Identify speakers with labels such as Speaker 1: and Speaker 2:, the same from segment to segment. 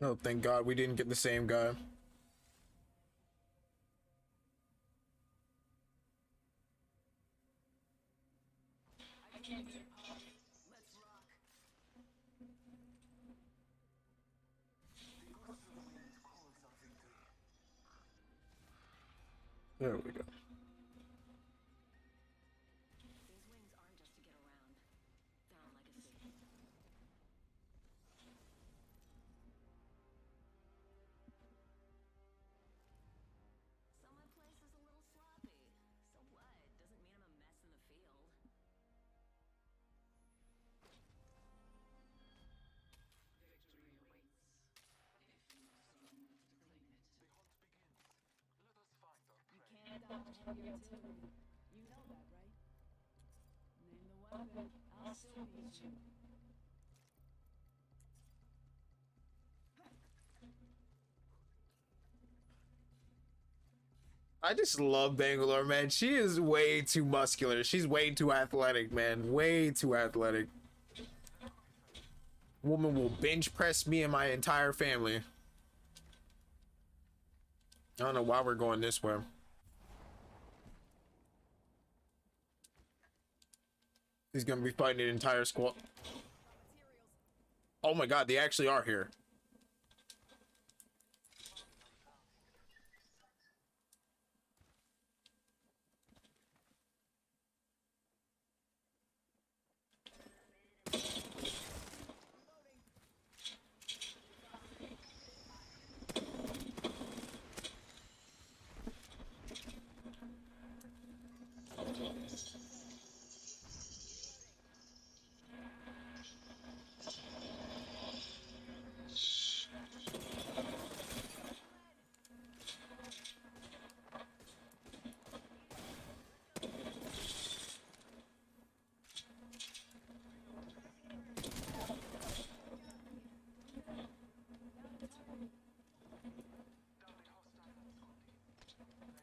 Speaker 1: Oh, thank God we didn't get the same guy. There we go.
Speaker 2: These wings aren't just to get around. They're a legacy. So my place is a little sloppy. So what? Doesn't mean I'm a mess in the field.
Speaker 3: Victory awaits. If you so move to claim it.
Speaker 4: The hunt begins. Let us find our
Speaker 3: You
Speaker 4: prey.
Speaker 3: can't dodge heavy artillery. You know that, right? Name the weapon. I'll still beat you.
Speaker 1: I just love Bangalore, man. She is way too muscular. She's way too athletic, man. Way too athletic. Woman will bench press me and my entire family. I don't know why we're going this way. He's gonna be fighting an entire squad. Oh my God, they actually are here.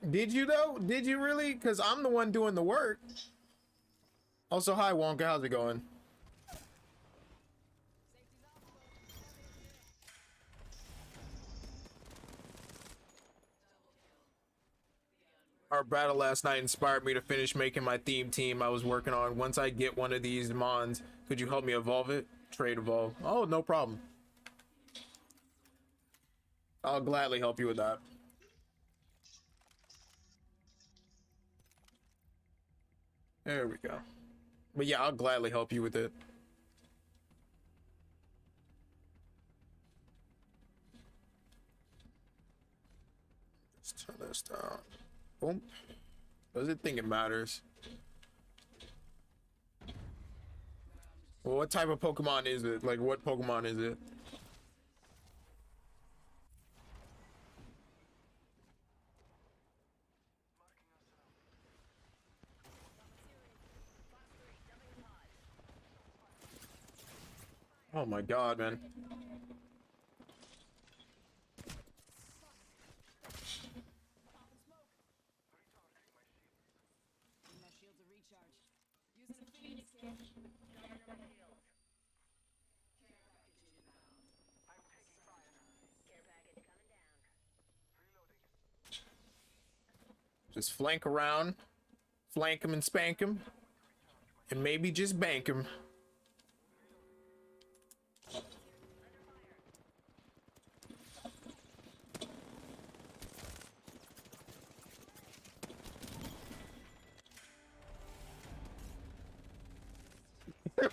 Speaker 1: Did you though? Did you really? Because I'm the one doing the work. Also, hi Wonka, how's it going? Our battle last night inspired me to finish making my theme team I was working on. Once I get one of these mons, could you help me evolve it? Trade evolve. Oh, no problem. I'll gladly help you with that. There we go. But yeah, I'll gladly help you with it. Let's turn this down. Boom. Does it think it matters? Well, what type of Pokemon is it? Like, what Pokemon is it? Oh my God, man.
Speaker 3: My shields are recharged. Using a Phoenix scan.
Speaker 1: Just flank around, flank him and spank him, and maybe just bank him.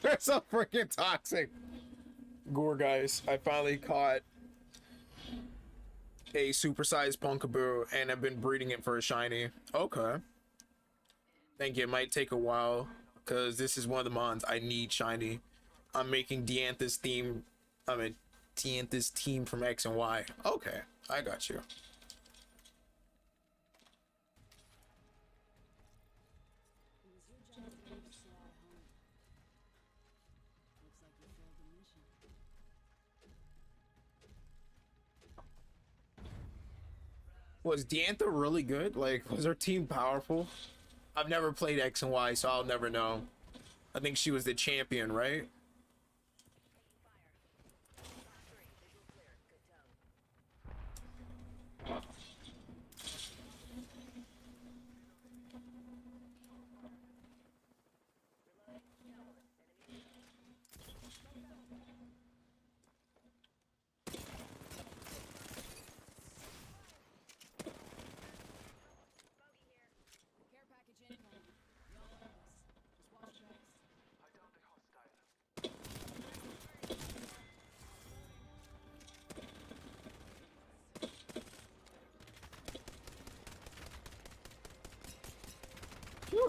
Speaker 1: They're so freaking toxic. Gore, guys, I finally caught a supersized Punkaboo and I've been breeding it for a shiny. Okay. Thank you. It might take a while because this is one of the mons I need shiny. I'm making Dianthus theme. I mean, Dianthus team from X and Y. Okay, I got you. Was Diantha really good? Like, was her team powerful? I've never played X and Y, so I'll never know. I think she was the champion, right?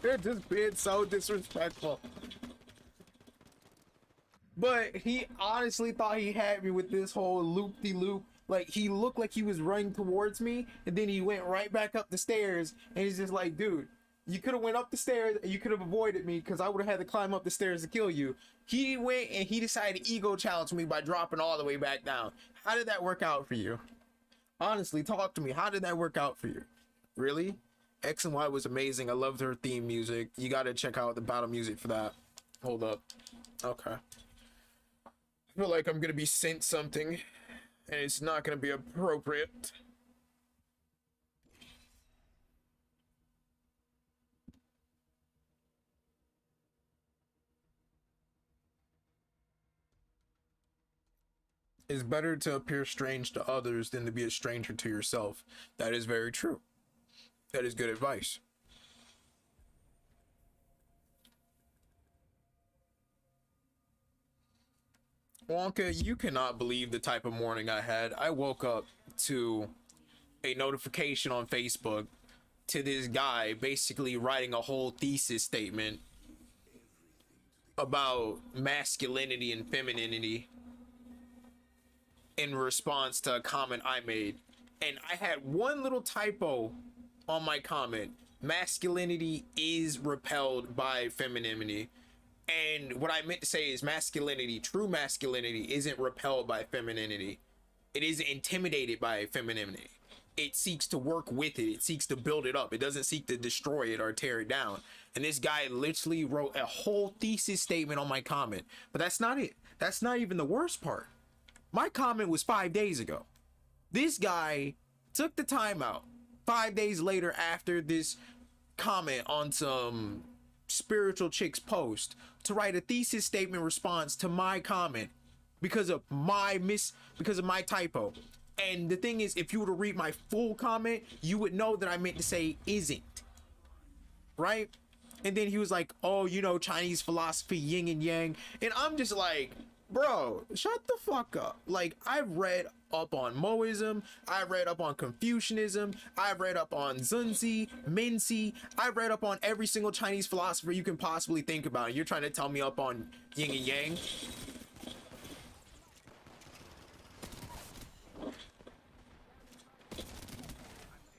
Speaker 1: They're just being so disrespectful. But he honestly thought he had me with this whole loop-de-loop. Like, he looked like he was running towards me, and then he went right back up the stairs, and he's just like, dude, you could have went up the stairs, and you could have avoided me, because I would have had to climb up the stairs to kill you. He went, and he decided to ego challenge me by dropping all the way back down. How did that work out for you? Honestly, talk to me. How did that work out for you? Really? X and Y was amazing. I loved her theme music. You gotta check out the battle music for that. Hold up. Okay. I feel like I'm gonna be sent something, and it's not gonna be appropriate. It's better to appear strange to others than to be a stranger to yourself. That is very true. That is good advice. Wonka, you cannot believe the type of morning I had. I woke up to a notification on Facebook to this guy basically writing a whole thesis statement about masculinity and femininity in response to a comment I made. And I had one little typo on my comment. Masculinity is repelled by femininity. And what I meant to say is masculinity, true masculinity, isn't repelled by femininity. It isn't intimidated by femininity. It seeks to work with it. It seeks to build it up. It doesn't seek to destroy it or tear it down. And this guy literally wrote a whole thesis statement on my comment. But that's not it. That's not even the worst part. My comment was 5 days ago. This guy took the time out 5 days later after this comment on some spiritual chick's post to write a thesis statement response to my comment because of my typo. And the thing is, if you were to read my full comment, you would know that I meant to say isn't, right? And then he was like, oh, you know, Chinese philosophy, yin and yang. And I'm just like, bro, shut the fuck up. Like, I've read up on Moism, I've read up on Confucianism, I've read up on Zunzi, Minci, I've read up on every single Chinese philosopher you can possibly think about. And you're trying to tell me up on yin and yang?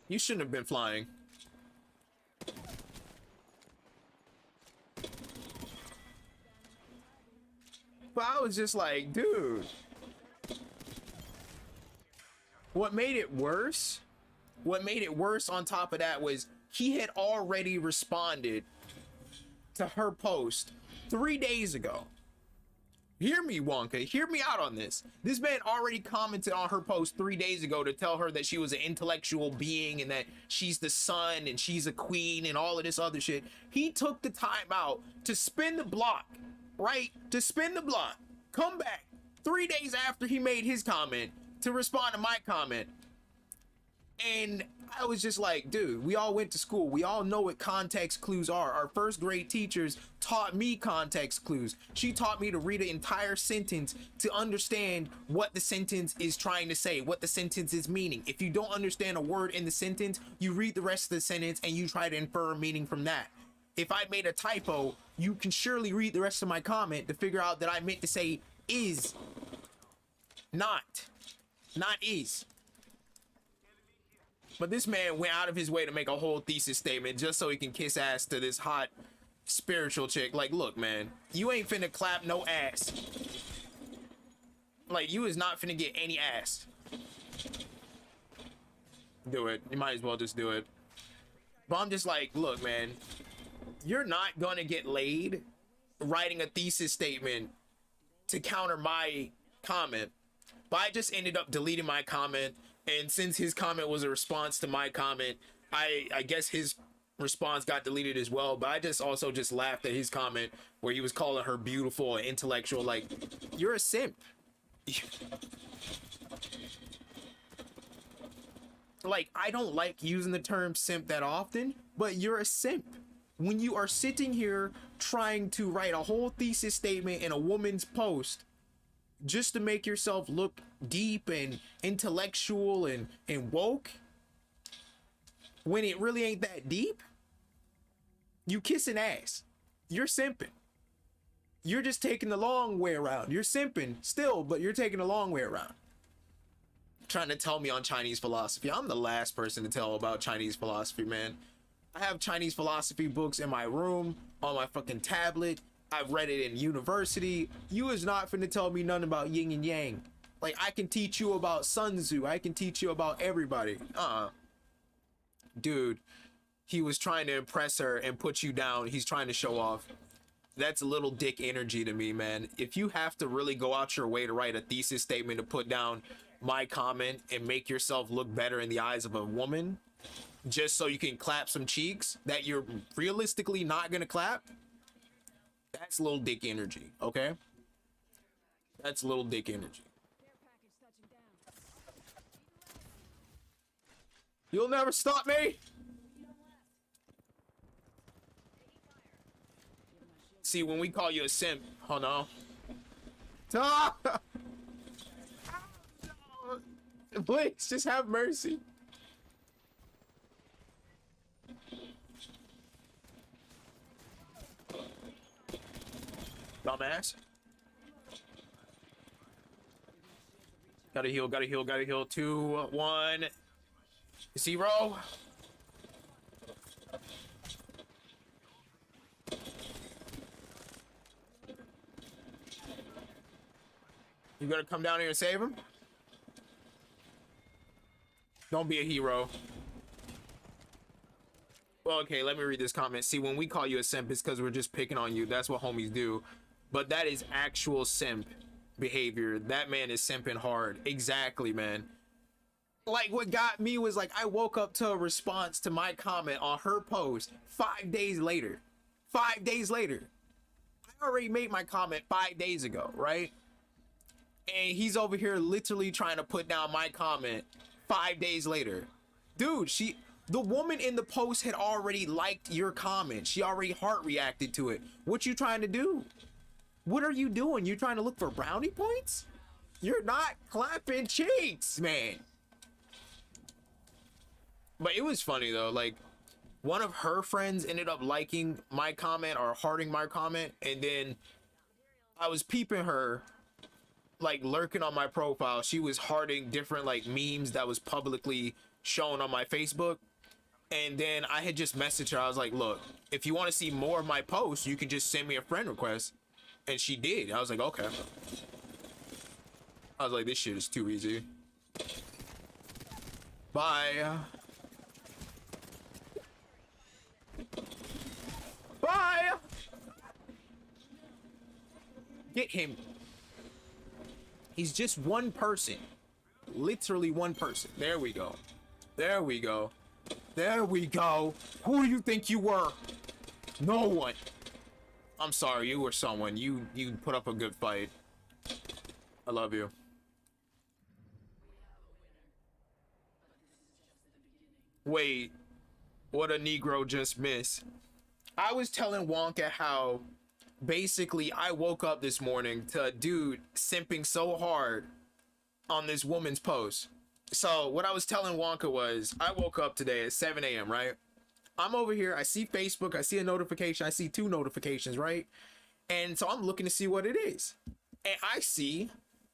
Speaker 1: You shouldn't have been flying. But I was just like, dude. What made it worse on top of that was he had already responded to her post 3 days ago. Hear me, Wonka. Hear me out on this. This man already commented on her post 3 days ago to tell her that she was an intellectual being and that she's the sun and she's a queen and all of this other shit. He took the time out to spin the block, right? To spin the block. Come back 3 days after he made his comment to respond to my comment. And I was just like, dude, we all went to school. We all know what context clues are. Our first grade teachers taught me context clues. She taught me to read an entire sentence to understand what the sentence is trying to say, what the sentence is meaning. If you don't understand a word in the sentence, you read the rest of the sentence and you try to infer a meaning from that. If I made a typo, you can surely read the rest of my comment to figure out that I meant to say is, not is. But this man went out of his way to make a whole thesis statement just so he can kiss ass to this hot spiritual chick. Like, look, man, you ain't finna clap no ass. Like, you is not finna get any ass. Do it. You might as well just do it. But I'm just like, look, man, you're not gonna get laid writing a thesis statement to counter my comment. But I just ended up deleting my comment. And since his comment was a response to my comment, I guess his response got deleted as well. But I just also just laughed at his comment where he was calling her beautiful and intellectual. Like, you're a simp. Like, I don't like using the term simp that often, but you're a simp. When you are sitting here trying to write a whole thesis statement in a woman's post just to make yourself look deep and intellectual and woke when it really ain't that deep, You kissing ass. You're simping. You're just taking the long way around. You're simping still, but you're taking the long way around. Trying to tell me on Chinese philosophy. I'm the last person to tell about Chinese philosophy, man. I have Chinese philosophy books in my room, on my fucking tablet. I've read it in university. You is not finna tell me nothing about yin and yang. Like, I can teach you about Sun Tzu. I can teach you about everybody. Dude, he was trying to impress her and put you down. He's trying to show off. That's little dick energy to me, man. If you have to really go out your way to write a thesis statement to put down my comment and make yourself look better in the eyes of a woman, just so you can clap some cheeks that you're realistically not gonna clap, that's little dick energy, okay? That's little dick energy. You'll never stop me. See, when we call you a simp, hold on. Please, just have mercy. Dumbass. Gotta heal, gotta heal, gotta heal. 2, 1, 0. You gonna come down here and save him? Don't be a hero. Well, okay, let me read this comment. See, when we call you a simp, it's because we're just picking on you. That's what homies do. But that is actual simp behavior. That man is simping hard. Exactly, man. Like, what got me was, like, I woke up to a response to my comment on her post 5 days later. 5 days later. I already made my comment 5 days ago, right? And he's over here literally trying to put down my comment 5 days later. Dude, the woman in the post had already liked your comment. She already heart reacted to it. What you trying to do? What are you doing? You trying to look for brownie points? You're not clapping cheeks, man. But it was funny though. Like, one of her friends ended up liking my comment or hearting my comment, and then I was peeping her, like, lurking on my profile. She was hearting different, like, memes that was publicly shown on my Facebook. And then I had just messaged her. I was like, look, if you want to see more of my posts, you can just send me a friend request. And she did. I was like, okay. I was like, this shit is too easy. Bye. Bye. Get him. He's just one person. Literally one person. There we go. There we go. There we go. Who do you think you were? No one. I'm sorry, you were someone. You put up a good fight. I love you. Wait, what a Negro just missed. I was telling Wonka how basically I woke up this morning to a dude simping so hard on this woman's post. So what I was telling Wonka was, I woke up today at 7 a.m., right? I'm over here, I see Facebook, I see a notification, I see 2 notifications, right? And so I'm looking to see what it is. And I see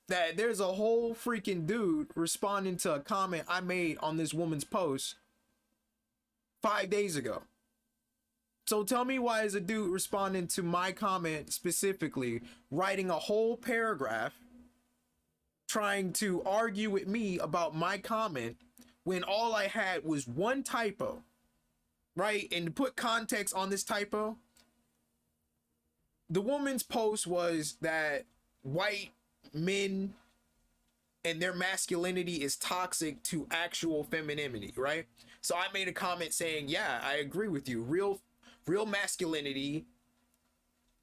Speaker 1: that there's a whole freaking dude responding to a comment I made on this woman's post 5 days ago. So tell me, why is a dude responding to my comment specifically, writing a whole paragraph, trying to argue with me about my comment when all I had was one typo, right? And to put context on this typo, the woman's post was that white men and their masculinity is toxic to actual femininity, right? So I made a comment saying, yeah, I agree with you. Real masculinity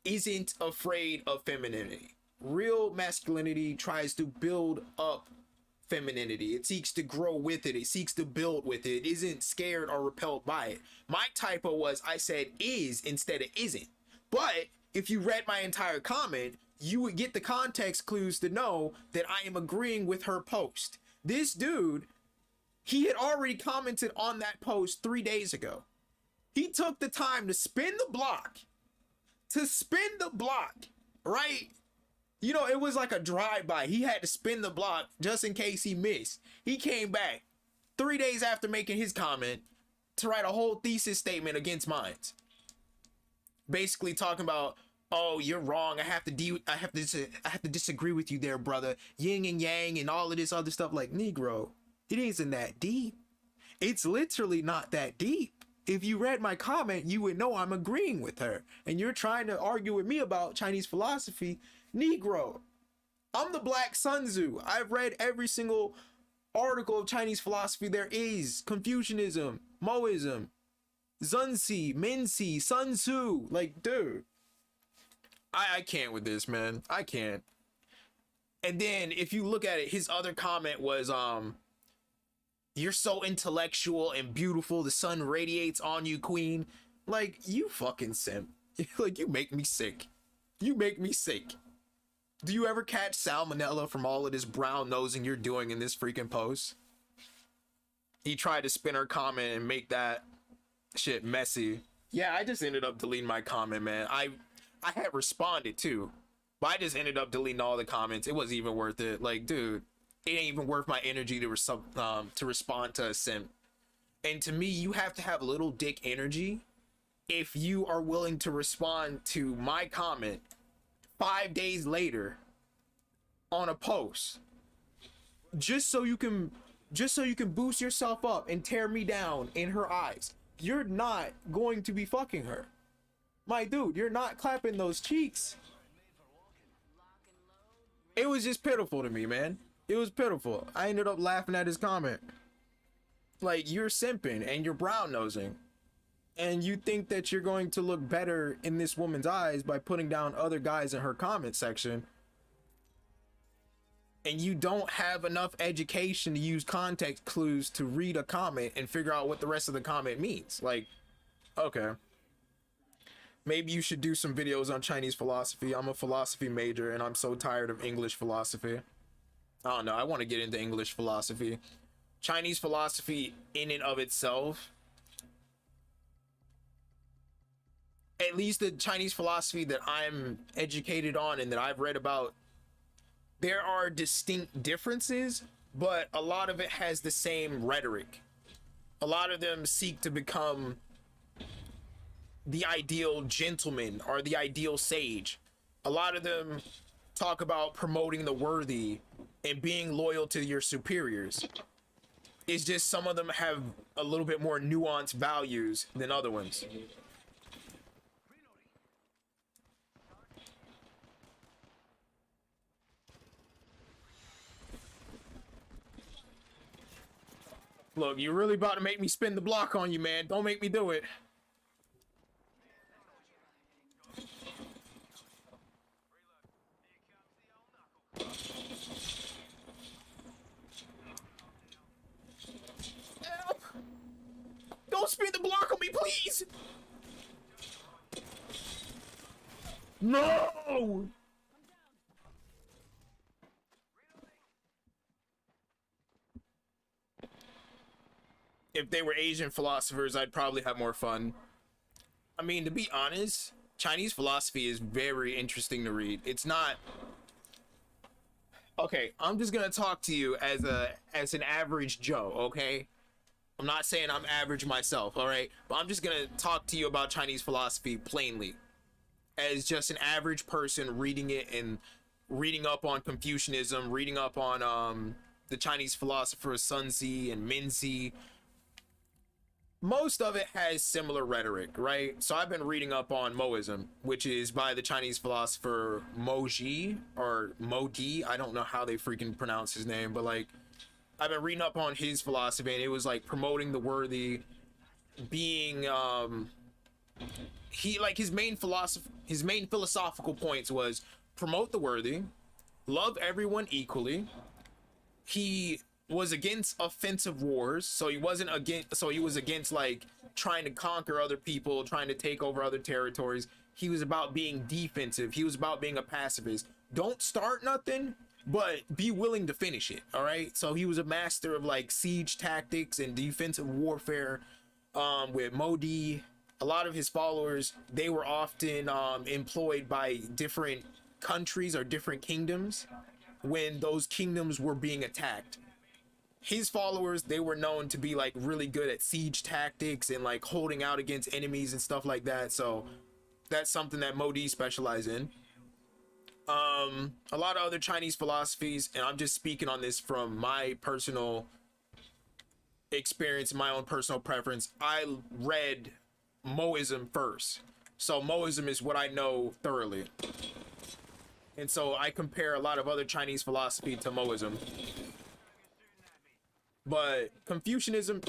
Speaker 1: isn't afraid of femininity. Real masculinity tries to build up femininity. It seeks to grow with it. It seeks to build with it. It isn't scared or repelled by it. My typo was, I said is instead of isn't. But if you read my entire comment, you would get the context clues to know that I am agreeing with her post. This dude, he had already commented on that post 3 days ago. He took the time to spin the block. Right? You know, it was like a drive-by. He had to spin the block just in case he missed. He came back 3 days after making his comment to write a whole thesis statement against mine. Basically talking about, oh, you're wrong. I have to disagree with you there, brother. Yin and yang and all of this other stuff. Like, Negro, it isn't that deep. It's literally not that deep. If you read my comment, you would know I'm agreeing with her. And you're trying to argue with me about Chinese philosophy. Negro, I'm the Black Sun Tzu. I've read every single article of Chinese philosophy there is. Confucianism, Moism, Zunzi, Minci, Sun Tzu. Like, dude, I can't with this, man. I can't. And then if you look at it, his other comment was, you're so intellectual and beautiful. The sun radiates on you, queen. Like, you fucking simp. Like, you make me sick. You make me sick. Do you ever catch salmonella from all of this brown nosing you're doing in this freaking post? He tried to spin her comment and make that shit messy. Yeah, I just ended up deleting my comment, man. I had responded too, but I just ended up deleting all the comments. It wasn't even worth it. Like, dude, it ain't even worth my energy to respond to a simp. And to me, you have to have little dick energy if you are willing to respond to my comment 5 days later on a post, just so you can boost yourself up and tear me down in her eyes. You're not going to be fucking her, my dude. You're not clapping those cheeks. It was just pitiful to me, man. It was pitiful. I ended up laughing at his comment. Like, you're simping and you're brown nosing, and you think that you're going to look better in this woman's eyes by putting down other guys in her comment section, and you don't have enough education to use context clues to read a comment and figure out what the rest of the comment means. Like, okay, maybe you should do some videos on Chinese philosophy. I'm a philosophy major and I'm so tired of English philosophy. I don't know, I want to get into English philosophy. Chinese philosophy in and of itself, at least the Chinese philosophy that I'm educated on and that I've read about, there are distinct differences, but a lot of it has the same rhetoric. A lot of them seek to become the ideal gentleman or the ideal sage. A lot of them talk about promoting the worthy and being loyal to your superiors. It's just some of them have a little bit more nuanced values than other ones. Look, you're really about to make me spin the block on you, man. Don't make me do it. Help! Don't spin the block on me, please! No! If they were Asian philosophers, I'd probably have more fun. I mean, to be honest, Chinese philosophy is very interesting to read. It's not... Okay, I'm just gonna talk to you as an average Joe, okay? I'm not saying I'm average myself, all right? But I'm just gonna talk to you about Chinese philosophy plainly, as just an average person reading it and reading up on Confucianism, reading up on the Chinese philosophers Sun Tzu and Minci. Most of it has similar rhetoric, right? So I've been reading up on Moism, which is by the Chinese philosopher Moji or Modi. I don't know how they freaking pronounce his name, but like, I've been reading up on his philosophy, and it was like promoting the worthy, being his main philosophical points was promote the worthy, love everyone equally. He was against offensive wars, so he was against like trying to conquer other people, trying to take over other territories. He was about being defensive. He was about being a pacifist. Don't start nothing, but be willing to finish it. All right, so he was a master of like siege tactics and defensive warfare with Modi. a lot of his followers, they were often employed by different countries or different kingdoms when those kingdoms were being attacked. His followers, they were known to be like really good at siege tactics and like holding out against enemies and stuff like that. So that's something that Modi specialized in. A lot of other Chinese philosophies, and I'm just speaking on this from my personal experience, my own personal preference. I read Moism first, so Moism is what I know thoroughly, and so I compare a lot of other Chinese philosophy to Moism. But Confucianism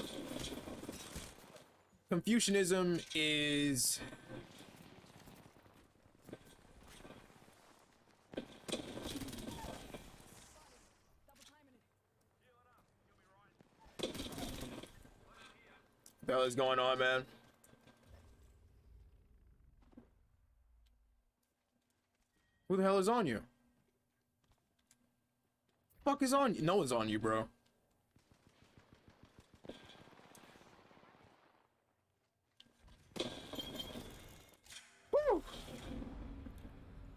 Speaker 1: is what the hell is going on, man? Who the hell is on you? Fuck is on you? No one's on you, bro. Woo!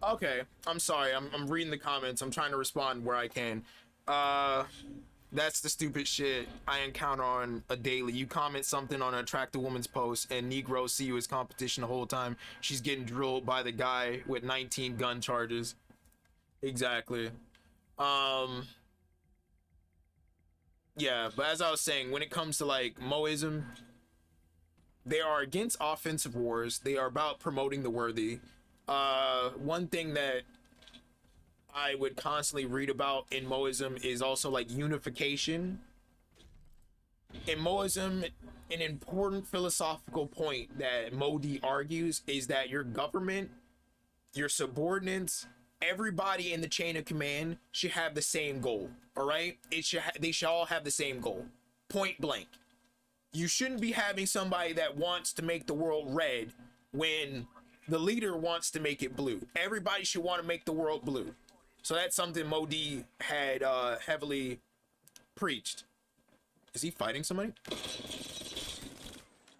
Speaker 1: Okay, I'm sorry. I'm reading the comments. I'm trying to respond where I can. That's the stupid shit I encounter on a daily. You comment something on an attractive woman's post and Negroes see you as competition the whole time. She's getting drilled by the guy with 19 gun charges. Exactly. Yeah, but as I was saying, when it comes to like Moism, they are against offensive wars. They are about promoting the worthy. One thing that I would constantly read about in Moism is also like unification. In Moism, an important philosophical point that Modi argues is that your government, your subordinates, everybody in the chain of command should have the same goal. All right, they should all have the same goal, point blank. You shouldn't be having somebody that wants to make the world red when the leader wants to make it blue. Everybody should want to make the world blue. So that's something Modi had heavily preached. Is he fighting somebody?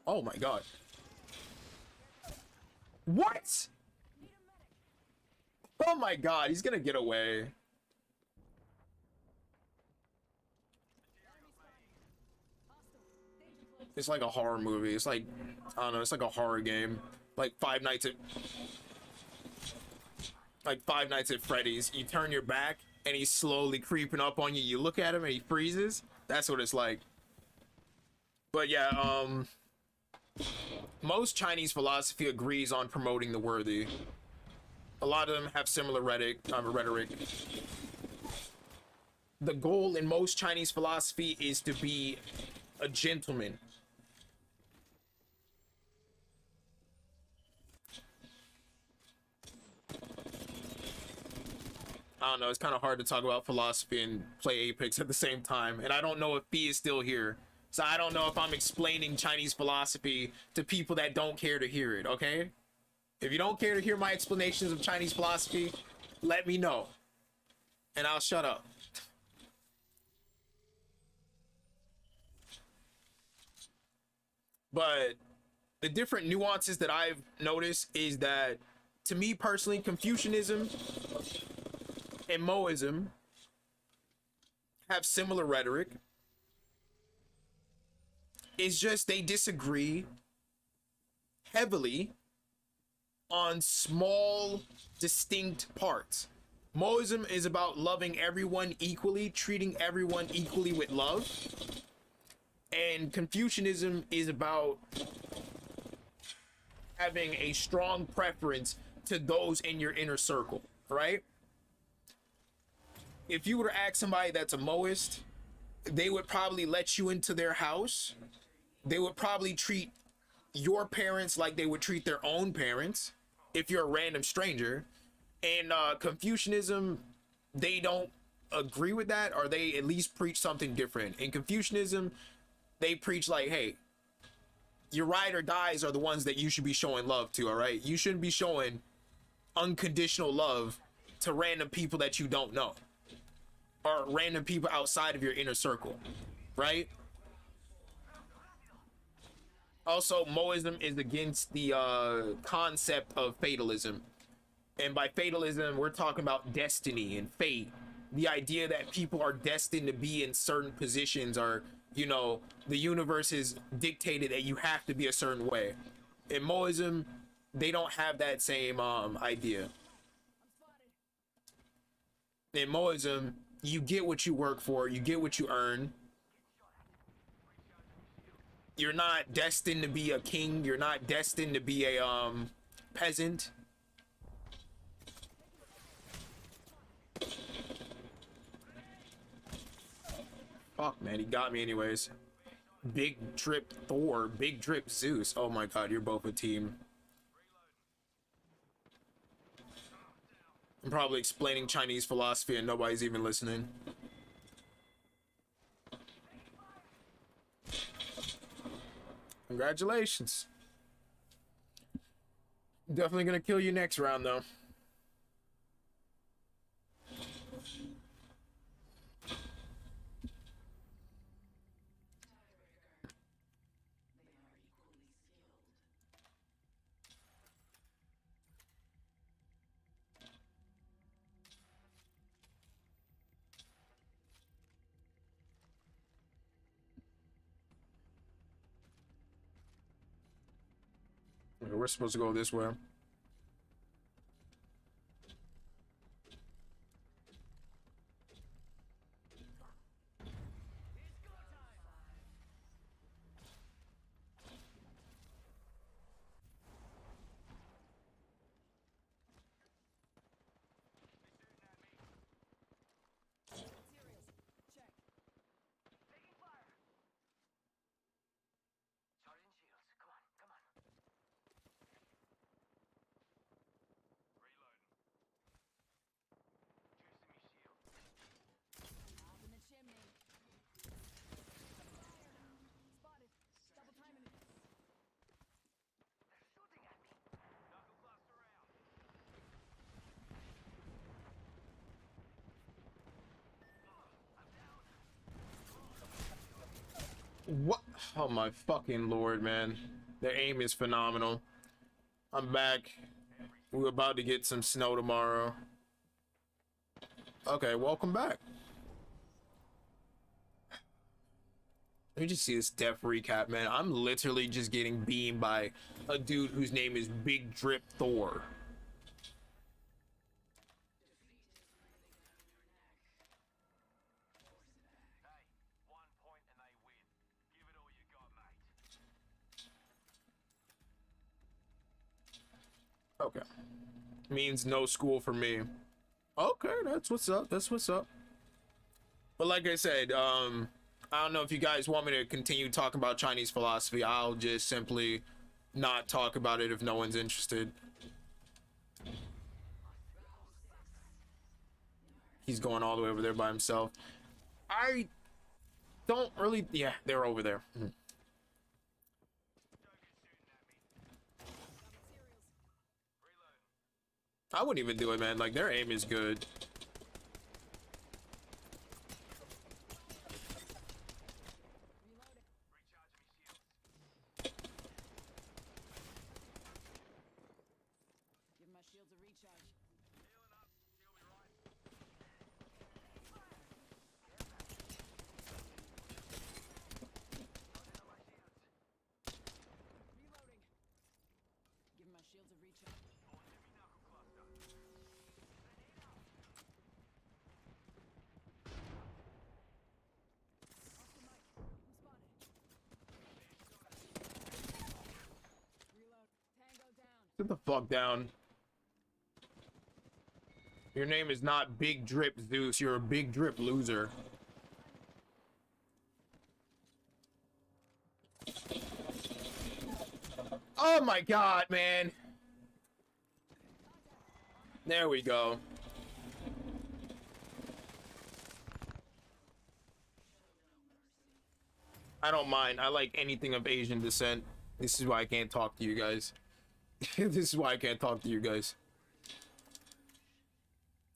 Speaker 1: Oh my god. What? Oh my god, he's gonna get away. It's like a horror movie. It's like, I don't know, it's like a horror game. Like Five Nights at Freddy's. You turn your back and he's slowly creeping up on you. You look at him and he freezes. That's what it's like. But yeah, most Chinese philosophy agrees on promoting the worthy. A lot of them have similar rhetoric. The goal in most Chinese philosophy is to be a gentleman. I don't know, it's kind of hard to talk about philosophy and play Apex at the same time. And I don't know if B is still here. So I don't know if I'm explaining Chinese philosophy to people that don't care to hear it, okay? If you don't care to hear my explanations of Chinese philosophy, let me know. And I'll shut up. But the different nuances that I've noticed is that, to me personally, Confucianism and Moism have similar rhetoric. It's just they disagree heavily on small, distinct parts. Moism is about loving everyone equally, treating everyone equally with love. And Confucianism is about having a strong preference to those in your inner circle, right? If you were to ask somebody that's a Moist, they would probably let you into their house. They would probably treat your parents like they would treat their own parents if you're a random stranger. And Confucianism, they don't agree with that, or they at least preach something different. In Confucianism, they preach like, hey, your ride or dies are the ones that you should be showing love to, all right? You shouldn't be showing unconditional love to random people that you don't know, or random people outside of your inner circle, right? Also, Moism is against the concept of fatalism. And by fatalism, we're talking about destiny and fate. The idea that people are destined to be in certain positions, or, you know, the universe is dictated that you have to be a certain way. In Moism, they don't have that same idea. In Moism, you get what you work for, you get what you earn. You're not destined to be a king, you're not destined to be a peasant. Fuck, man, he got me anyways. Big Drip Thor, Big Drip Zeus. Oh my god, you're both a team. I'm probably explaining Chinese philosophy and nobody's even listening. Congratulations. Definitely gonna kill you next round though. We're supposed to go this way.
Speaker 4: Charging shields. Come on, come on. Reloading. Juicing me shield.
Speaker 3: Up in the chimney. Fire! Spotted. Double timing it.
Speaker 4: They're shooting at me. Knuckle cluster around. I'm down.
Speaker 1: What? Oh my fucking lord, man. Their aim is phenomenal. I'm back. We're about to get some snow tomorrow. Okay, welcome back. Let me just see this death recap, man. I'm literally just getting beamed by a dude whose name is Big Drip Thor.
Speaker 4: Hey, 1 point and they win. Give it all you got, mate.
Speaker 1: Okay. Means no school for me. Okay, that's what's up. That's what's up. But like I said, I don't know if you guys want me to continue talking about Chinese philosophy. I'll just simply not talk about it if no one's interested. He's going all the way over there by himself. I don't really. Yeah, they're over there. I wouldn't even do it, man. Like, their aim is good.
Speaker 4: Recharging me shields.
Speaker 3: Give my shields a recharge.
Speaker 4: Healing up. He'll be right.
Speaker 3: Reloading. Give my shields a recharge.
Speaker 4: Launching me knuckle cluster.
Speaker 3: Off the mic. I'm spotted. Reload. Tango down.
Speaker 1: Sit the fuck down. Your name is not Big Drip Zeus. You're a Big Drip loser. Oh my god, man. There we go. I don't mind. I like anything of Asian descent. This is why I can't talk to you guys. This is why I can't talk to you guys.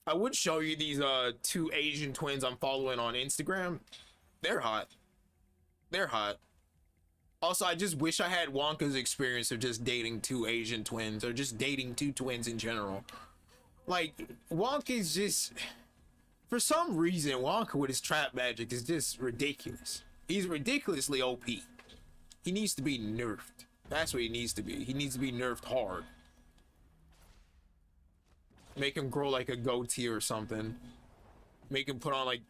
Speaker 1: I would show you these two Asian twins I'm following on Instagram. They're hot. They're hot. Also, I just wish I had Wonka's experience of just dating two Asian twins or just dating two twins in general. Like, Wonka's just, for some reason, Wonka with his trap magic is just ridiculous. He's ridiculously OP. He needs to be nerfed. That's what he needs to be. He needs to be nerfed hard. Make him grow like a goatee or something. Make him put on like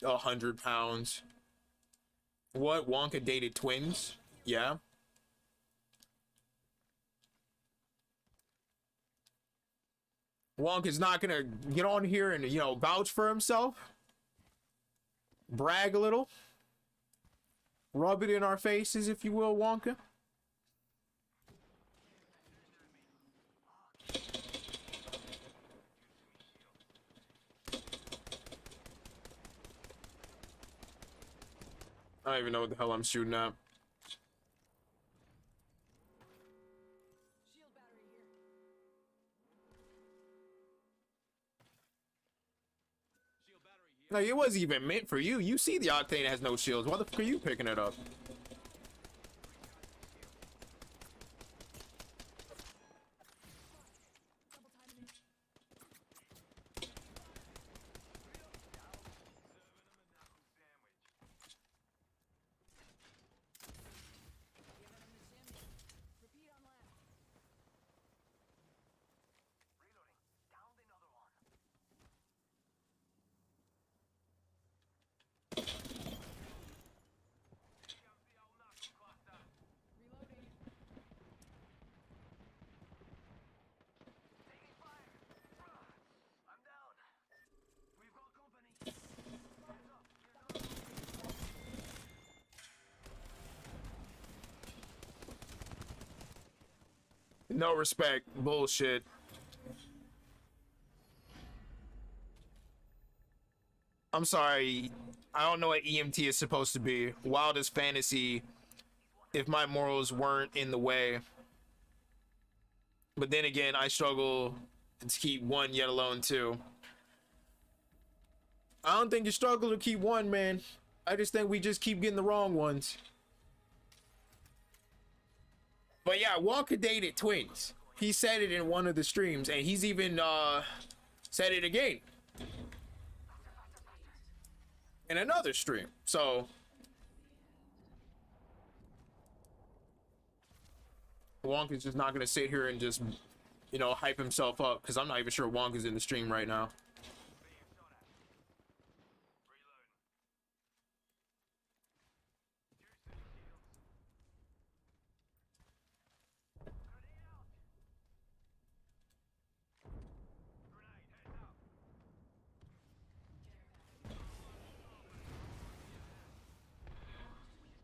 Speaker 1: 100 pounds. What? Wonka dated twins? Yeah. Wonka's not gonna get on here and, you know, vouch for himself. Brag a little. Rub it in our faces, if you will, Wonka. I don't even know what the hell I'm shooting at.
Speaker 3: Shield battery here.
Speaker 4: Shield battery here.
Speaker 1: Like, it wasn't even meant for you. You see the Octane has no shields. Why the fuck are you picking it up?
Speaker 3: Double timing it. Giving him the shimmy. Repeat on left.
Speaker 4: Reloading. Downed another one. Here comes the old knuckle cluster.
Speaker 3: Reloading.
Speaker 4: Taking fire. I'm down. We've got company. Heads up. Here's another.
Speaker 1: No respect. Bullshit. I'm sorry. I don't know what EMT is supposed to be. Wildest fantasy if my morals weren't in the way. But then again, I struggle to keep one, yet alone two. I don't think you struggle to keep one, man. I just think we just keep getting the wrong ones. But yeah, Wonka dated twins. He said it in one of the streams, and he's even said it again in another stream. So Wonka's just not gonna sit here and just, you know, hype himself up, because I'm not even sure Wonka's in the stream right now.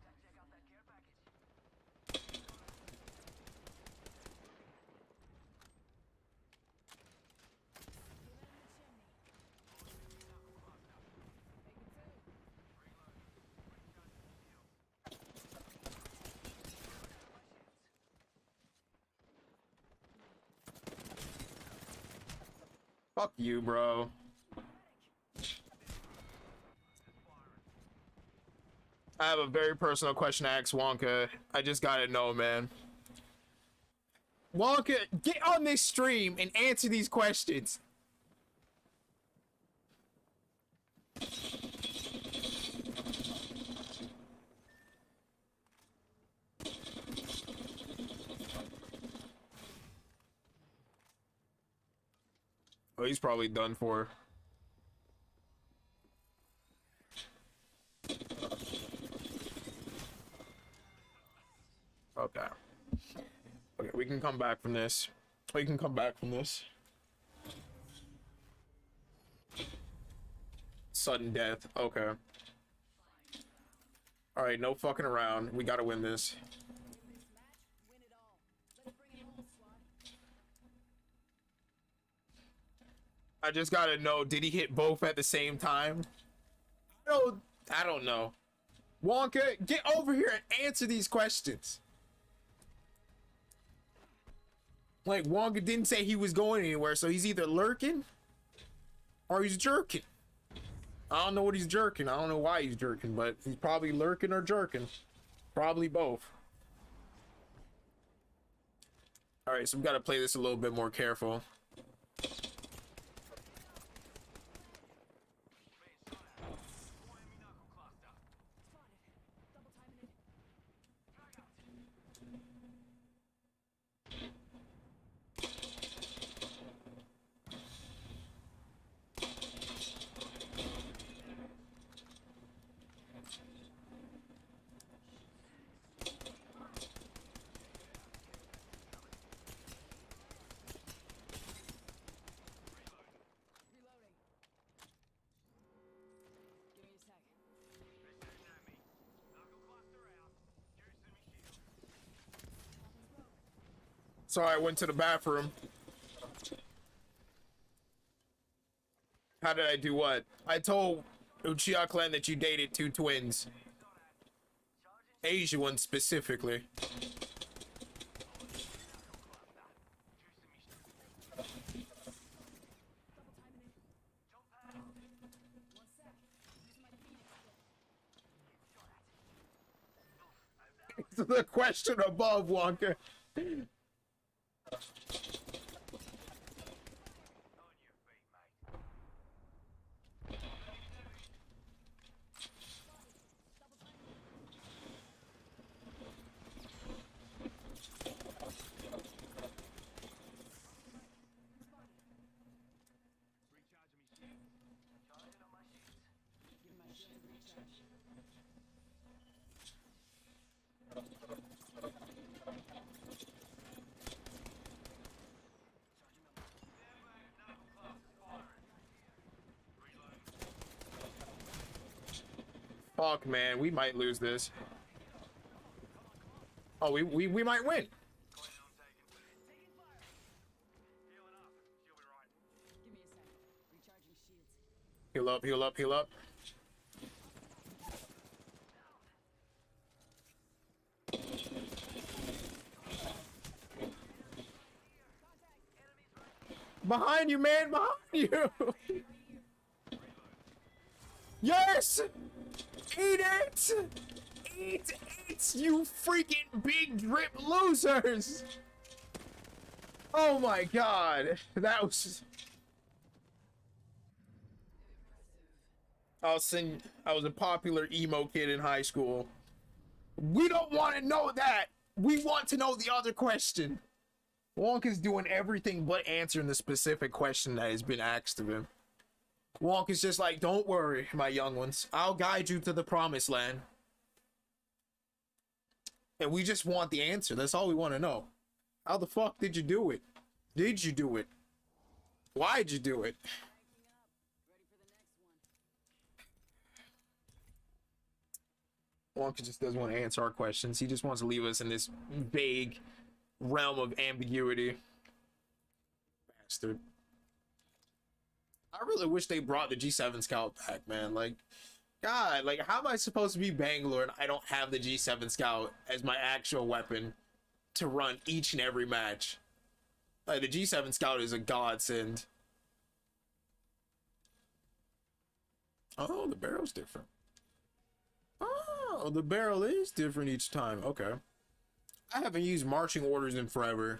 Speaker 4: Check out that care package.
Speaker 3: Giving him the chimney. Making two.
Speaker 1: Fuck you, bro. I have a very personal question to ask Wonka. I just gotta know, man. Wonka, get on this stream and answer these questions. Oh, he's probably done for. Okay. Okay, we can come back from this. We can come back from this. Sudden death. Okay. Alright, no fucking around. We gotta win this.
Speaker 3: Win this match, win it all. Let's bring it home, squad.
Speaker 1: I just gotta know, did he hit both at the same time? I don't know. Wonka, get over here and answer these questions. Like, Wonka didn't say he was going anywhere, so he's either lurking or he's jerking. I don't know what he's jerking. I don't know why he's jerking, but he's probably lurking or jerking. Probably both. All right, so we got to play this a little bit more careful.
Speaker 3: Reloading. Give me a sec.
Speaker 1: Sorry, I went to the bathroom. How did I do what? I told Uchiha clan that you dated 2 twins. Asian ones specifically. The question above, Wonka.
Speaker 3: Give my shield a recharge.
Speaker 1: Fuck, man, we might lose this. Oh, we might win.
Speaker 3: Give me a sec. Recharging shields.
Speaker 1: Heal up, heal up, heal up. Behind you, man, behind you. Yes! Eat it! Eat it, you freaking big drip losers! Oh my god, that was... I was a popular emo kid in high school. We don't want to know that! We want to know the other question! Wonka's doing everything but answering the specific question that has been asked of him. Wonka's just like, don't worry, my young ones. I'll guide you to the promised land. And we just want the answer. That's all we want to know. How the fuck did you do it? Did you do it? Why'd you do it?
Speaker 3: Ready for the next one.
Speaker 1: Wonka just doesn't want to answer our questions. He just wants to leave us in this vague realm of ambiguity. Bastard. I really wish they brought the G7 Scout back, man. Like, God, like, how am I supposed to be Bangalore and I don't have the G7 Scout as my actual weapon to run each and every match? Like, the G7 Scout is a godsend. Oh, the barrel's different. Oh, the barrel is different each time. Okay. I haven't used marching orders in forever.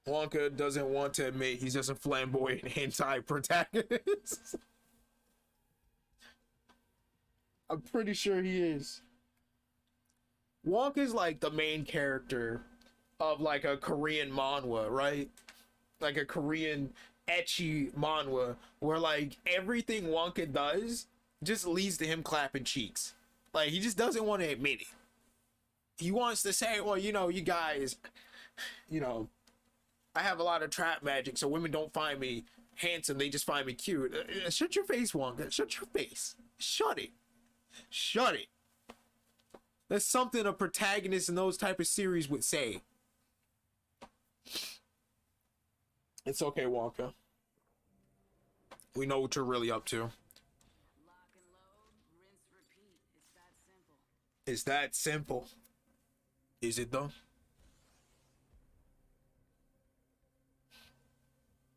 Speaker 1: Wonka doesn't want to admit he's just a flamboyant anti-protagonist. I'm pretty sure he is. Wonka's like the main character of like a Korean manhwa, right? Like a Korean ecchi manhwa where like everything Wonka does just leads to him clapping cheeks. Like he just doesn't want to admit it. He wants to say, well, you know, you guys, you know, I have a lot of trap magic, so women don't find me handsome, they just find me cute. Shut your face, Wonka. Shut your face. Shut it. Shut it. That's something a protagonist in those type of series would say. It's okay, Wonka. We know what you're really up to.
Speaker 3: Lock and load, rinse, repeat. It's that simple.
Speaker 1: It's that simple. Is it though?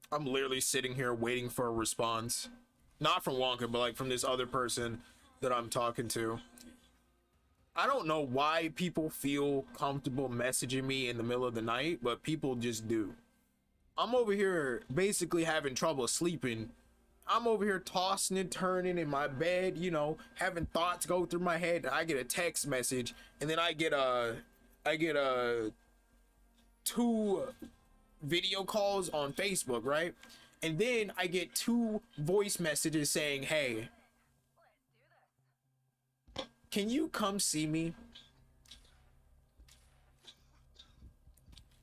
Speaker 1: I'm literally sitting here waiting for a response. Not from Wonka, but like from this other person that I'm talking to. I don't know why people feel comfortable messaging me in the middle of the night, but people just do. I'm over here basically having trouble sleeping. I'm over here tossing and turning in my bed, you know, having thoughts go through my head. And I get a text message, and then I get a 2 video calls on Facebook, right? And then I get 2 voice messages saying, "Hey, can you come see me?"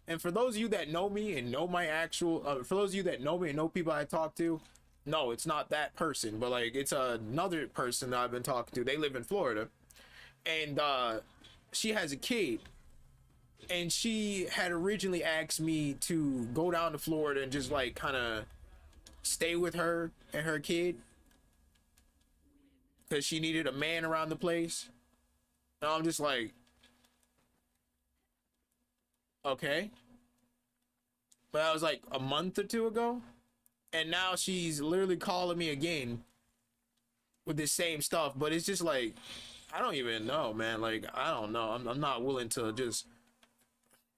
Speaker 1: And for those of you that know me and know my actual, for those of you that know me and know people I talk to, no, it's not that person, but like it's another person that I've been talking to. They live in Florida, and she has a kid, and she had originally asked me to go down to Florida and just like kind of stay with her and her kid because she needed a man around the place. And I'm just like, okay. But that was like a month or 2 ago, and now she's literally calling me again with the same stuff. But it's just like, I don't even know, man. Like, I don't know. I'm not willing to just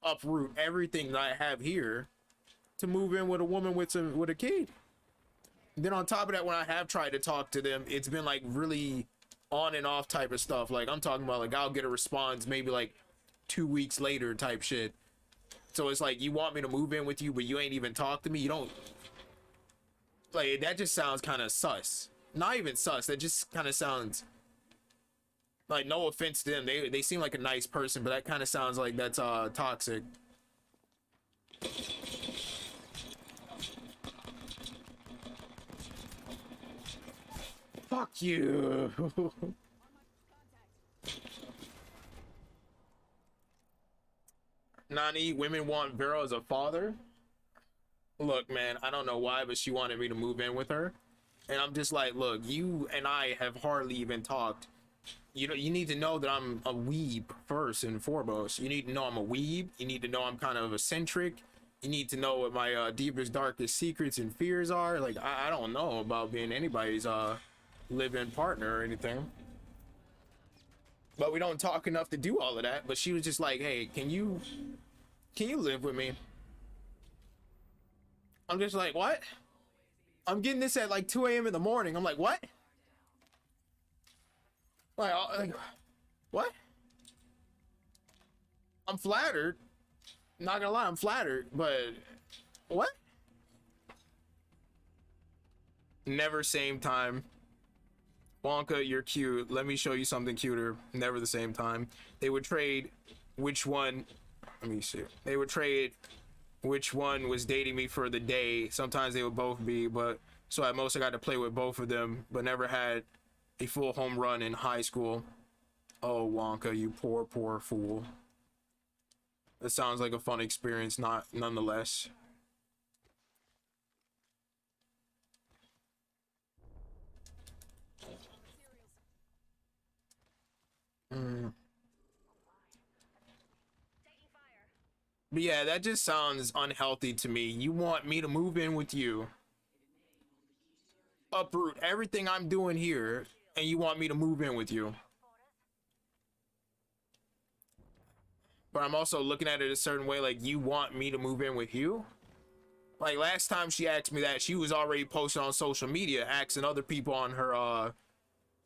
Speaker 1: uproot everything that I have here to move in with a woman with a kid. Then on top of that, when I have tried to talk to them, it's been like really on and off type of stuff. Like I'm talking about, like I'll get a response maybe like 2 weeks later type shit. So it's like, you want me to move in with you, but you ain't even talk to me. You don't, like, that just sounds kind of sus. Not even sus. That just kind of sounds like, no offense to them. They seem like a nice person, but that kind of sounds like that's toxic. Fuck you. Nani, women want Vero as a father. Look, man, I don't know why, but she wanted me to move in with her. And I'm just like, look, you and I have hardly even talked. You know, you need to know that I'm a weeb first and foremost. You need to know I'm a weeb. You need to know I'm kind of eccentric. You need to know what my deepest, darkest secrets and fears are. Like, I don't know about being anybody's live-in partner or anything. But we don't talk enough to do all of that. But she was just like, hey, can you live with me? I'm just like, what? I'm getting this at like 2 a.m. in the morning. I'm like, what? Like, what? I'm flattered. Not gonna lie, I'm flattered, but what? Never same time. Wonka, you're cute. Let me show you something cuter. Never the same time. They would trade which one. Let me see. They would trade which one was dating me for the day. Sometimes they would both be, but so at most I got to play with both of them, but never had a full home run in high school. Oh, Wonka, you poor, poor fool. That sounds like a fun experience, nonetheless. But yeah, that just sounds unhealthy to me. You want me to move in with you, uproot everything I'm doing here, and you want me to move in with you. But I'm also looking at it a certain way, like, you want me to move in with you? Like, last time she asked me that, she was already posting on social media, asking other people on her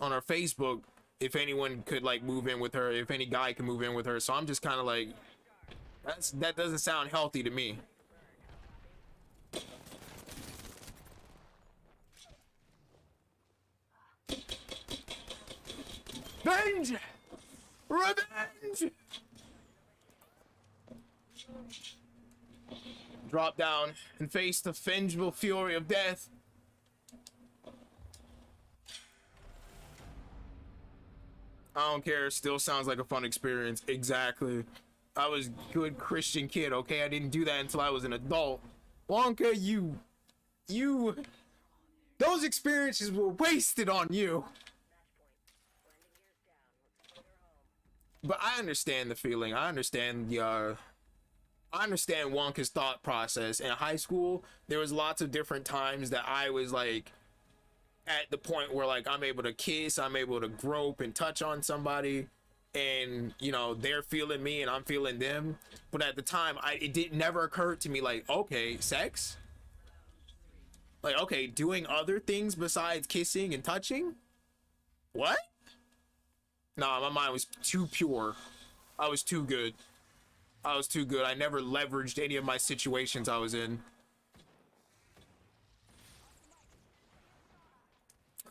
Speaker 1: Facebook if anyone could, like, move in with her, if any guy can move in with her. So I'm just kind of like, that doesn't sound healthy to me. Revenge! Revenge! Drop down and face the vengeful fury of death. I don't care. Still sounds like a fun experience. Exactly. I was a good Christian kid, okay? I didn't do that until I was an adult. Wonka, you... Those experiences were wasted on you. But I understand the feeling. I understand the, I understand Wonka's thought process. In high school, there was lots of different times that I was like at the point where like I'm able to kiss, I'm able to grope and touch on somebody, and you know they're feeling me and I'm feeling them. But at the time, it did never occur to me like, okay, sex, like okay, doing other things besides kissing and touching. What? Nah, my mind was too pure. I was too good. I was too good. I never leveraged any of my situations I was in.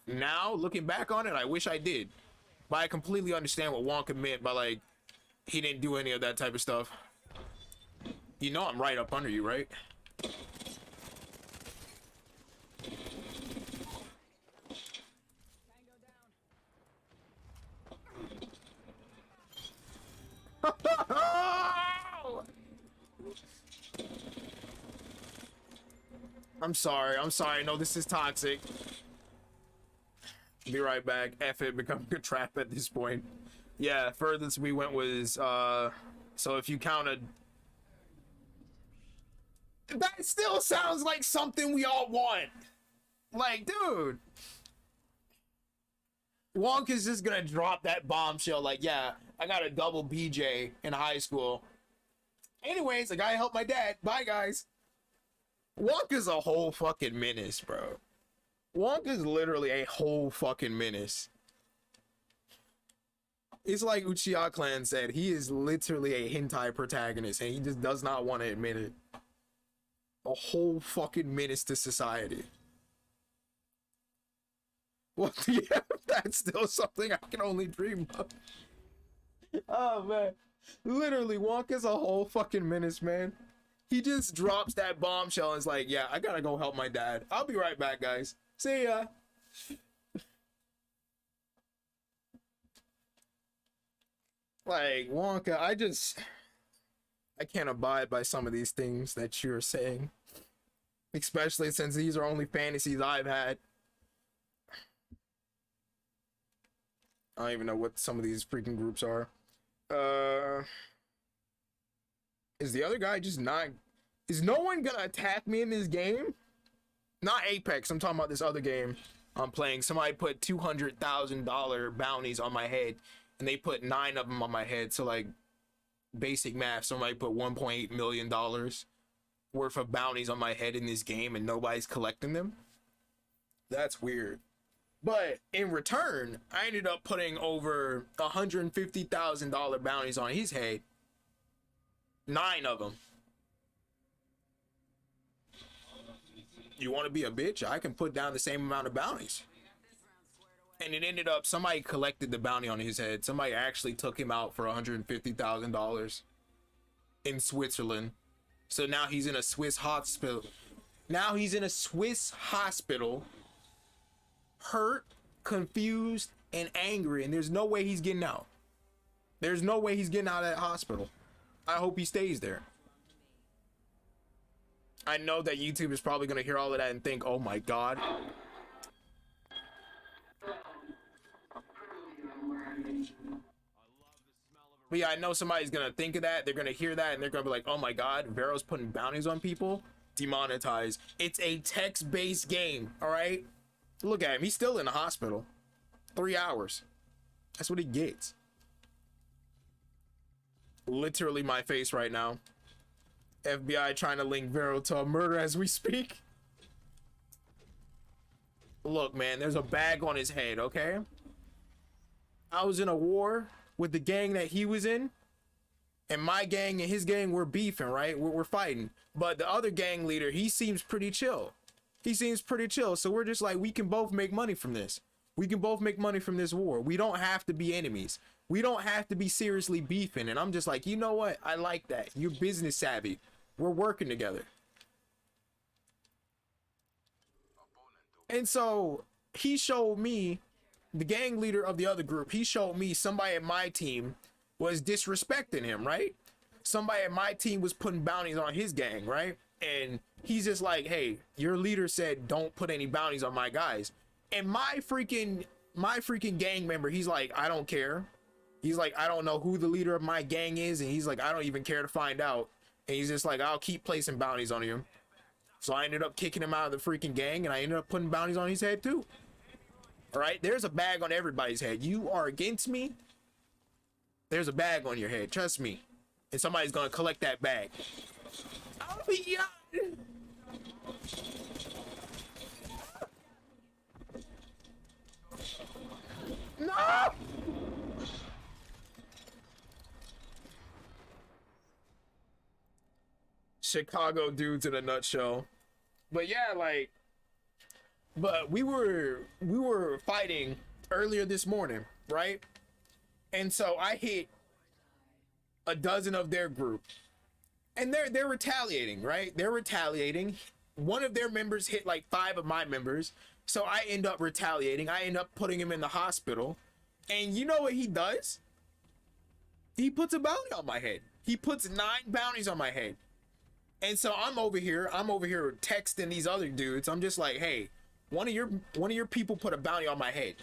Speaker 1: Now, looking back on it, I wish I did. But I completely understand what Wonka meant by, like, he didn't do any of that type of stuff. You know I'm right up under you, right? I'm sorry. I'm sorry. No, this is toxic. Be right back. F it, becoming a trap at this point. Yeah, furthest we went was, so if you counted... That still sounds like something we all want. Like, dude. Wonka's just gonna drop that bombshell like, yeah, I got a double BJ in high school. Anyways, I gotta help my dad. Bye, guys. Wonka's a whole fucking menace, bro. Wonka's literally a whole fucking menace. It's like Uchiha Clan said, he is literally a hentai protagonist and he just does not want to admit it. A whole fucking menace to society. Well, yeah, that's still something I can only dream of. Oh, man. Literally, Wonka's a whole fucking menace, man. He just drops that bombshell and is like, yeah, I gotta go help my dad. I'll be right back, guys. See ya. Like, Wonka, I can't abide by some of these things that you're saying. Especially since these are only fantasies I've had. I don't even know what some of these freaking groups are. Is the other guy just not... Is no one gonna attack me in this game? Not Apex, I'm talking about this other game I'm playing. Somebody put $200,000 bounties on my head, and they put 9 of them on my head. So, like, basic math, somebody put $1.8 million worth of bounties on my head in this game, and nobody's collecting them. That's weird. But in return, I ended up putting over $150,000 bounties on his head. 9 of them. You want to be a bitch? I can put down the same amount of bounties. And it ended up, somebody collected the bounty on his head. Somebody actually took him out for $150,000 in Switzerland. So now he's in a Swiss hospital. Now he's in a Swiss hospital, hurt, confused, and angry. And there's no way he's getting out. There's no way he's getting out of that hospital. I hope he stays there. I know that YouTube is probably going to hear all of that and think, oh my God. But yeah, I know somebody's going to think of that. They're going to hear that and they're going to be like, oh my God, Vero's putting bounties on people. Demonetized. It's a text-based game, all right? Look at him. He's still in the hospital. 3 hours. That's what he gets. Literally my face right now. FBI trying to link Vero to a murder as we speak. Look, man, there's a bag on his head, okay? I was in a war with the gang that he was in, and my gang and his gang were beefing, right? We're fighting. But the other gang leader, he seems pretty chill. He seems pretty chill. So we're just like, we can both make money from this. We can both make money from this war. We don't have to be enemies. We don't have to be seriously beefing. And I'm just like, you know what? I like that. You're business savvy. We're working together. And so he showed me, the gang leader of the other group, he showed me somebody at my team was disrespecting him, right? Somebody at my team was putting bounties on his gang, right? And he's just like, hey, your leader said don't put any bounties on my guys. And my freaking gang member, he's like, I don't care. He's like, I don't know who the leader of my gang is. And he's like, I don't even care to find out. And he's just like, I'll keep placing bounties on him. So I ended up kicking him out of the freaking gang, and I ended up putting bounties on his head too. All right, there's a bag on everybody's head. You are against me, There's a bag on your head, trust me. And somebody's gonna collect that bag. Oh, yeah. No! Chicago dudes in a nutshell. But yeah, like, but we were fighting earlier this morning, right? And so I hit a dozen of their group, and they're retaliating, right? They're retaliating. One of their members hit like 5 of my members, so I end up retaliating. I end up putting him in the hospital, and you know what he does? He puts a bounty on my head. He puts 9 bounties on my head. And so I'm over here texting these other dudes. I'm just like, hey, one of your people put a bounty on my head.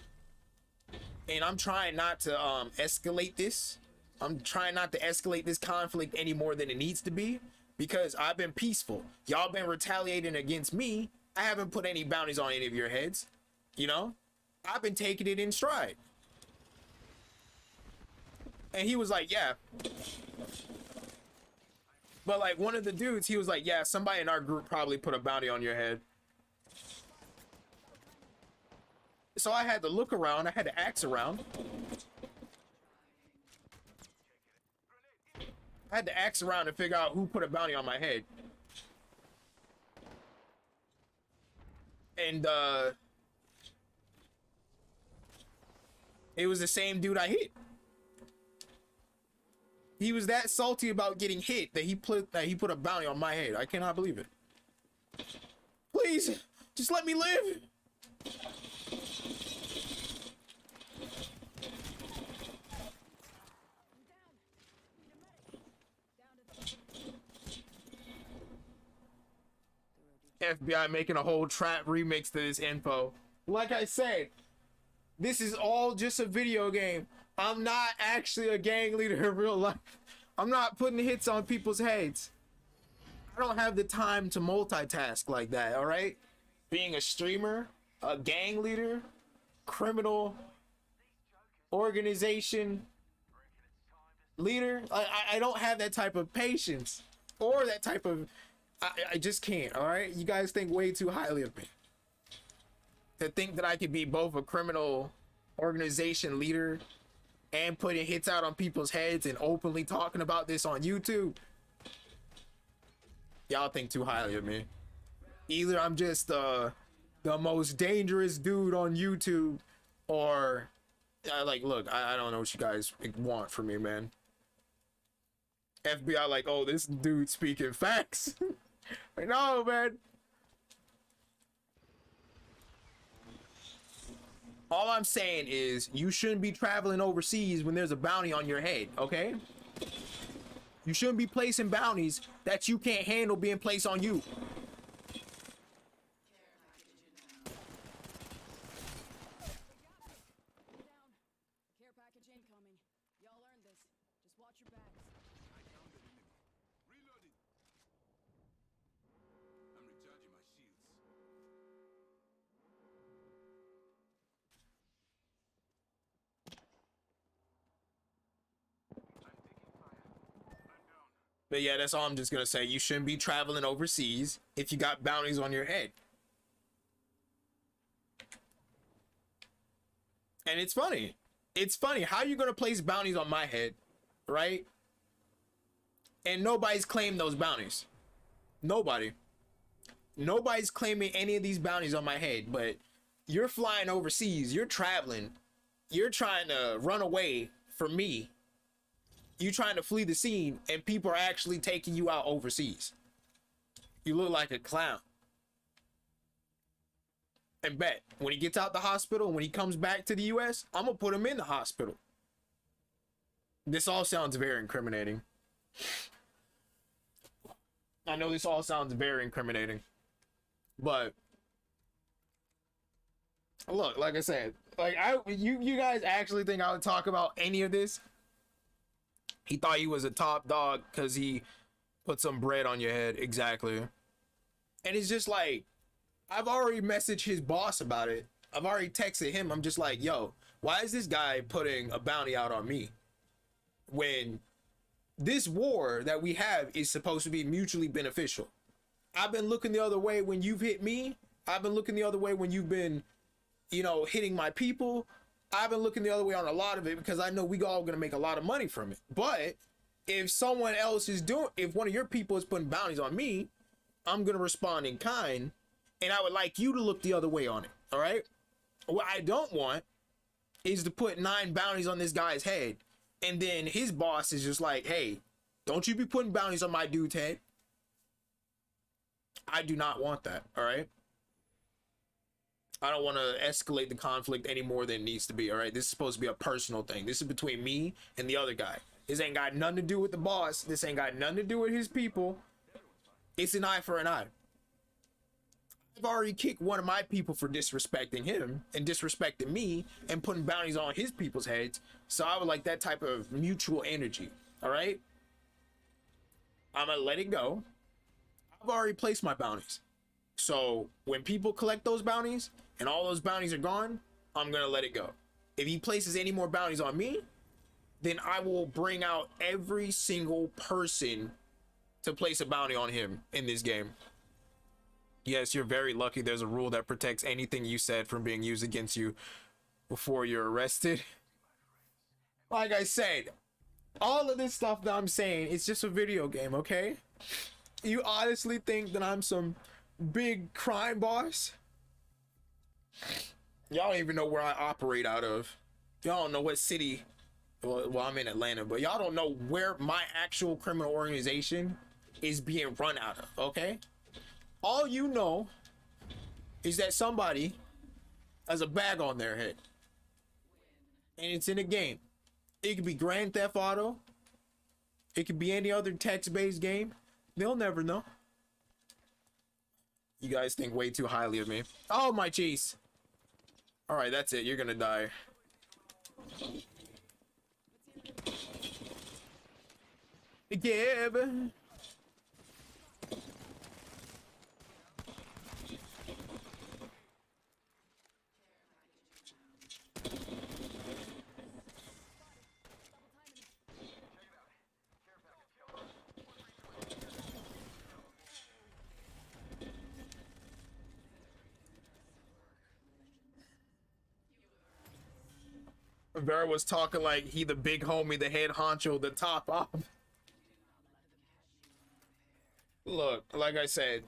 Speaker 1: And I'm trying not to escalate this. I'm trying not to escalate this conflict any more than it needs to be, because I've been peaceful. Y'all been retaliating against me. I haven't put any bounties on any of your heads. You know? I've been taking it in stride. And he was like, yeah. But like one of the dudes, he was like, yeah, somebody in our group probably put a bounty on your head. So I had to look around. I had to ask around. I had to ask around and figure out who put a bounty on my head. And it was the same dude I hit. He was that salty about getting hit that he put a bounty on my head. I cannot believe it. Please, just let me live. FBI making a whole trap remix to this info. Like I said, this is all just a video game. I'm not actually a gang leader in real life. I'm not putting hits on people's heads. I don't have the time to multitask like that, all right? Being a streamer, a gang leader, criminal organization leader, I don't have that type of patience or that type of... I just can't, all right? You guys think way too highly of me. To think that I could be both a criminal organization leader and putting hits out on people's heads and openly talking about this on YouTube. Y'all think too highly of me. Either I'm just the most dangerous dude on YouTube, or like, look, I don't know what you guys want from me, man. FBI like, oh, this dude speaking facts. Like, no, man. All I'm saying is you shouldn't be traveling overseas when there's a bounty on your head, okay? You shouldn't be placing bounties that you can't handle being placed on you.
Speaker 3: Care package incoming. Y'all earned this. Just watch your backs.
Speaker 5: Reloading. I'm recharging my shields.
Speaker 1: But yeah, that's all I'm just gonna say. You shouldn't be traveling overseas if you got bounties on your head. And it's funny. It's funny. How you gonna place bounties on my head, right? And nobody's claimed those bounties. Nobody. Nobody's claiming any of these bounties on my head, but you're flying overseas, you're traveling, you're trying to run away from me. You trying to flee the scene, and people are actually taking you out overseas. You look like a clown. And bet, when he gets out the hospital, when he comes back to the US, I'm gonna put him in the hospital. This all sounds very incriminating. I know this all sounds very incriminating. But look, like I said, like you guys actually think I would talk about any of this? He thought he was a top dog because he put some bread on your head. Exactly. And it's just like, I've already messaged his boss about it. I've already texted him. I'm just like, yo, why is this guy putting a bounty out on me? when this war that we have is supposed to be mutually beneficial. I've been looking the other way when you've hit me. I've been looking the other way when you've been, you know, hitting my people. I've been looking the other way on a lot of it because I know we all gonna make a lot of money from it. But if someone else is doing, if one of your people is putting bounties on me, I'm gonna respond in kind, and I would like you to look the other way on it. All right. What I don't want is to put 9 bounties on this guy's head, and then his boss is just like, hey, don't you be putting bounties on my dude's head. I do not want that. All right. I don't want to escalate the conflict any more than it needs to be. All right. This is supposed to be a personal thing. This is between me and the other guy. This ain't got nothing to do with the boss. This ain't got nothing to do with his people. It's an eye for an eye. I've already kicked one of my people for disrespecting him and disrespecting me and putting bounties on his people's heads. So I would like that type of mutual energy. All right. I'm going to let it go. I've already placed my bounties. So when people collect those bounties and all those bounties are gone, I'm going to let it go. If he places any more bounties on me, then I will bring out every single person to place a bounty on him in this game. Yes, you're very lucky there's a rule that protects anything you said from being used against you before you're arrested. Like I said, all of this stuff that I'm saying, it's just a video game, okay? You honestly think that I'm some big crime boss? Y'all don't even know where I operate out of. Y'all don't know what city. Well, I'm in Atlanta, but y'all don't know where my actual criminal organization is being run out of, okay? All you know is that somebody has a bag on their head. And it's in a game. It could be Grand Theft Auto. It could be any other text-based game. They'll never know. You guys think way too highly of me. Oh, my cheese. All right, that's it. You're gonna die. Give. Vera was talking like he the big homie, the head honcho, the top off. Look, like I said,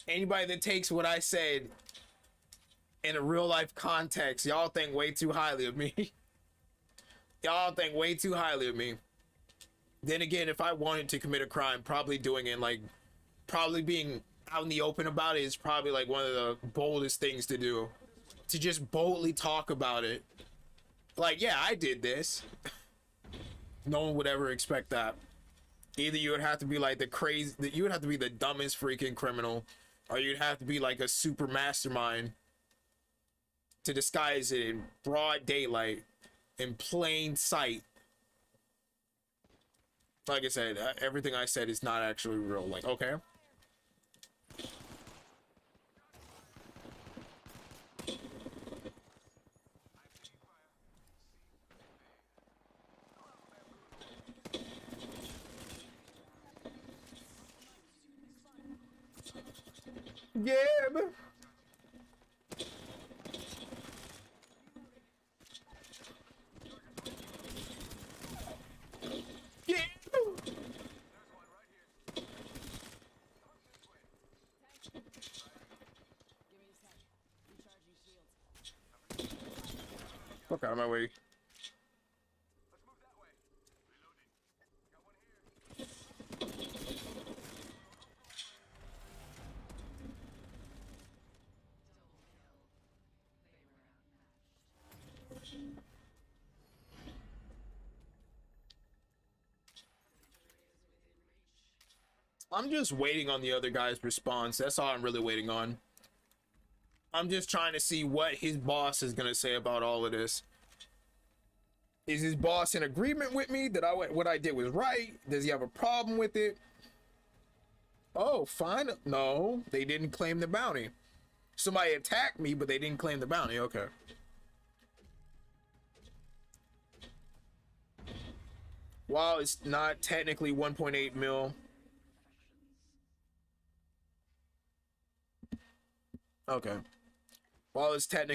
Speaker 1: anybody that takes what I said in a real life context, y'all think way too highly of me. Y'all think way too highly of me. Then again, if I wanted to commit a crime, probably doing it like, probably being out in the open about it is probably like one of the boldest things to do. To just boldly talk about it. Like, yeah, I did this. No one would ever expect that. Either you would have to be like you would have to be the dumbest freaking criminal, or you'd have to be like a super mastermind to disguise it in broad daylight, in plain sight. Like I said, everything I said is not actually real. Like, okay. Yeah, man. Yeah. Fuck out of my way.
Speaker 4: Let's move that way. Reloading. Got one here.
Speaker 1: I'm just waiting on the other guy's response. That's all I'm really waiting on. I'm just trying to see what his boss is gonna say about all of this. Is his boss in agreement with me that what I did was right? Does he have a problem with it? Oh, fine. No, they didn't claim the bounty. Somebody attacked me, but they didn't claim the bounty. Okay. While it's not technically 1.8 mil. Okay. While it's not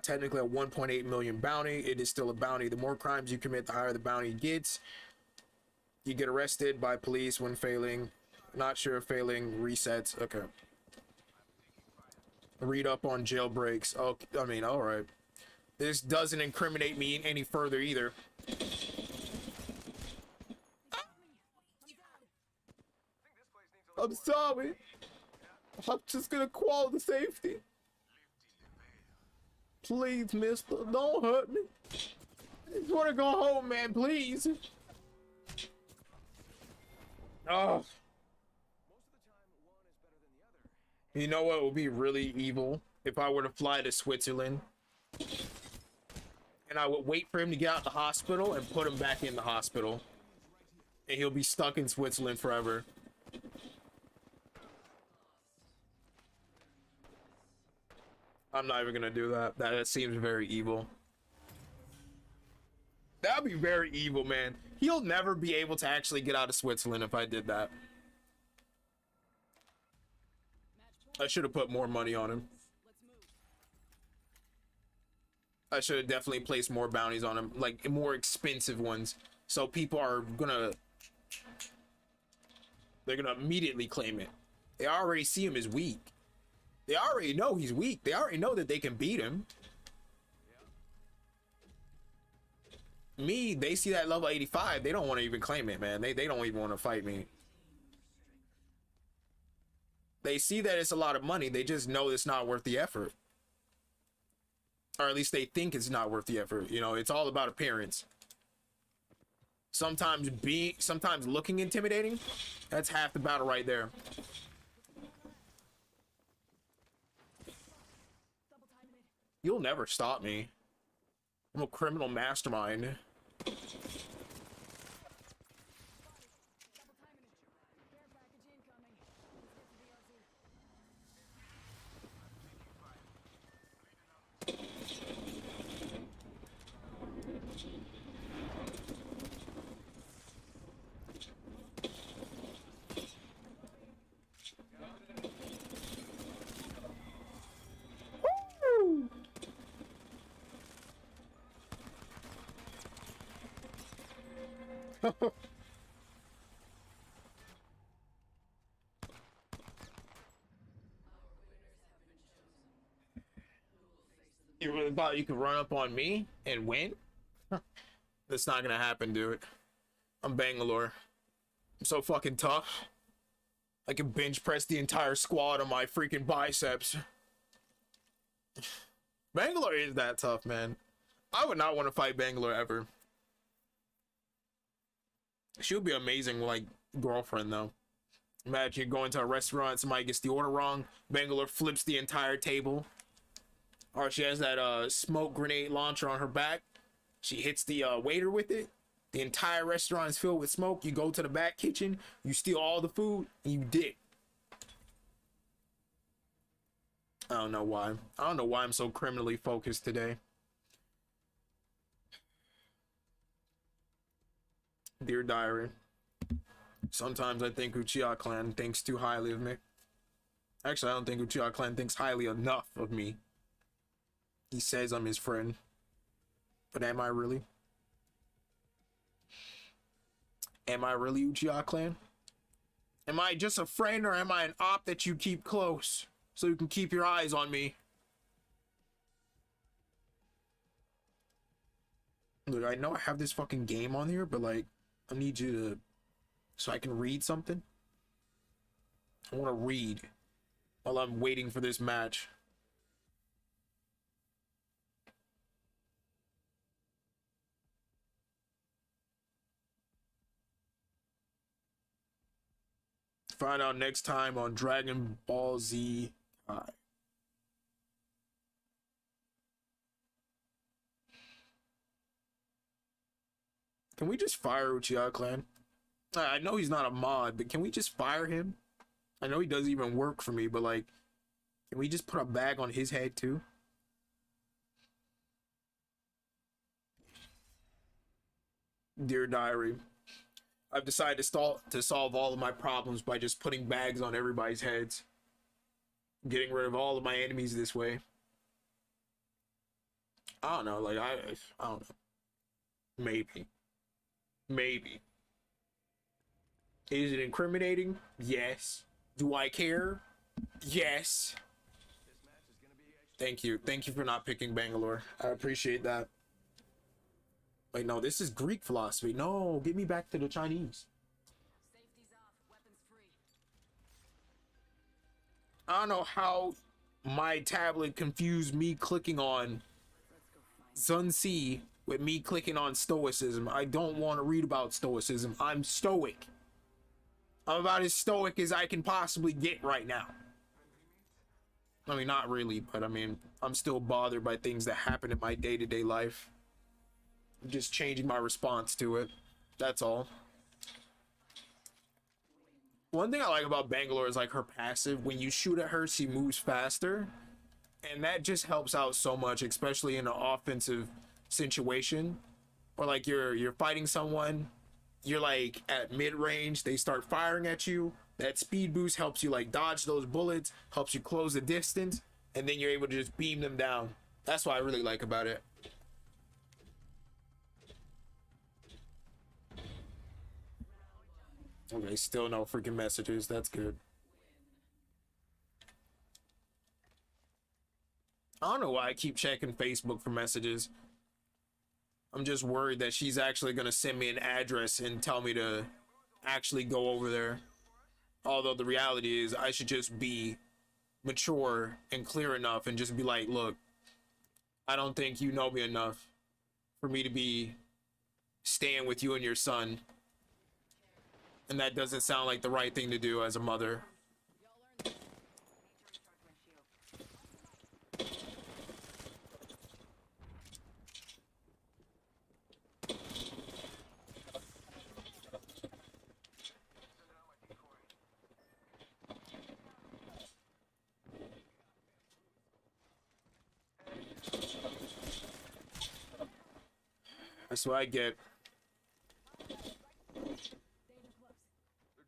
Speaker 1: technically a 1.8 million bounty, it is still a bounty. The more crimes you commit, the higher the bounty gets. You get arrested by police when failing. Not sure if failing resets. Okay. Read up on jailbreaks. Oh, I mean, all right. This doesn't incriminate me any further either. I'm sorry. I'm just gonna call the safety. Please, mister, don't hurt me. I just wanna go home, man, please. Oh. You know what would be really evil? If I were to fly to Switzerland and I would wait for him to get out of the hospital and put him back in the hospital. And he'll be stuck in Switzerland forever. I'm not even gonna do that. That seems very evil. That'd be very evil, man. He'll never be able to actually get out of Switzerland if I did that. I should have put more money on him. I should have definitely placed more bounties on him, like more expensive ones. So people are they're gonna immediately claim it. They already see him as weak. They already know he's weak. They already know that they can beat him. Me, they see that level 85. They don't want to even claim it, man. They don't even want to fight me. They see that it's a lot of money. They just know it's not worth the effort. Or at least they think it's not worth the effort. You know, it's all about appearance. Sometimes looking intimidating, that's half the battle right there. You'll never stop me. I'm a criminal mastermind. You really thought you could run up on me and win? That's not gonna happen, dude. I'm Bangalore. I'm so fucking tough. I can bench press the entire squad on my freaking biceps. Bangalore is that tough, man. I would not want to fight Bangalore ever. She would be amazing, like, girlfriend, though. Imagine going to a restaurant, somebody gets the order wrong, Bangalore flips the entire table. Or she has that smoke grenade launcher on her back. She hits the waiter with it. The entire restaurant is filled with smoke. You go to the back kitchen, you steal all the food, and you dip. I don't know why. I don't know why I'm so criminally focused today. Dear Diary. Sometimes I think Uchiha Clan thinks too highly of me. Actually, I don't think Uchiha Clan thinks highly enough of me. He says I'm his friend. But am I really? Am I really Uchiha Clan? Am I just a friend, or am I an op that you keep close so you can keep your eyes on me? Look, I know I have this fucking game on here, but like, I need you to, so I can read something. I want to read while I'm waiting for this match. Find out next time on Dragon Ball Z Kai. Can we just fire Uchiha Clan? I know he's not a mod, but can we just fire him? I know he doesn't even work for me, but like, can we just put a bag on his head too? Dear Diary, I've decided to solve all of my problems by just putting bags on everybody's heads. Getting rid of all of my enemies this way. I don't know, like I don't know. Maybe. Maybe. Is it incriminating? Yes. Do I care? Yes. Thank you. Thank you for not picking Bangalore. I appreciate that. Wait, no, this is Greek philosophy. No, get me back to the Chinese.
Speaker 2: Safety's off. Weapons free.
Speaker 1: I don't know how my tablet confused me clicking on Sun Tzu with me clicking on Stoicism. I don't want to read about Stoicism. I'm stoic. I'm about as stoic as I can possibly get right now. I mean, not really, but I mean, I'm still bothered by things that happen in my day-to-day life. I'm just changing my response to it. That's all. One thing I like about Bangalore is like her passive. When you shoot at her, she moves faster. And that just helps out so much, especially in an offensive situation. Or like you're fighting someone, you're like at mid-range, they start firing at you. That speed boost helps you like dodge those bullets, helps you close the distance, and then you're able to just beam them down. That's what I really like about it. Okay, still no freaking messages. That's good. I don't know why I keep checking Facebook for messages. I'm just worried that she's actually gonna send me an address and tell me to actually go over there. Although the reality is I should just be mature and clear enough and just be like, look, I don't think you know me enough for me to be staying with you and your son. And that doesn't sound like the right thing to do as a mother. That's what I get.
Speaker 4: They're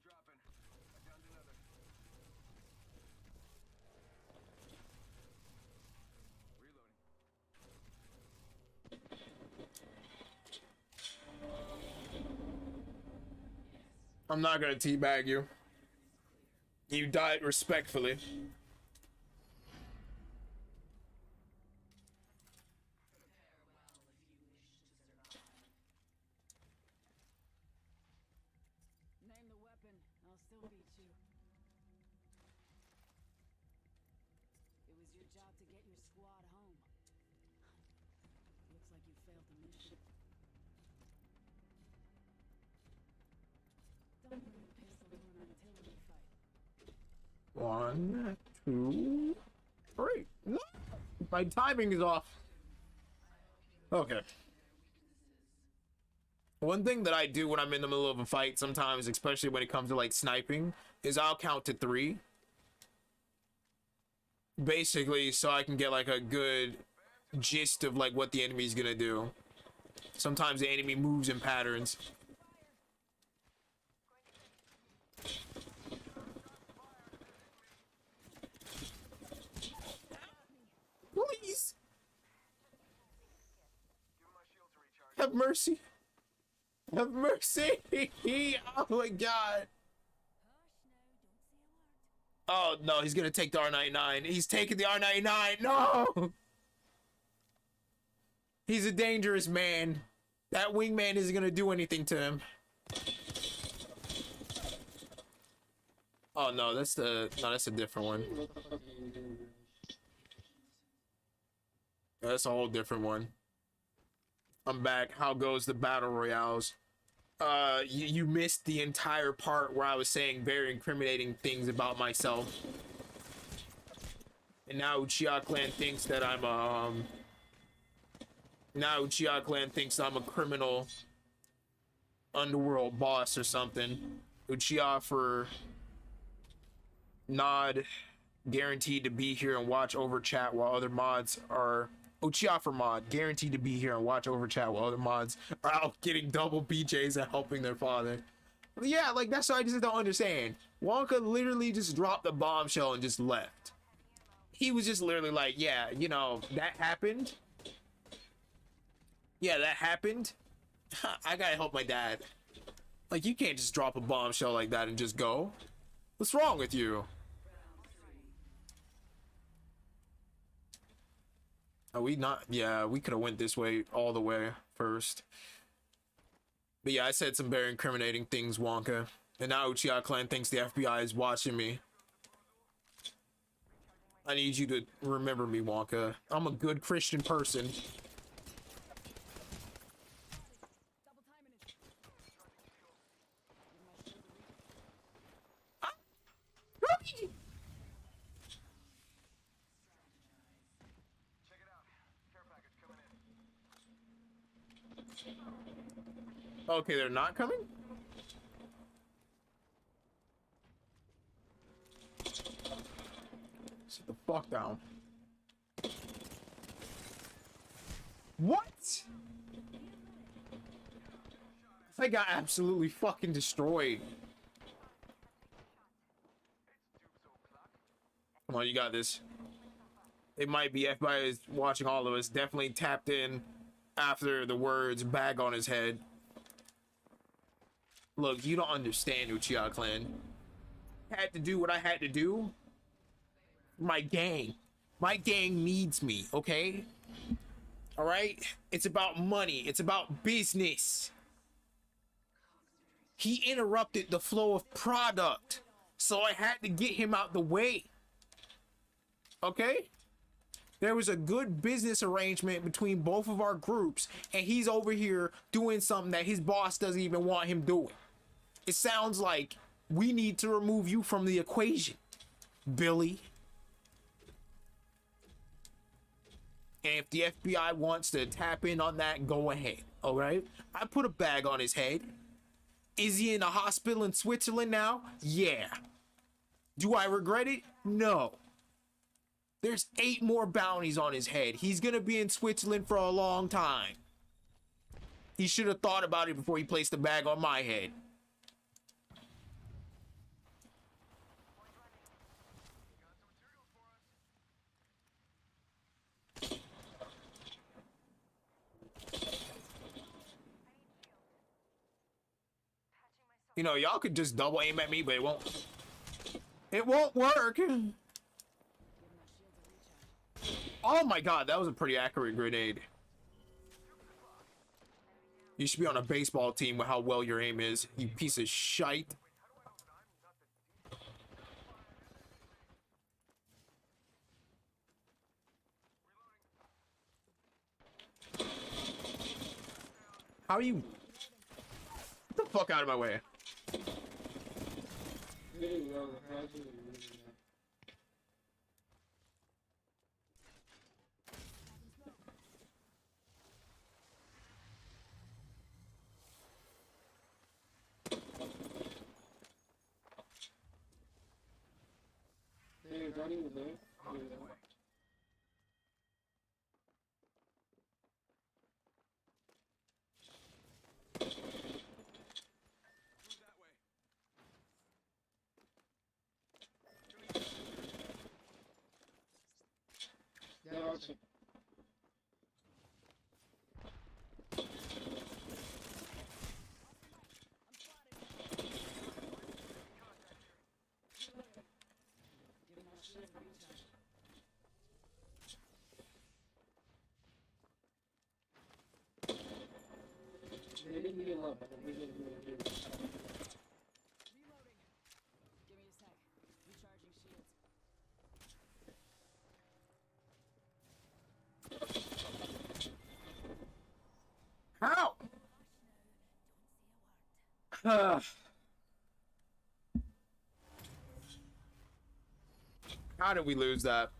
Speaker 4: dropping. I downed another. Reloading.
Speaker 1: I'm not gonna teabag you. You died respectfully.
Speaker 3: Name the weapon, I'll still beat you. It was your job to get your squad home. Looks like you failed the mission. Don't bring a pistol to an artillery fight.
Speaker 1: 1, 2, 3. No, my timing is off. Okay. One thing that I do when I'm in the middle of a fight sometimes, especially when it comes to like sniping, is I'll count to 3. Basically, so I can get like a good gist of like what the enemy's gonna do. Sometimes the enemy moves in patterns. Please. Have mercy. Have mercy. Oh my god. Oh no, he's gonna take the R99. He's taking the R99. No. He's a dangerous man. That wingman isn't gonna do anything to him. Oh no, that's a different one. That's a whole different one. I'm back. How goes the battle royales? You missed the entire part where I was saying very incriminating things about myself. And now Uchiha Clan thinks that I'm now Uchiha Clan thinks I'm a criminal underworld boss or something. Uchiha for Nod guaranteed to be here and watch over chat while other mods are Uchiha mod, guaranteed to be here and watch over chat while other mods are out getting double BJs and helping their father. Yeah, like that's what I just don't understand. Wonka literally just dropped the bombshell and just left. He was just literally like, yeah, you know, that happened. Yeah, that happened. I gotta help my dad. Like, you can't just drop a bombshell like that and just go. What's wrong with you? Are we not? Yeah, we could have went this way all the way first. But yeah, I said some very incriminating things, Wonka. And now Uchiha Clan thinks the FBI is watching me. I need you to remember me, Wonka. I'm a good Christian person.
Speaker 4: Check it out. Care package coming in.
Speaker 1: Okay, they're not coming? Sit the fuck down. What? I got absolutely fucking destroyed. Come on, you got this. It might be FBI is watching all of us. Definitely tapped in after the words bag on his head. Look, you don't understand, Uchiha Clan. Had to do what I had to do. My gang. My gang needs me, okay? Alright? It's about money. It's about business. He interrupted the flow of product. So I had to get him out the way. Okay? There was a good business arrangement between both of our groups, and he's over here doing something that his boss doesn't even want him doing. It sounds like we need to remove you from the equation, Billy. And if the FBI wants to tap in on that, go ahead, all right? I put a bag on his head. Is he in a hospital in Switzerland now? Yeah. Do I regret it? No. There's 8 more bounties on his head. He's gonna be in Switzerland for a long time. He should have thought about it before he placed the bag on my head. You know, y'all could just double aim at me, but it won't. It won't work. Oh my god, that was a pretty accurate grenade. You should be on a baseball team with how well your aim is, you piece of shite. How are you? Get the fuck out of my way.
Speaker 3: Give me a sec. Recharging shields.
Speaker 1: How? How did we lose that?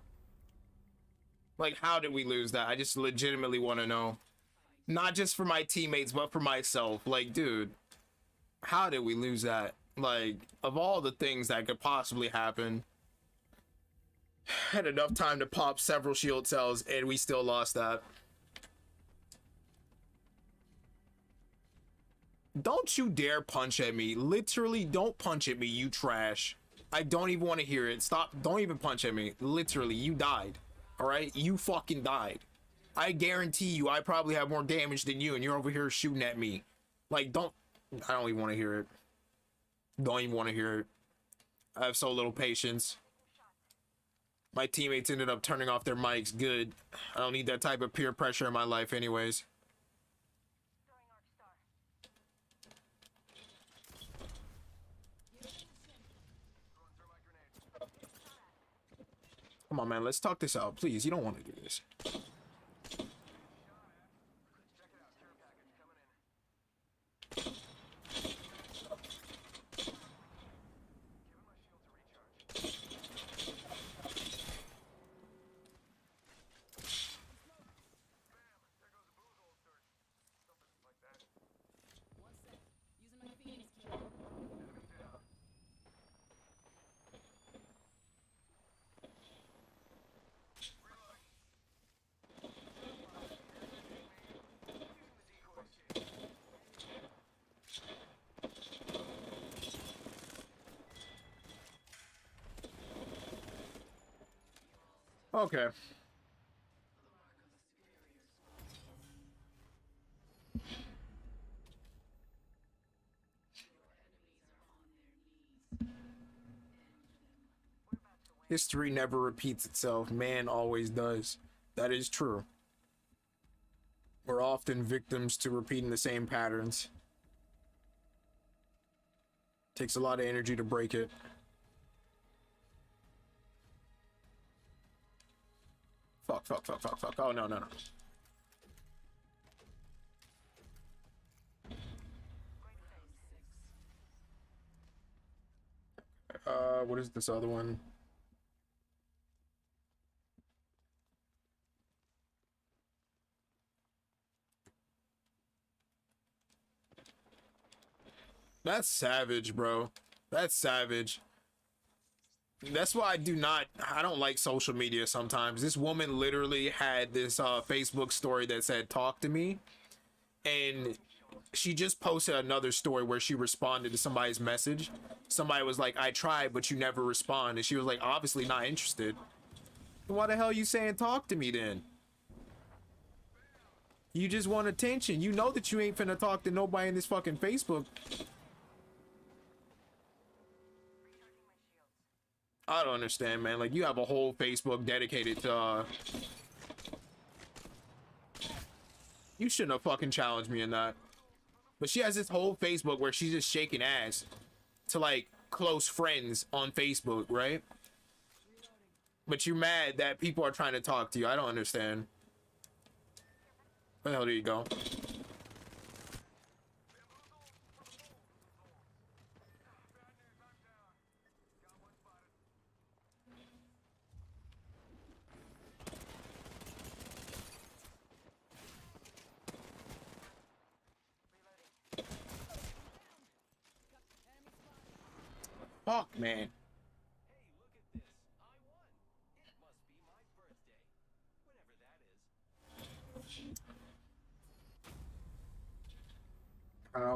Speaker 1: Like, how did we lose that? I just legitimately want to know. Not just for my teammates, but for myself. Like, dude, how did we lose that? Like, of all the things that could possibly happen, Had enough time to pop several shield cells, and we still lost that. Don't you dare punch at me. Literally, don't punch at me, you trash. I don't even want to hear it. Stop. Don't even punch at me. Literally, you died. All right? You fucking died. I guarantee you, I probably have more damage than you, and you're over here shooting at me. Like, don't. I don't even want to hear it. Don't even want to hear it. I have so little patience. My teammates ended up turning off their mics. Good. I don't need that type of peer pressure in my life anyways. Come on, man. Let's talk this out. Please, you don't want to do this.
Speaker 3: One sec. Using my Phoenix killer.
Speaker 1: Okay. History never repeats itself. Man always does. That is true. We're often victims to repeating the same patterns. Takes a lot of energy to break it. Fuck, fuck, fuck, fuck, fuck. Oh, no, no, no. What is this other one? That's savage, bro. That's savage. That's why I don't like social media sometimes. This woman literally had this Facebook story that said, talk to me. And she just posted another story where she responded to somebody's message. Somebody was like, I tried, but you never respond. And she was like, obviously not interested. Why the hell are you saying talk to me then? You just want attention. You know that you ain't finna talk to nobody in this fucking Facebook. I don't understand, man. Like, you have a whole Facebook dedicated to, you shouldn't have fucking challenged me in that. But she has this whole Facebook where she's just shaking ass to, like, close friends on Facebook, right? But you're mad that people are trying to talk to you. I don't understand. Where the hell do you go? Fuck, man.
Speaker 4: Hey, look at this. I won. It must be my birthday. Whenever that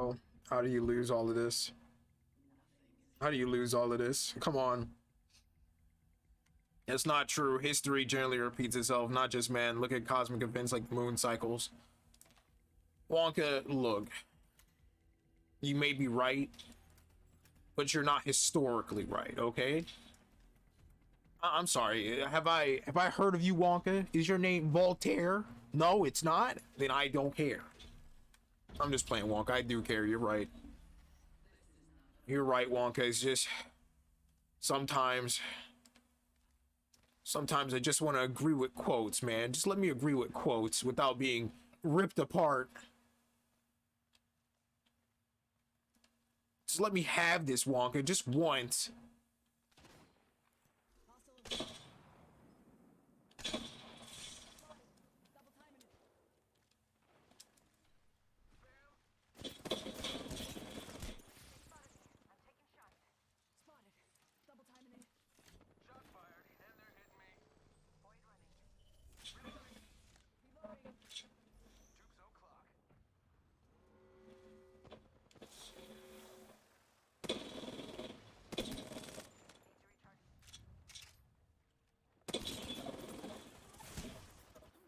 Speaker 4: is.
Speaker 1: How do you lose all of this? How do you lose all of this? Come on. It's not true. History generally repeats itself, not just man. Look at cosmic events like moon cycles. Wonka, look. You may be right, but you're not historically right, okay? I'm sorry. Have I heard of you, Wonka? Is your name Voltaire? No, it's not. Then I don't care. I'm just playing, Wonka. I do care. You're right. You're right, Wonka. It's just sometimes I just want to agree with quotes, man. Just let me agree with quotes without being ripped apart. Just let me have this, Wonka, just once.
Speaker 3: Spotted. Double timing it.
Speaker 4: Shots fired, and they're hitting me.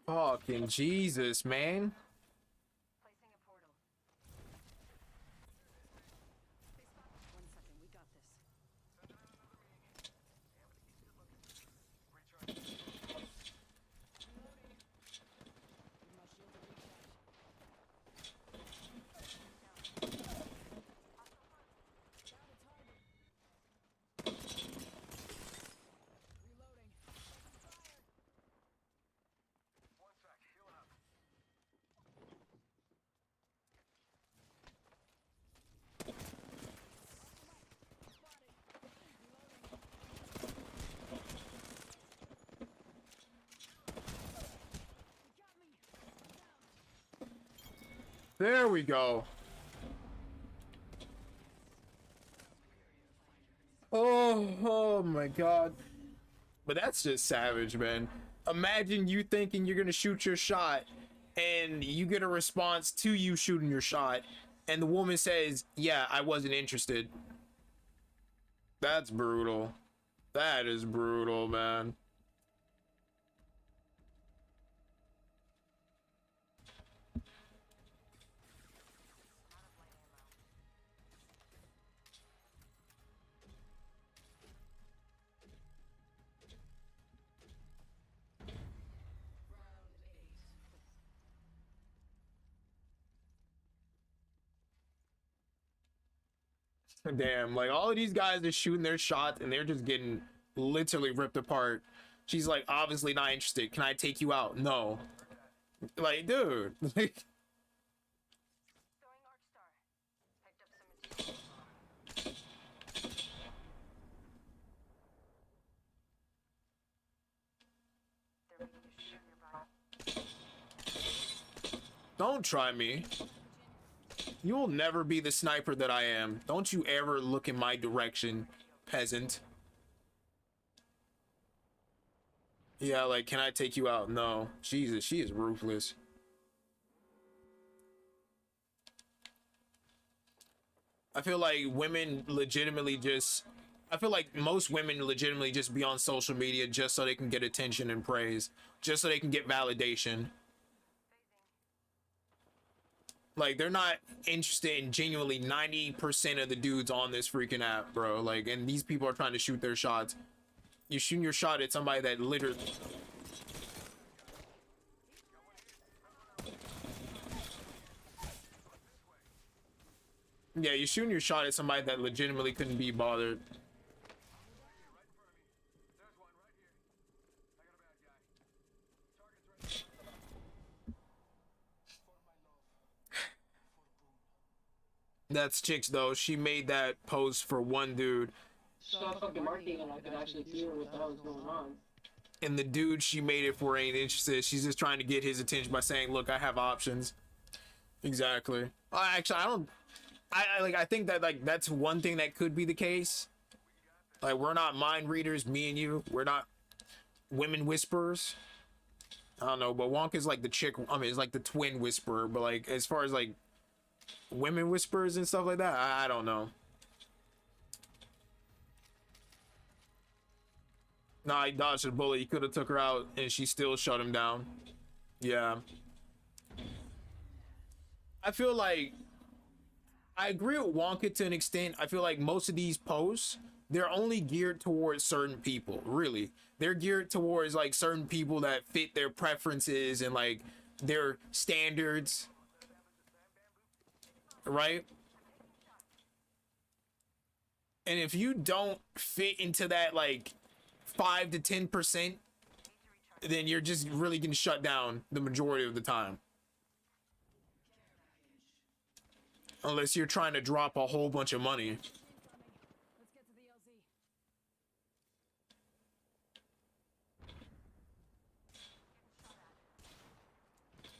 Speaker 1: Fucking Jesus, man.
Speaker 2: Placing a portal.
Speaker 3: 1 second, we got this. Give my shield a recharge. Got a target. Reloading. Fire.
Speaker 4: One sec, healing up.
Speaker 3: Spotted. Reloading. He got me. I'm down.
Speaker 1: There we go. Oh my god. But that's just savage, man. Imagine you thinking you're gonna shoot your shot and you get a response to you shooting your shot, and the woman says, yeah, I wasn't interested. That's brutal. That is brutal, man. Damn, like all of these guys are shooting their shots and they're just getting literally ripped apart. She's like, obviously not interested. Can I take you out? No. Like, dude. Like,
Speaker 2: Throwing Arc Star. Picked up some material. They're ready to shoot your body.
Speaker 1: don't try me. You'll never be the sniper that I am. Don't you ever look in my direction, peasant. Yeah, like, can I take you out? No. Jesus, she is ruthless. I feel like women legitimately just... I feel like most women legitimately just be on social media just so they can get attention and praise. Just so they can get validation. Like, they're not interested in genuinely 90% of the dudes on this freaking app, bro. Like, and these people are trying to shoot their shots. You're shooting your shot at somebody that literally... Yeah, you're shooting your shot at somebody that legitimately couldn't be bothered.
Speaker 4: There's one right here. I got a bad guy. Target's right.
Speaker 1: That's Chicks, though. She made that post for one dude.
Speaker 6: Saw fucking marketing and I could actually hear what the hell was going on.
Speaker 1: And the dude she made it for ain't interested. She's just trying to get his attention by saying, look, I have options. Exactly. Actually, I don't... I think that, like, that's one thing that could be the case. Like, we're not mind readers, me and you. We're not women whisperers. I don't know, but Wonka's like the chick... I mean, it's like the twin whisperer. But, like, as far as, like, women whisperers and stuff like that, I don't know. Nah, he dodged a bullet. He could have took her out, and she still shut him down. Yeah. I feel like... I agree with Wonka to an extent. I feel like most of these posts, they're only geared towards certain people, really. They're geared towards, like, certain people that fit their preferences and, like, their standards. Right? And if you don't fit into that, like, 5 to 10%, then you're just really getting shut down the majority of the time. Unless you're trying to drop a whole bunch of money.
Speaker 3: Let's get to the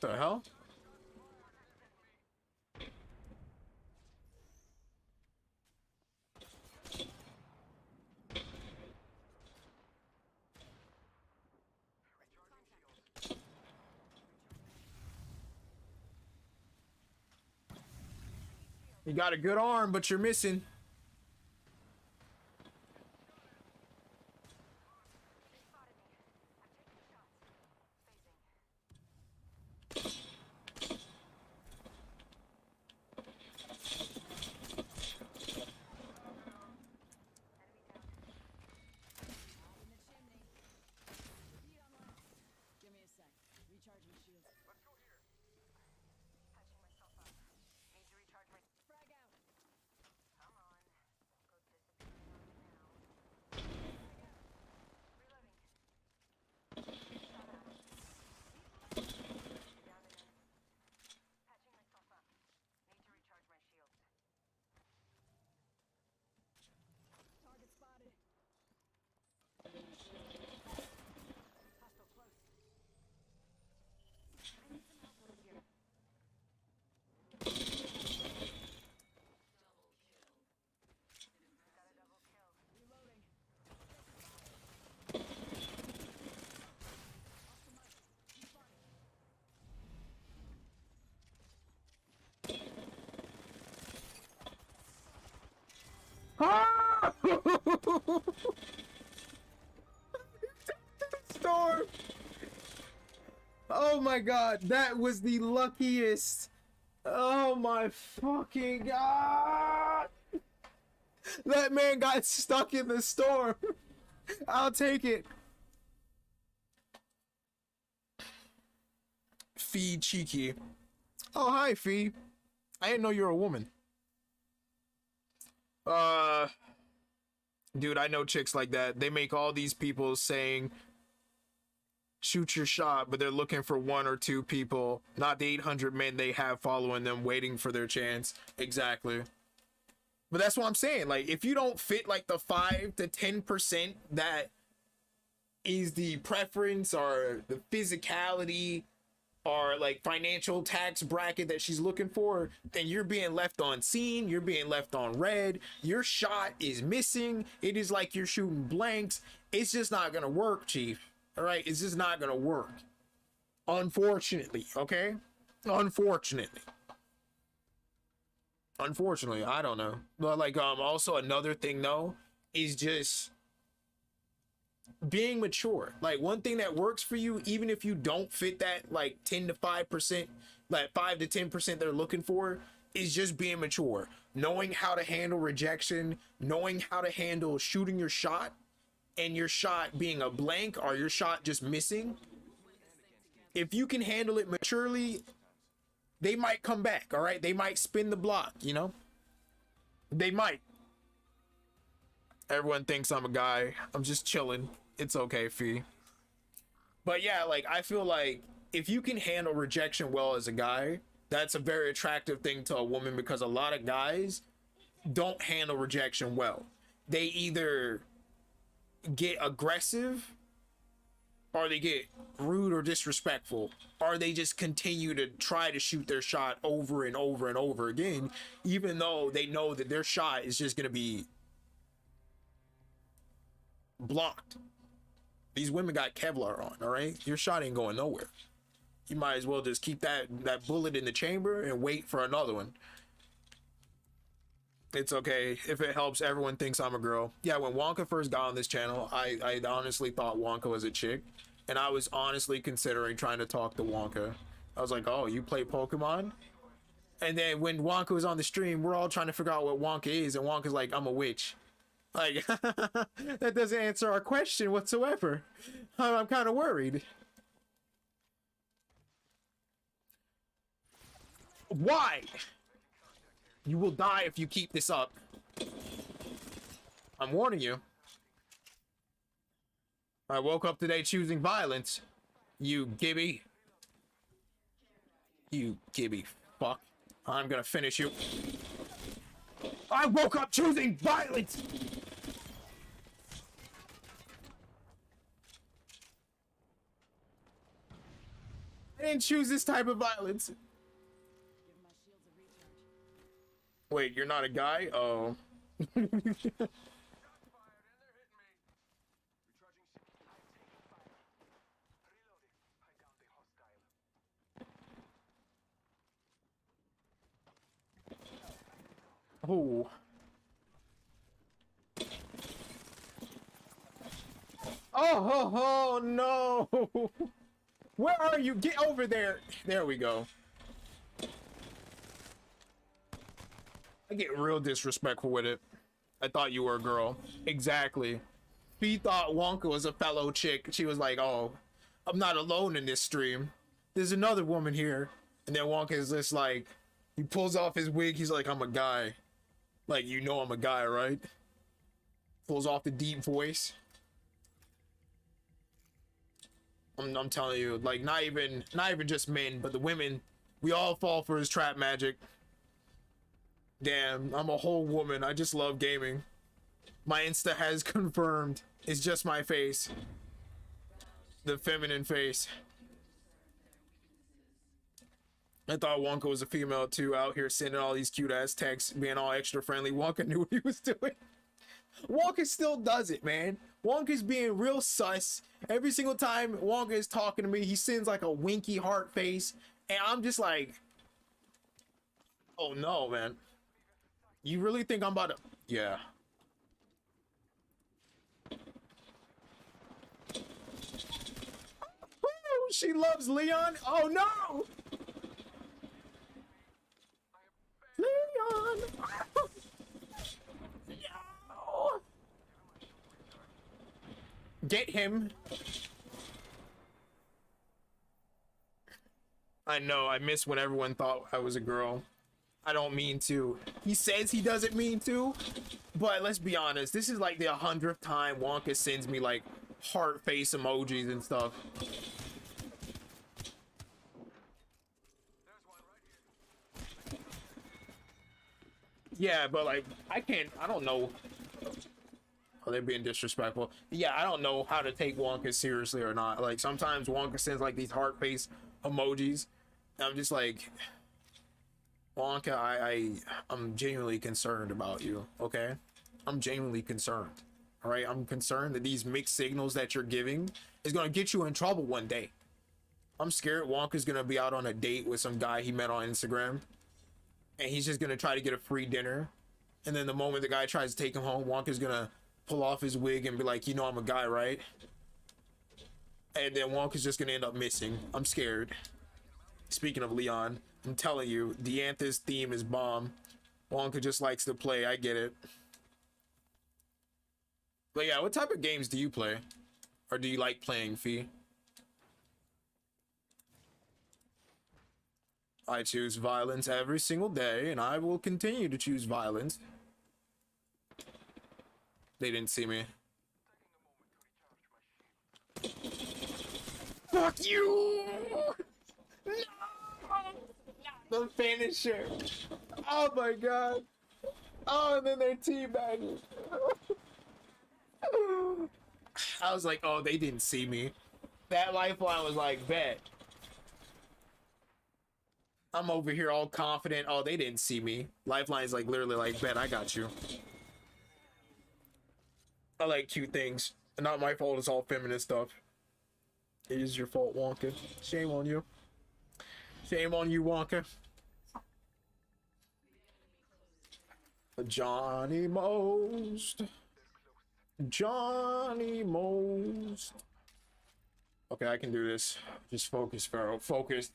Speaker 3: LZ.
Speaker 1: What the hell? You got a good arm, but you're missing. Storm. Oh my god, that was the luckiest. Oh my fucking god. That man got stuck in the storm. I'll take it. Fee Cheeky. Oh, hi, Fee. I didn't know you were a woman. Dude, I know chicks like that. They make all these people saying, shoot your shot, but they're looking for one or two people, not the 800 men they have following them, waiting for their chance. Exactly. But that's what I'm saying. Like, if you don't fit like the 5 to 10% that is the preference or the physicality or like financial tax bracket that she's looking for, then you're being left on scene. You're being left on red. Your shot is missing. It is like you're shooting blanks. It's just not gonna work, Chief. All right, it's just not gonna work, unfortunately. Okay, unfortunately, I don't know. But like, also another thing though is just being mature. Like, one thing that works for you, even if you don't fit that like 10 to 5%, like 5 to 10% they're looking for, is just being mature, knowing how to handle rejection, knowing how to handle shooting your shot and your shot being a blank or your shot just missing. If you can handle it maturely, they might come back. All right, they might spin the block, you know, they might. Everyone thinks I'm a guy. I'm just chilling. It's okay, Fee. But yeah, like, I feel like if you can handle rejection well as a guy, that's a very attractive thing to a woman, because a lot of guys don't handle rejection well. They either get aggressive, or they get rude or disrespectful, or they just continue to try to shoot their shot over and over and over again, even though they know that their shot is just going to be blocked. These women got Kevlar on, all right? Your shot ain't going nowhere. You might as well just keep that bullet in the chamber and wait for another one. It's okay if it helps. Everyone thinks I'm a girl. Yeah, when Wonka first got on this channel, I honestly thought Wonka was a chick, and I was honestly considering trying to talk to Wonka. I was like, oh, you play Pokemon? And then when Wonka was on the stream, we're all trying to figure out what Wonka is, and Wonka's like, I'm a witch. Like, that doesn't answer our question whatsoever. I'm kind of worried. Why? You will die if you keep this up. I'm warning you. I woke up today choosing violence. You gibby. You gibby fuck. I'm gonna finish you. I woke up choosing violence! I didn't choose this type of violence.
Speaker 3: Give my shields a recharge.
Speaker 1: Wait, you're not a guy? Oh.
Speaker 4: Fired and they're hitting me. Recharging shield. I'm taking fire. Reloading. I downed a hostile.
Speaker 1: Oh. Oh, no. Where are you? Get over there. There we go. I get real disrespectful with it. I thought you were a girl. Exactly. She thought Wonka was a fellow chick. She was like, oh, I'm not alone in this stream. There's another woman here. And then Wonka is just like, he pulls off his wig. He's like, I'm a guy. Like, you know I'm a guy, right? Pulls off the deep voice. I'm telling you, like, not even just men, but the women, we all fall for his trap magic. Damn, I'm a whole woman. I just love gaming. My Insta has confirmed. It's just my face. The feminine face. I thought Wonka was a female too, out here sending all these cute ass texts, being all extra friendly. Wonka knew what he was doing. Wonka still does it, man. Wonka's being real sus. Every single time Wonka is talking to me, he sends like a winky heart face. And I'm just like, oh no, man. You really think I'm about to... Yeah. she loves Leon. Oh no, Leon. No. Get him. I know, I miss when everyone thought I was a girl. I don't mean to. He says he doesn't mean to, but let's be honest. This is like the 100th time Wonka sends me like heart face emojis and stuff. Yeah, but like, I don't know. Oh, they're being disrespectful. Yeah, I don't know how to take Wonka seriously or not. Like, sometimes Wonka sends like these heart face emojis. And I'm just like, Wonka, I'm genuinely concerned about you, okay? I'm genuinely concerned, all right? I'm concerned that these mixed signals that you're giving is gonna get you in trouble one day. I'm scared Wonka's gonna be out on a date with some guy he met on Instagram, and he's just gonna try to get a free dinner. And then the moment the guy tries to take him home, Wonka's gonna pull off his wig and be like, you know I'm a guy, right? And then Wonka's just gonna end up missing. I'm scared. Speaking of Leon, I'm telling you, Diantha's theme is bomb. Wonka just likes to play, I get it. But yeah, what type of games do you play? Or do you like playing, Fee? I choose violence every single day, and I will continue to choose violence. They didn't see me. Fuck you! No! The finisher! Oh my god! Oh, and then they're teabagging. I was like, oh, they didn't see me. That lifeline was like, bet. I'm over here all confident. Oh, they didn't see me. Lifeline's like literally like, bet, I got you. I like cute things. Not my fault, it's all feminist stuff. It is your fault, Wonka. Shame on you. Shame on you, Wonka. Johnny Most. Johnny Most. Okay, I can do this. Just focus, Pharaoh. Focus.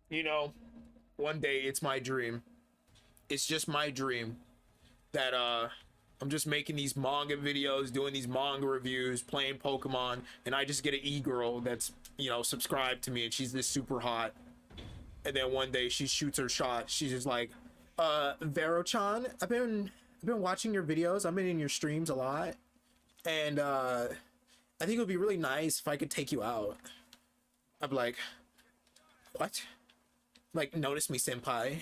Speaker 1: You know, one day it's my dream. It's just my dream that I'm just making these manga videos, doing these manga reviews, playing Pokemon, and I just get an e-girl that's, you know, subscribed to me, and she's this super hot. And then one day she shoots her shot. She's just like, Vero-chan, I've been watching your videos. I've been in your streams a lot, and I think it would be really nice if I could take you out. I'd be like, what? Like, notice me, senpai.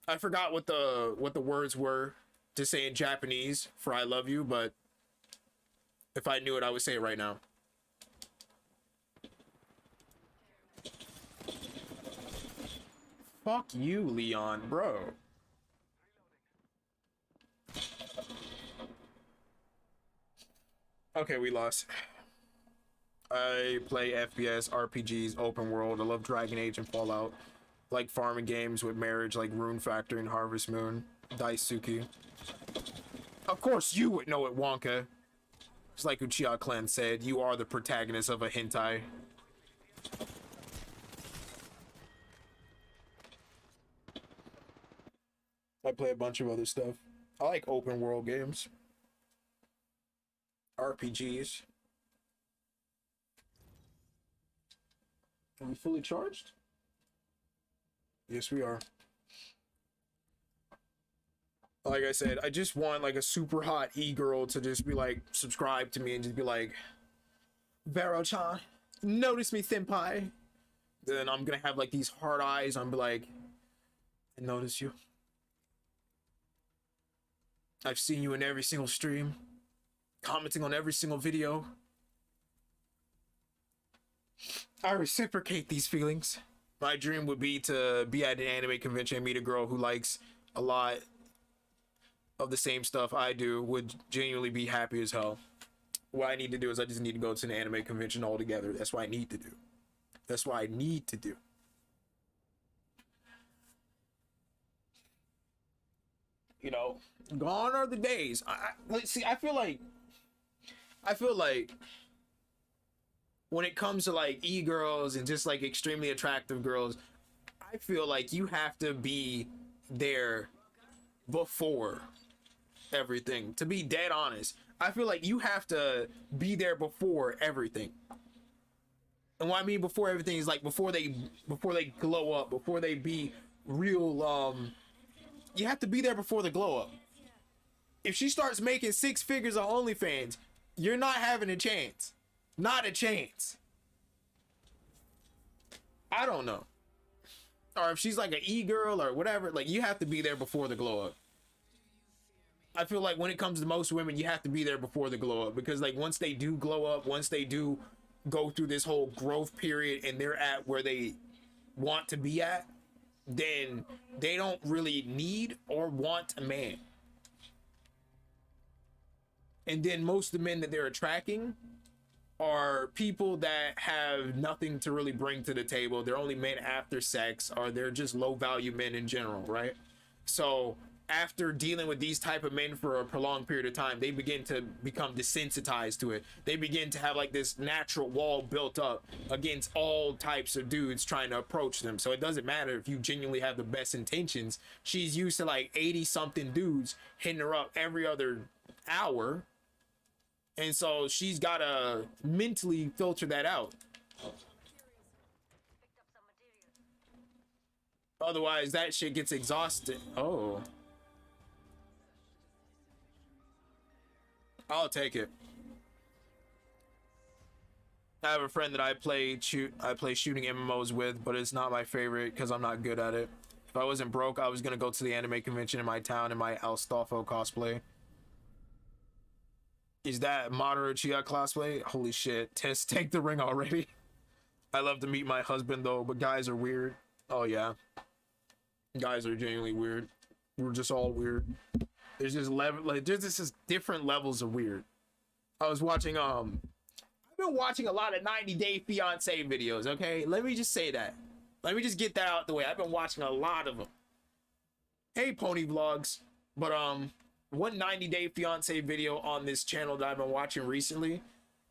Speaker 1: I forgot what the words were to say in Japanese for I love you, but if I knew it, I would say it right now. Fuck you, Leon, bro. Okay, we lost. I play FPS, RPGs, open world. I love Dragon Age and Fallout. Like farming games with marriage like Rune Factory and Harvest Moon. Daisuke. Of course you would know it, Wonka. Just like Uchiha Clan said, you are the protagonist of a hentai. I play a bunch of other stuff. I like open world games. RPGs. Are we fully charged? Yes, we are. Like I said, I just want like a super hot e-girl to just be like, subscribe to me and just be like, Vero-chan, notice me, senpai. Then I'm gonna have like these hard eyes. I'm be like, I notice you. I've seen you in every single stream, commenting on every single video. I reciprocate these feelings. My dream would be to be at an anime convention and meet a girl who likes a lot of the same stuff I do, would genuinely be happy as hell. What I need to do is I just need to go to an anime convention altogether. That's what I need to do. That's what I need to do. You know, gone are the days. See, I feel like I feel like when it comes to like e-girls and just like extremely attractive girls, I feel like you have to be there before everything. To be dead honest, I feel like you have to be there before everything. And what I mean before everything is like before they glow up, before they be real. You have to be there before the glow up. If she starts making 6 figures on OnlyFans, you're not having a chance. Not a chance. I don't know. Or if she's like an e-girl or whatever, like you have to be there before the glow up. I feel like when it comes to most women, you have to be there before the glow up, because like once they do glow up, once they do go through this whole growth period and they're at where they want to be at, then they don't really need or want a man. And then most of the men that they're attracting are people that have nothing to really bring to the table. They're only men after sex, or they're just low value men in general, right? So after dealing with these type of men for a prolonged period of time, they begin to become desensitized to it. They begin to have like this natural wall built up against all types of dudes trying to approach them. So it doesn't matter if you genuinely have the best intentions. She's used to like 80 something dudes hitting her up every other hour. And so she's got to mentally filter that out. Otherwise, that shit gets exhausted. Oh. I'll take it. I have a friend that I play shooting MMOs with, but it's not my favorite because I'm not good at it. If I wasn't broke, I was going to go to the anime convention in my town in my Alstolfo cosplay. Is that Mamoru Uchiha cosplay? Holy shit. Test, take the ring already. I love to meet my husband though, but guys are weird. Oh yeah. Guys are genuinely weird. We're just all weird. There's just there's just different levels of weird. I was watching I've been watching a lot of 90 Day Fiance videos, okay? Let me just say that. Let me just get that out the way. I've been watching a lot of them. Hey Pony Vlogs. But one 90 Day Fiance video on this channel that I've been watching recently,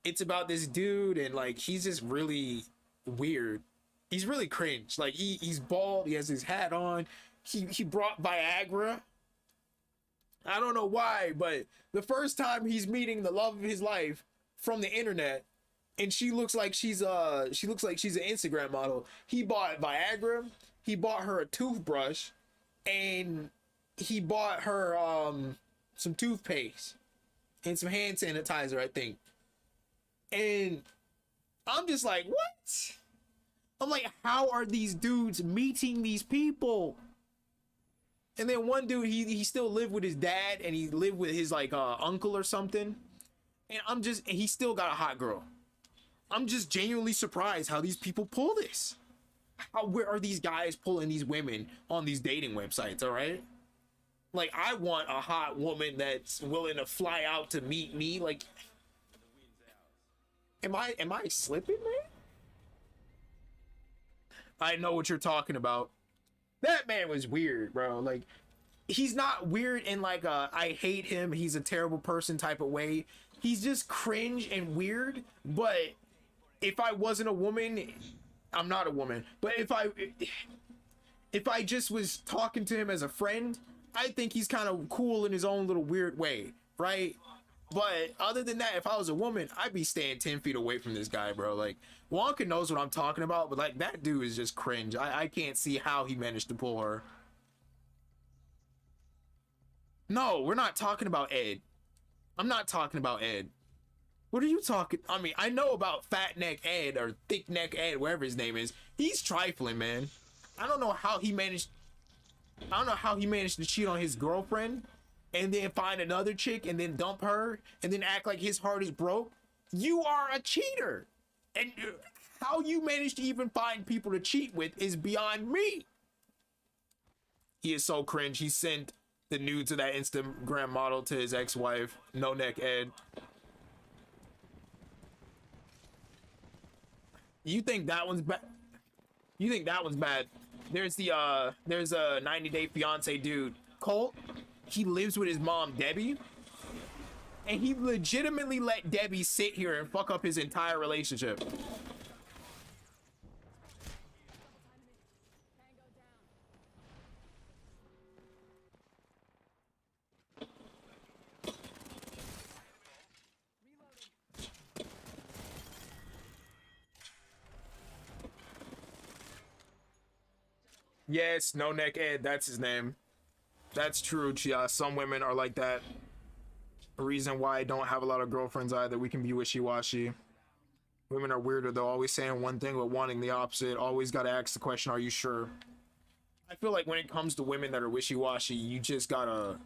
Speaker 1: it's about this dude, and like he's just really weird. He's really cringe. Like he's bald, he has his hat on, he brought Viagra. I don't know why, but the first time he's meeting the love of his life from the internet, and she looks like she's an Instagram model. He bought Viagra, he bought her a toothbrush, and he bought her some toothpaste and some hand sanitizer, I think. And I'm just like, what? I'm like, how are these dudes meeting these people? And then one dude, he still lived with his dad, and he lived with his like uncle or something. And he still got a hot girl. I'm just genuinely surprised how these people pull this. Where are these guys pulling these women on these dating websites? All right. Like, I want a hot woman that's willing to fly out to meet me. Like, am I slipping, man? I know what you're talking about. That man was weird, bro. Like, he's not weird in like a I hate him, he's a terrible person type of way. He's just cringe and weird. But if I wasn't a woman, I'm not a woman. But if I just was talking to him as a friend, I think he's kind of cool in his own little weird way, right? But other than that, if I was a woman, I'd be staying 10 feet away from this guy, bro. Like, Wonka knows what I'm talking about, but like that dude is just cringe. I can't see how he managed to pull her. No, we're not talking about Ed. I'm not talking about Ed. What are you talking? I mean, I know about Fat Neck Ed or Thick Neck Ed, whatever his name is. He's trifling, man. I don't know how he managed to cheat on his girlfriend and then find another chick and then dump her and then act like his heart is broke. You are a cheater. And how you manage to even find people to cheat with is beyond me. He is so cringe. He sent the nudes of that Instagram model to his ex-wife, No Neck Ed. You think that one's bad? You think that one's bad? There's a 90 Day Fiance dude, Colt. He lives with his mom, Debbie. And he legitimately let Debbie sit here and fuck up his entire relationship. Yes, No Neck Ed, that's his name. That's true, Chia. Some women are like that. A reason why I don't have a lot of girlfriends either. We can be wishy-washy. Women are weirder though, always saying one thing but wanting the opposite. Always gotta ask the question, are you sure? I feel like when it comes to women that are wishy-washy, you just gotta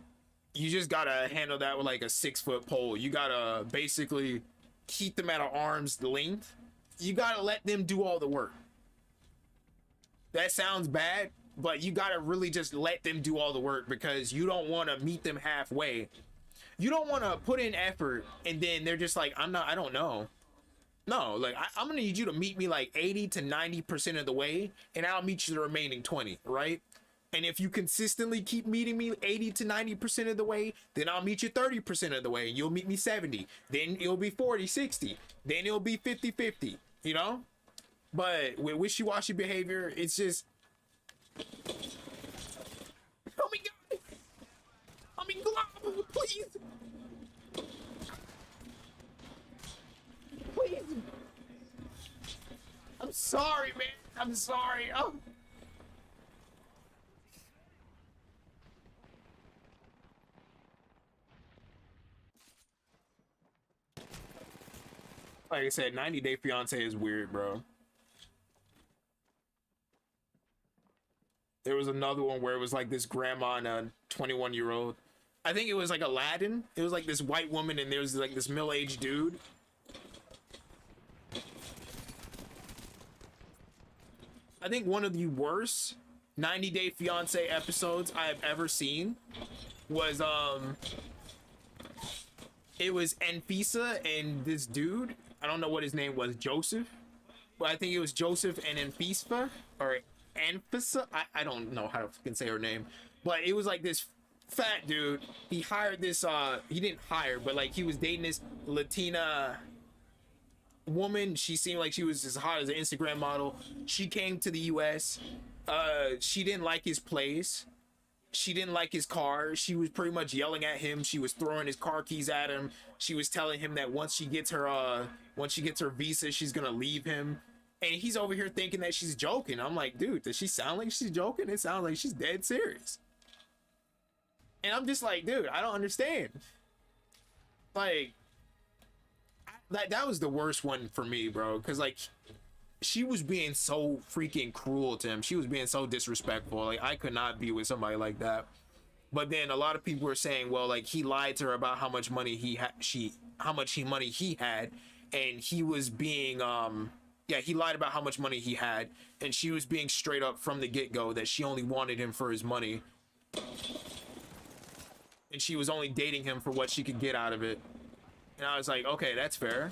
Speaker 1: handle that with like a 6-foot pole. You gotta basically keep them at an arm's length. You gotta let them do all the work. That sounds bad, but you gotta really just let them do all the work because you don't want to meet them halfway. You don't want to put in effort and then they're just like, I don't know. No, like I'm gonna need you to meet me like 80 to 90% of the way, and I'll meet you the remaining 20, right? And if you consistently keep meeting me 80 to 90% of the way, then I'll meet you 30% of the way, and you'll meet me 70. Then it'll be 40, 60. Then it'll be 50, 50, you know? But with wishy-washy behavior, it's just... Oh my god! I mean, Glob, please! Please! I'm sorry, man. I'm sorry. Oh. Like I said, 90 Day Fiance is weird, bro. There was another one where it was like this grandma and a 21-year-old. I think it was like Aladdin. It was like this white woman and there was like this middle-aged dude. I think one of the worst 90 Day Fiance episodes I have ever seen was it was Anfisa and this dude. I don't know what his name was, Joseph, but I think it was Joseph and Anfisa or Anfisa. I don't know how to fucking say her name, but it was like this fat dude. He hired this he didn't hire, but like he was dating this Latina woman. She seemed like she was as hot as an Instagram model. She came to the US. She didn't like his place. She didn't like his car. She was pretty much yelling at him. She was throwing his car keys at him. She was telling him that once she gets her visa, she's gonna leave him. And he's over here thinking that she's joking. I'm like, dude, does she sound like she's joking? It sounds like she's dead serious. And I'm just like, dude, I don't understand. Like, that was the worst one for me, bro. Because, like, she was being so freaking cruel to him. She was being so disrespectful. Like, I could not be with somebody like that. But then a lot of people were saying, well, like, he lied to her about how much money he had. And he was being, he lied about how much money he had, and she was being straight up from the get-go that she only wanted him for his money. And she was only dating him for what she could get out of it. And I was like, okay, that's fair.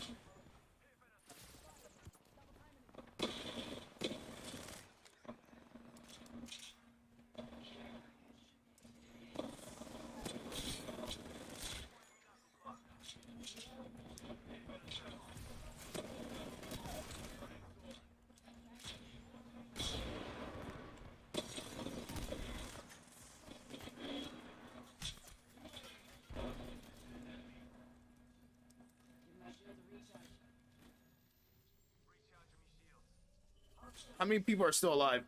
Speaker 1: How many people are still alive?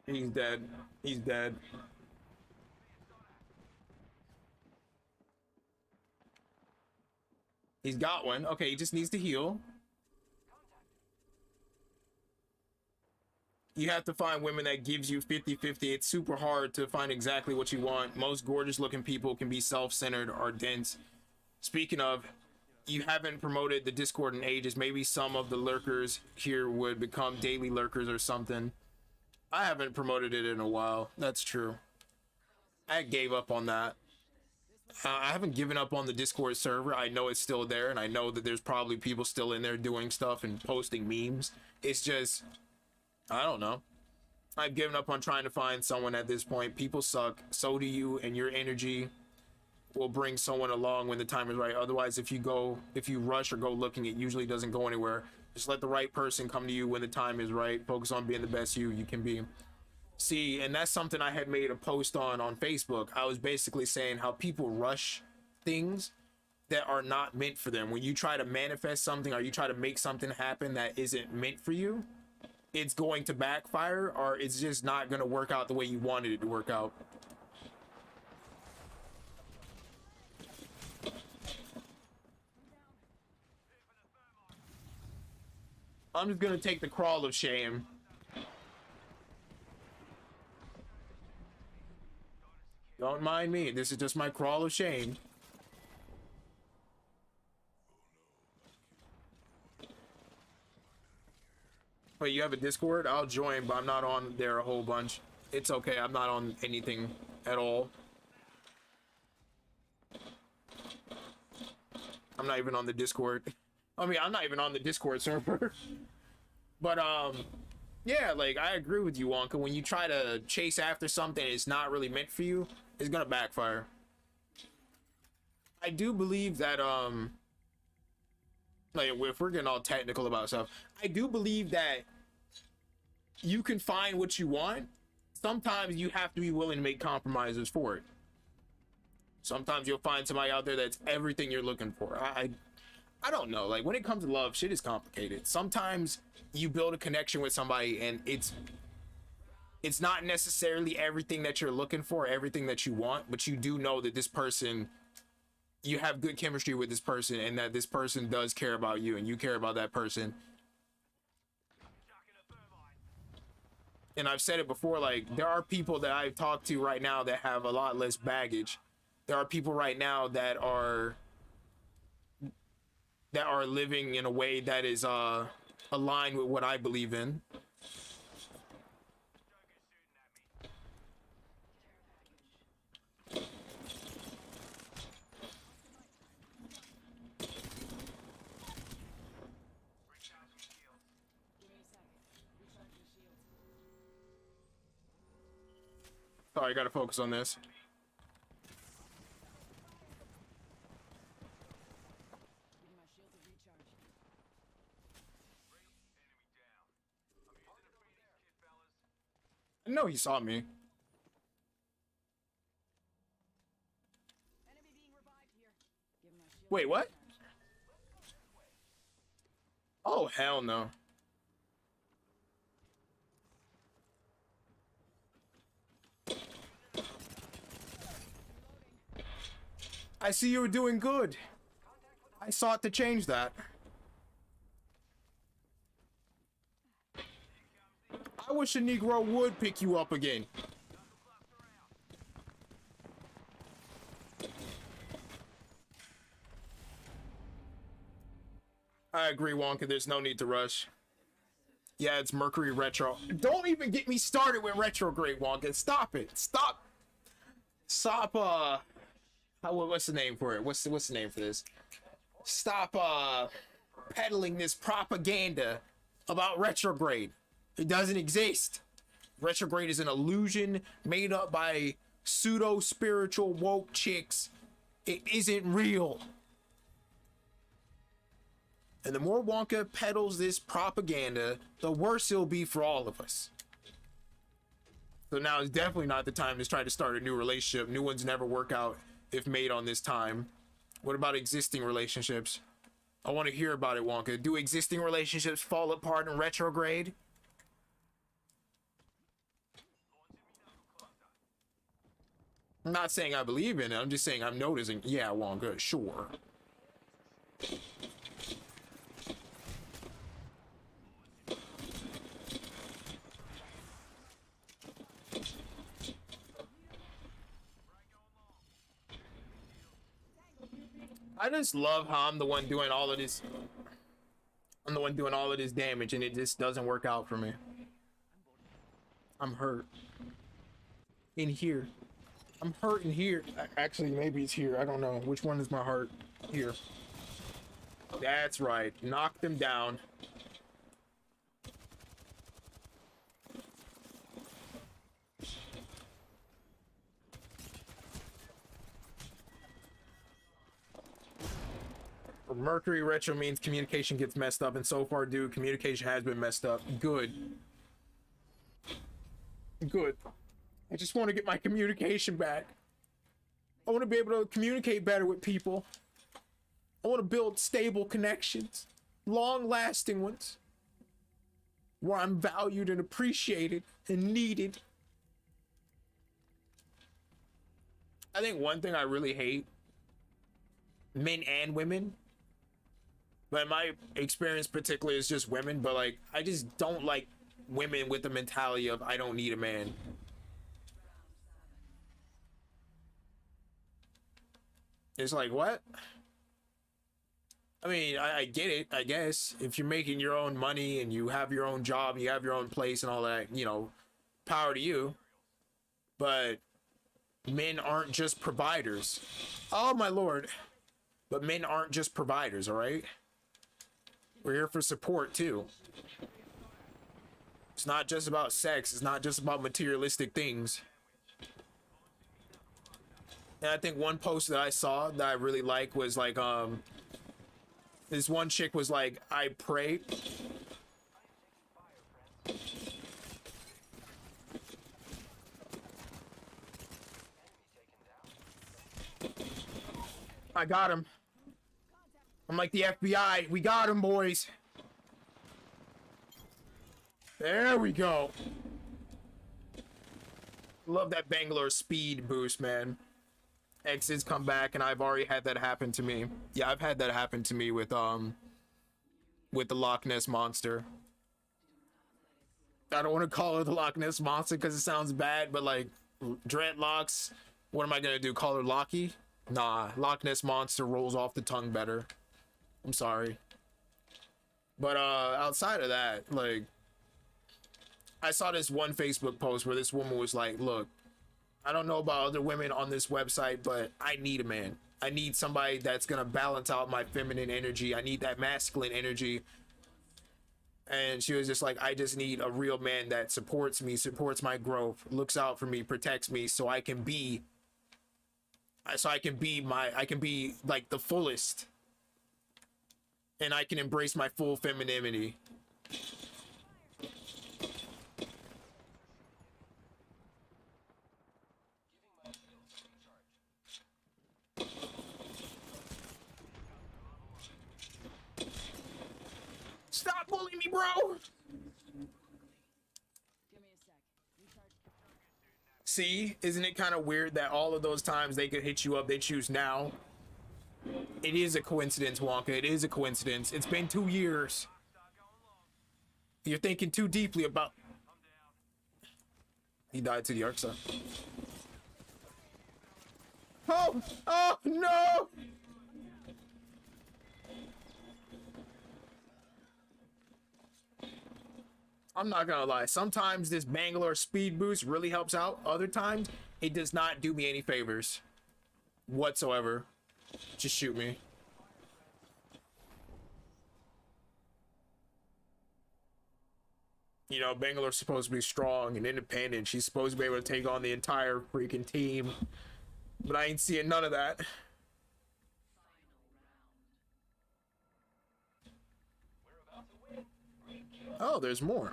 Speaker 1: He's dead. He's dead. He's got one. Okay, he just needs to heal. You have to find women that gives you 50-50. It's super hard to find exactly what you want. Most gorgeous looking people can be self-centered or dense. Speaking of, you haven't promoted the Discord in ages. Maybe some of the lurkers here would become daily lurkers or something. I haven't promoted it in a while. That's true. I gave up on that. I haven't given up on the Discord server. I know it's still there, and I know that there's probably people still in there doing stuff and posting memes. It's just, I don't know. I've given up on trying to find someone at this point. People suck. So do you, and your energy will bring someone along when the time is right. Otherwise, if you rush or go looking, it usually doesn't go anywhere. Just let the right person come to you when the time is right. Focus on being the best you can be. See, and that's something I had made a post on Facebook. I was basically saying how people rush things that are not meant for them. When you try to manifest something or you try to make something happen that isn't meant for you, it's going to backfire, or it's just not going to work out the way you wanted it to work out. I'm just going to take the crawl of shame. Don't mind me. This is just my crawl of shame. Wait, you have a Discord? I'll join, but I'm not on there a whole bunch. It's okay. I'm not on anything at all. I'm not even on the Discord. I mean, I'm not even on the Discord server. But, yeah, like, I agree with you, Wonka. When you try to chase after something it's not really meant for you, it's gonna backfire. I do believe that, like, if we're getting all technical about stuff, I do believe that you can find what you want. Sometimes you have to be willing to make compromises for it. Sometimes you'll find somebody out there that's everything you're looking for. I don't know. Like, when it comes to love, shit is complicated. Sometimes you build a connection with somebody and it's not necessarily everything that you're looking for, everything that you want, but you do know that this person, you have good chemistry with this person, and that this person does care about you and you care about that person. And I've said it before, like, there are people that I've talked to right now that have a lot less baggage. There are people right now that are living in a way that is aligned with what I believe in. Sorry, I gotta focus on this.
Speaker 3: Giving my shields a recharge.
Speaker 1: I know he saw me.
Speaker 3: Enemy being revived here. Giving my shields
Speaker 1: Wait,
Speaker 3: a
Speaker 1: what?
Speaker 3: recharge.
Speaker 1: Oh, hell no. I see you were doing good. I sought to change that. I wish a Negro would pick you up again. I agree, Wonka. There's no need to rush. Yeah, it's Mercury retro. Don't even get me started with retrograde, Wonka. Stop it. Stop. Stop, what's the name for it? What's the name for this? Stop peddling this propaganda about retrograde. It doesn't exist. Retrograde is an illusion made up by pseudo spiritual woke chicks. It isn't real. And the more Wonka peddles this propaganda, the worse it'll be for all of us. So now is definitely not the time to try to start a new relationship. New ones never work out if made on this time. What about existing relationships? I want to hear about it, Wonka. Do existing relationships fall apart in retrograde? I'm not saying I believe in it. I'm just saying I'm noticing. Yeah, Wonka, sure. I just love how I'm the one doing all of this. I'm the one doing all of this damage and it just doesn't work out for me. I'm hurt. In here. I'm hurt in here. Actually, maybe it's here. I don't know. Which one is my heart? Here. That's right. Knock them down. Mercury retro means communication gets messed up, and so far, dude, communication has been messed up. Good. Good. I just want to get my communication back. I want to be able to communicate better with people. I want to build stable connections, long-lasting ones, where I'm valued and appreciated and needed. I think one thing I really hate, men and women, but my experience particularly is just women, but like, I just don't like women with the mentality of I don't need a man. It's like, what? I mean, I get it, I guess. If you're making your own money and you have your own job, you have your own place and all that, you know, power to you. But men aren't just providers. Oh, my lord. But men aren't just providers, all right? We're here for support, too. It's not just about sex. It's not just about materialistic things. And I think one post that I saw that I really like was like, this one chick was like, I pray. I got him. I'm like the FBI. We got him, boys. There we go. Love that Bangalore speed boost, man. Exes come back, and I've already had that happen to me. Yeah, I've had that happen to me with the Loch Ness Monster. I don't want to call her the Loch Ness Monster because it sounds bad, but like dreadlocks, what am I gonna do? Call her Lockie? Nah, Loch Ness Monster rolls off the tongue better. I'm sorry. But outside of that, like, I saw this one Facebook post where this woman was like, look, I don't know about other women on this website, but I need a man. I need somebody that's gonna balance out my feminine energy. I need that masculine energy. And she was just like, I just need a real man that supports me, supports my growth, looks out for me, protects me, so I can be like the fullest. And I can embrace my full femininity. Stop bullying me, bro!
Speaker 3: Give me a sec. Recharge.
Speaker 1: See, isn't it kind of weird that all of those times they could hit you up, they choose now? It is a coincidence, Wonka. It is a coincidence. It's been 2 years. You're thinking too deeply about... He died to the arc star. Oh! Oh, no! I'm not gonna lie. Sometimes this Bangalore speed boost really helps out. Other times, it does not do me any favors whatsoever. Just shoot me. You know, Bangalore's supposed to be strong and independent. She's supposed to be able to take on the entire freaking team. But I ain't seeing none of that. Oh, there's more.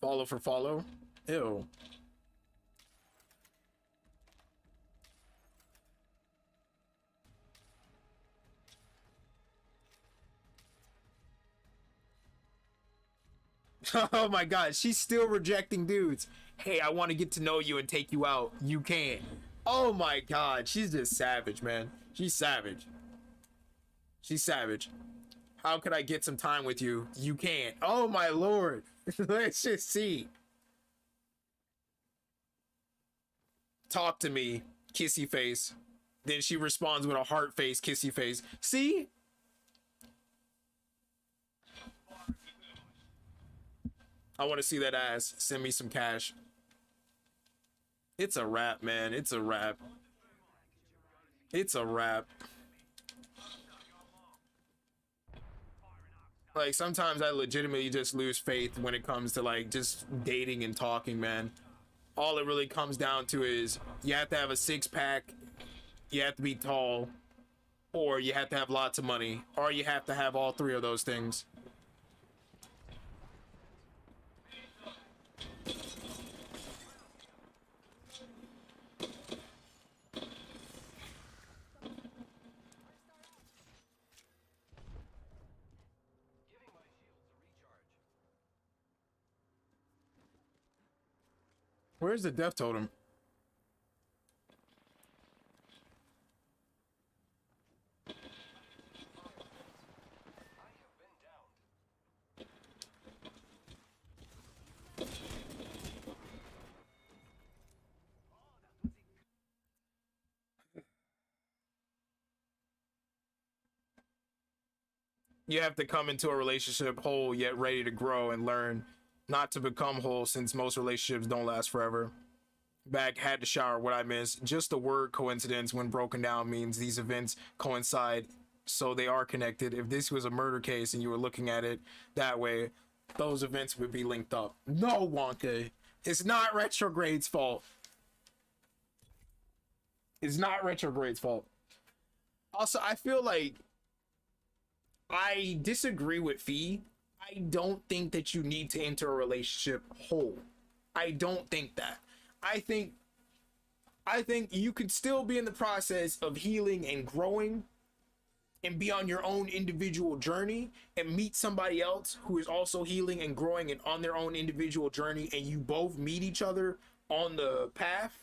Speaker 1: Follow for follow. Ew. Oh my god, she's still rejecting dudes. Hey, I want to get to know you and take you out. You can't. Oh my god, she's just savage, man. She's savage. She's savage. How could I get some time with you? You can't. Oh my lord. Let's just see. Talk to me, kissy face. Then she responds with a heart face, kissy face. See? I want to see that ass. Send me some cash. It's a wrap, man. It's a wrap. It's a wrap. Like, sometimes I legitimately just lose faith when it comes to, like, just dating and talking, man. All it really comes down to is you have to have a six-pack, you have to be tall, or you have to have lots of money, or you have to have all three of those things.
Speaker 4: Giving my shields a recharge.
Speaker 1: Where's the death totem?
Speaker 4: I have been downed.
Speaker 1: You have to come into a relationship whole yet ready to grow and learn not to become whole, since most relationships don't last forever. Back, had to shower, what I missed. Just the word coincidence when broken down means these events coincide, so they are connected. If this was a murder case and you were looking at it that way, those events would be linked up. No, Wonka, it's not retrograde's fault. It's not retrograde's fault. Also, I feel like I disagree with Fee. I don't think that you need to enter a relationship whole. I don't think that. I think you could still be in the process of healing and growing and be on your own individual journey and meet somebody else who is also healing and growing and on their own individual journey, and you both meet each other on the path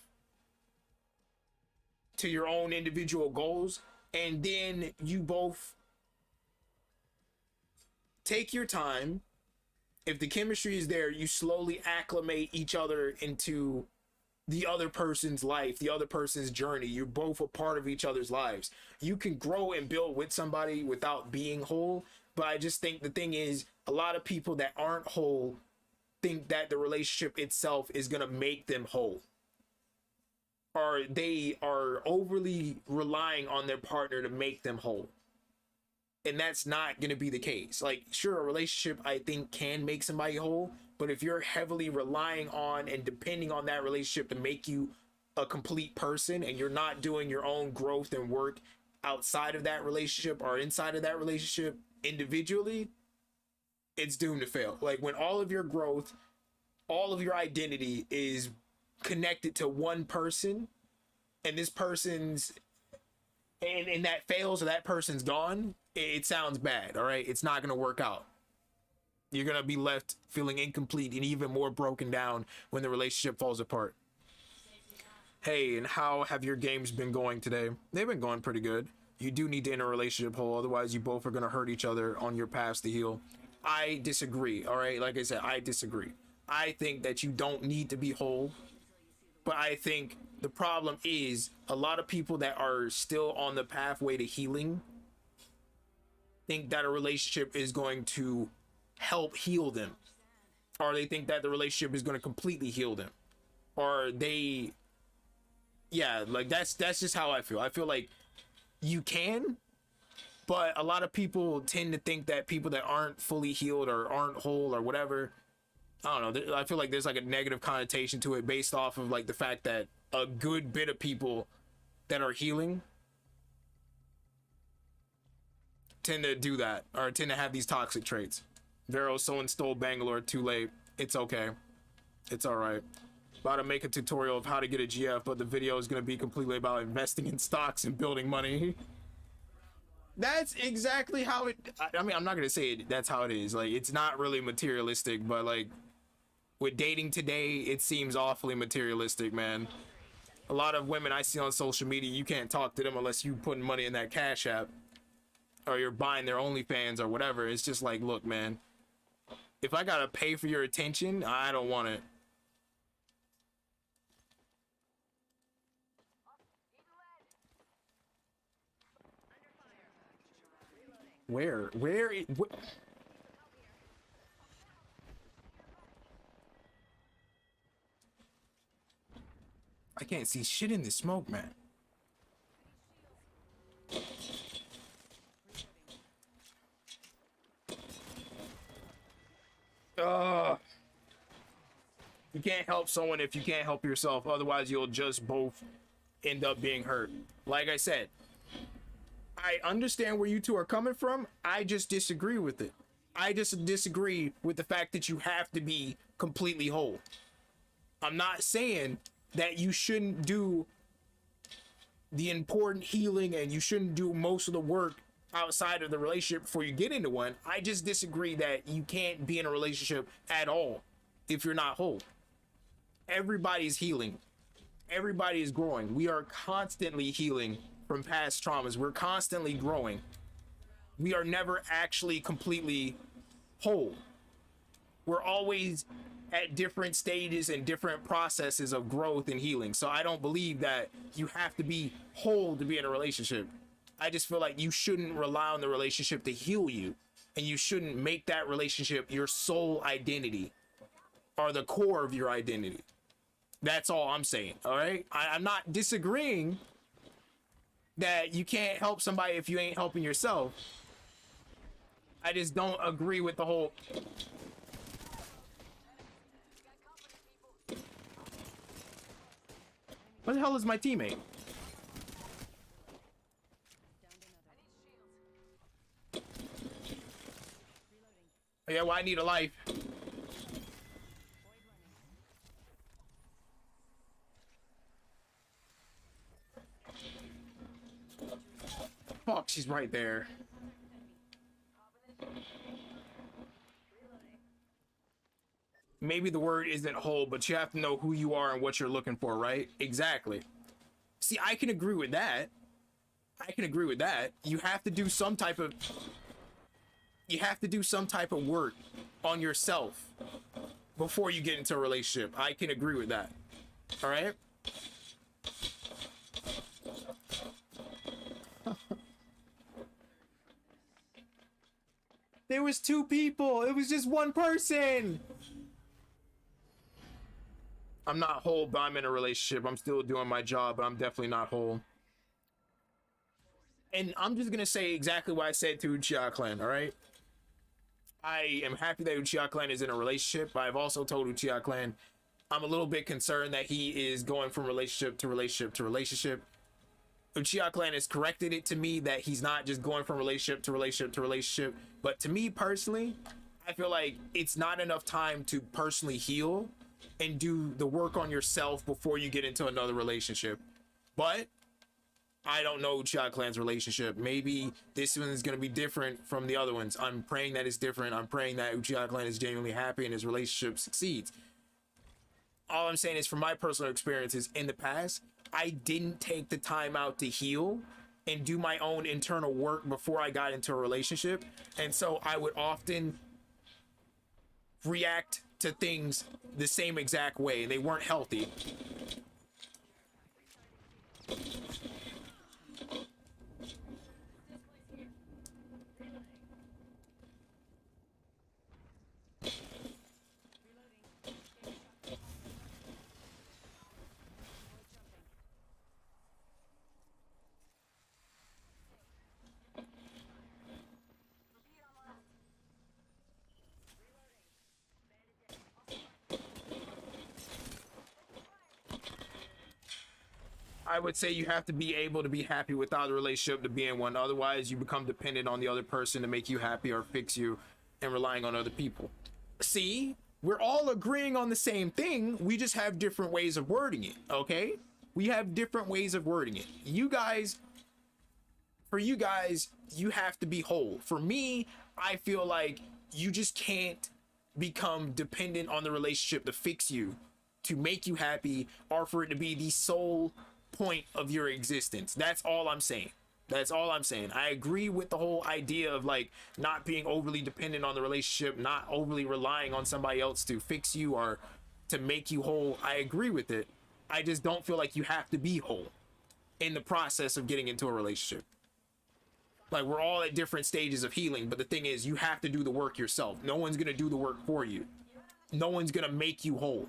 Speaker 1: to your own individual goals, and then you both take your time. If the chemistry is there, you slowly acclimate each other into the other person's life, the other person's journey. You're both a part of each other's lives. You can grow and build with somebody without being whole, but I just think the thing is, a lot of people that aren't whole think that the relationship itself is going to make them whole, or they are overly relying on their partner to make them whole. And that's not going to be the case. Like, sure, a relationship, I think, can make somebody whole, but if you're heavily relying on and depending on that relationship to make you a complete person, and you're not doing your own growth and work outside of that relationship or inside of that relationship individually, it's doomed to fail. Like, when all of your growth, all of your identity is connected to one person, and this person's and that fails, or that person's gone, it sounds bad. All right, it's not going to work out. You're going to be left feeling incomplete and even more broken down when the relationship falls apart. Hey, and how have your games been going today? They've been going pretty good. You do need to enter a relationship whole, otherwise you both are going to hurt each other on your path to heal. I disagree. All right, like I said, I disagree. I think that you don't need to be whole, but I think the problem is a lot of people that are still on the pathway to healing think that a relationship is going to help heal them, or they think that the relationship is going to completely heal them, or they, yeah, like that's just how I feel. I feel like you can, but a lot of people tend to think that people that aren't fully healed or aren't whole or whatever, I don't know, I feel like there's like a negative connotation to it based off of like the fact that a good bit of people that are healing tend to do that, or tend to have these toxic traits. Vero, someone stole Bangalore, too late. It's okay. It's all right. About to make a tutorial of how to get a GF, but the video is going to be completely about investing in stocks and building money. That's exactly how it, I mean, I'm not going to say it, that's how it is. Like, it's not really materialistic, but like with dating today, it seems awfully materialistic, man. A lot of women I see on social media, you can't talk to them unless you putting money in that Cash App, or you're buying their OnlyFans or whatever. It's just like, look, man, if I gotta pay for your attention, I don't want it. Where I can't see shit in the smoke, man. You can't help someone if you can't help yourself. Otherwise, you'll just both end up being hurt. Like I said, I understand where you two are coming from. I just disagree with it. I just disagree with the fact that you have to be completely whole. I'm not saying that you shouldn't do the important healing and you shouldn't do most of the work outside of the relationship before you get into one. I just disagree that you can't be in a relationship at all if you're not whole. Everybody's healing. Everybody is growing. We are constantly healing from past traumas. We're constantly growing. We are never actually completely whole. We're always at different stages and different processes of growth and healing. So I don't believe that you have to be whole to be in a relationship. I just feel like you shouldn't rely on the relationship to heal you, and you shouldn't make that relationship your sole identity or the core of your identity. That's all I'm saying. All right. I'm not disagreeing that you can't help somebody if you ain't helping yourself. I just don't agree with the whole. What the hell is my teammate? Oh, yeah, well, I need a life. Fuck, she's right there. Maybe the word isn't whole, but you have to know who you are and what you're looking for, right? Exactly. See, I can agree with that. I can agree with that. You have to do some type of work on yourself before you get into a relationship. I can agree with that. All right? There was two people. It was just one person. I'm not whole, but I'm in a relationship. I'm still doing my job, but I'm definitely not whole. And I'm just gonna say exactly what I said to Uchiha Clan, all right? I am happy that Uchiha Clan is in a relationship, but I've also told Uchiha Clan I'm a little bit concerned that he is going from relationship to relationship to relationship. Uchiha Clan has corrected it to me that he's not just going from relationship to relationship to relationship. But to me personally, I feel like it's not enough time to personally heal and do the work on yourself before you get into another relationship. But I don't know Uchiha Clan's relationship. Maybe this one is going to be different from the other ones. I'm praying that it's different. I'm praying that Uchiha Clan is genuinely happy and his relationship succeeds. All I'm saying is, from my personal experiences in the past, I didn't take the time out to heal and do my own internal work before I got into a relationship. And so I would often react to things the same exact way. They weren't healthy. I would say you have to be able to be happy without a relationship to be in one. Otherwise, you become dependent on the other person to make you happy or fix you and relying on other people. See, we're all agreeing on the same thing. We just have different ways of wording it, okay? We have different ways of wording it. For you guys, you have to be whole. For me, I feel like you just can't become dependent on the relationship to fix you, to make you happy, or for it to be the sole point of your existence. That's all I'm saying. That's all I'm saying. I agree with the whole idea of like not being overly dependent on the relationship, not overly relying on somebody else to fix you or to make you whole. I agree with it. I just don't feel like you have to be whole in the process of getting into a relationship. Like, we're all at different stages of healing, but the thing is, you have to do the work yourself. No one's gonna do the work for you. No one's gonna make you whole.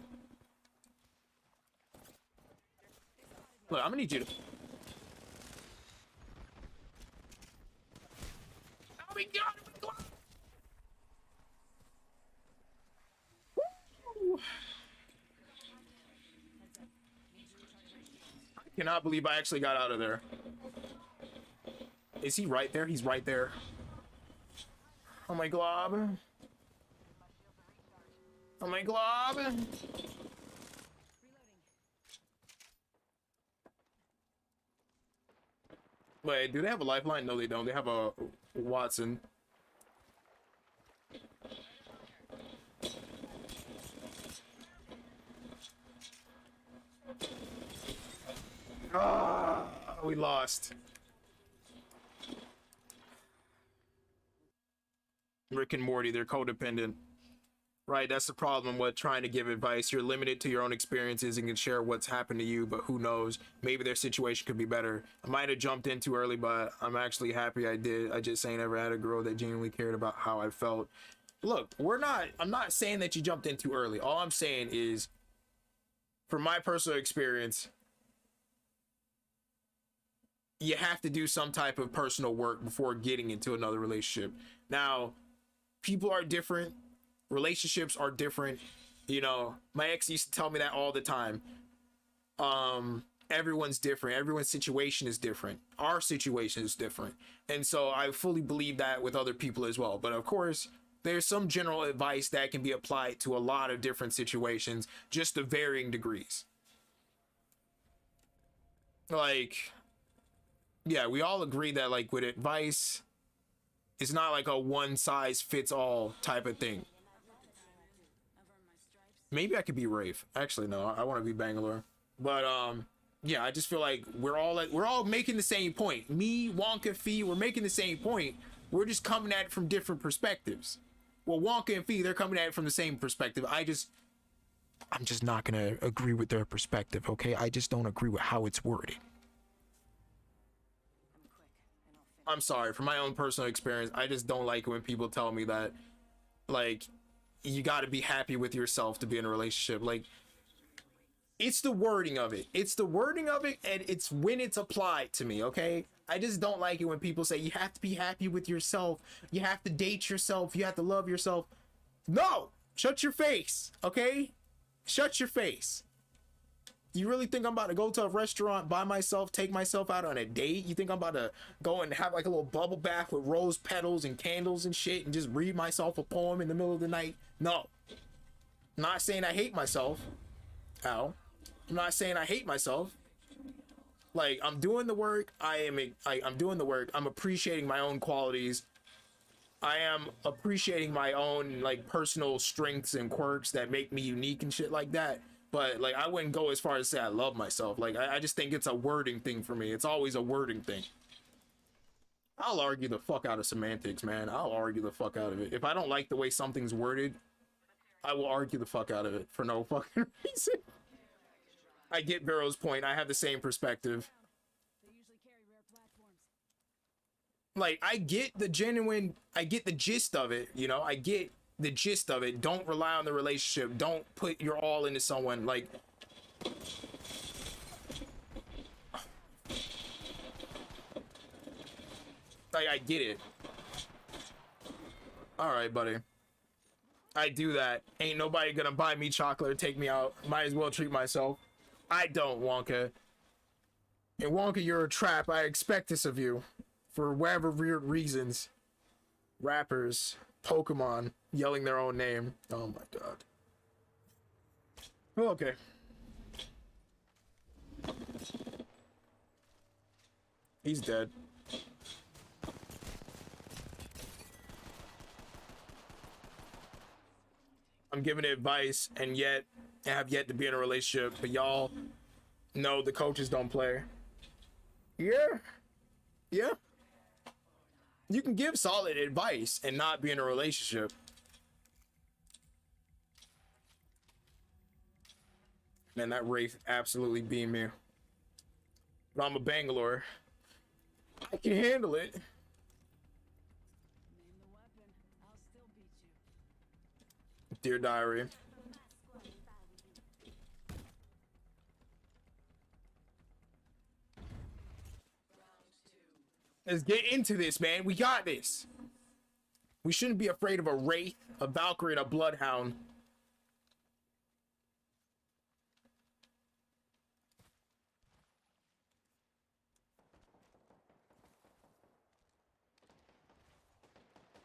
Speaker 1: Look, I'm gonna need you to. Oh my god! Woo! I cannot believe I actually got out of there. Is he right there? He's right there. Oh my glob. Oh my glob. Wait, do they have a lifeline? No, they don't. They have a Watson. Ah, we lost. Rick and Morty, they're codependent. Right, that's the problem with trying to give advice. You're limited to your own experiences and can share what's happened to you, but who knows? Maybe their situation could be better. I might have jumped in too early, but I'm actually happy I did. I just ain't ever had a girl that genuinely cared about how I felt. Look, I'm not saying that you jumped in too early. All I'm saying is, from my personal experience, you have to do some type of personal work before getting into another relationship. Now, people are different. Relationships are different. You know, my ex used to tell me that all the time. Everyone's different. Everyone's situation is different. Our situation is different. And so I fully believe that with other people as well. But of course, there's some general advice that can be applied to a lot of different situations, just to varying degrees. Like, yeah, we all agree that, like, with advice, it's not like a one size fits all type of thing. Maybe I could be Rafe. Actually, no, I want to be Bangalore. But yeah, I just feel like we're all making the same point. Me, Wonka, Fee, we're making the same point. We're just coming at it from different perspectives. Well, Wonka and Fee, they're coming at it from the same perspective. I'm just not gonna agree with their perspective, okay? I just don't agree with how it's worded. I'm sorry, from my own personal experience, I just don't like when people tell me that, like, you got to be happy with yourself to be in a relationship. Like, it's the wording of it. It's the wording of it, and it's when it's applied to me, okay? I just don't like it when people say you have to be happy with yourself. You have to date yourself. You have to love yourself. No! Shut your face, okay? Shut your face. You really think I'm about to go to a restaurant by myself, take myself out on a date? You think I'm about to go and have like a little bubble bath with rose petals and candles and shit and just read myself a poem in the middle of the night? No. I'm not saying I hate myself. Ow. I'm not saying I hate myself. Like, I'm doing the work. I'm doing the work. I'm appreciating my own qualities. I am appreciating my own, like, personal strengths and quirks that make me unique and shit like that. But, like, I wouldn't go as far as say I love myself. Like, I just think it's a wording thing for me. It's always a wording thing. I'll argue the fuck out of semantics, man. I'll argue the fuck out of it. If I don't like the way something's worded, I will argue the fuck out of it for no fucking reason. I get Vero's point. I have the same perspective. Like, I get the gist of it, you know? I get the gist of it. Don't rely on the relationship. Don't put your all into someone. Like, I get it. All right, buddy. I do that. Ain't nobody gonna buy me chocolate or take me out. Might as well treat myself. I don't, Wonka. And Wonka, you're a trap. I expect this of you. For whatever weird reasons. Rappers, Pokemon, yelling their own name. Oh my god. Oh, okay. He's dead. I'm giving advice and yet I have yet to be in a relationship, but y'all know the coaches don't play. Yeah. Yeah. You can give solid advice and not be in a relationship. Man, that Wraith absolutely beamed me. But I'm a Bangalore. I can handle it.
Speaker 3: Name the weapon. I'll still beat you.
Speaker 1: Dear Diary. Let's get into this, man. We got this. We shouldn't be afraid of a Wraith, a Valkyrie, and a Bloodhound.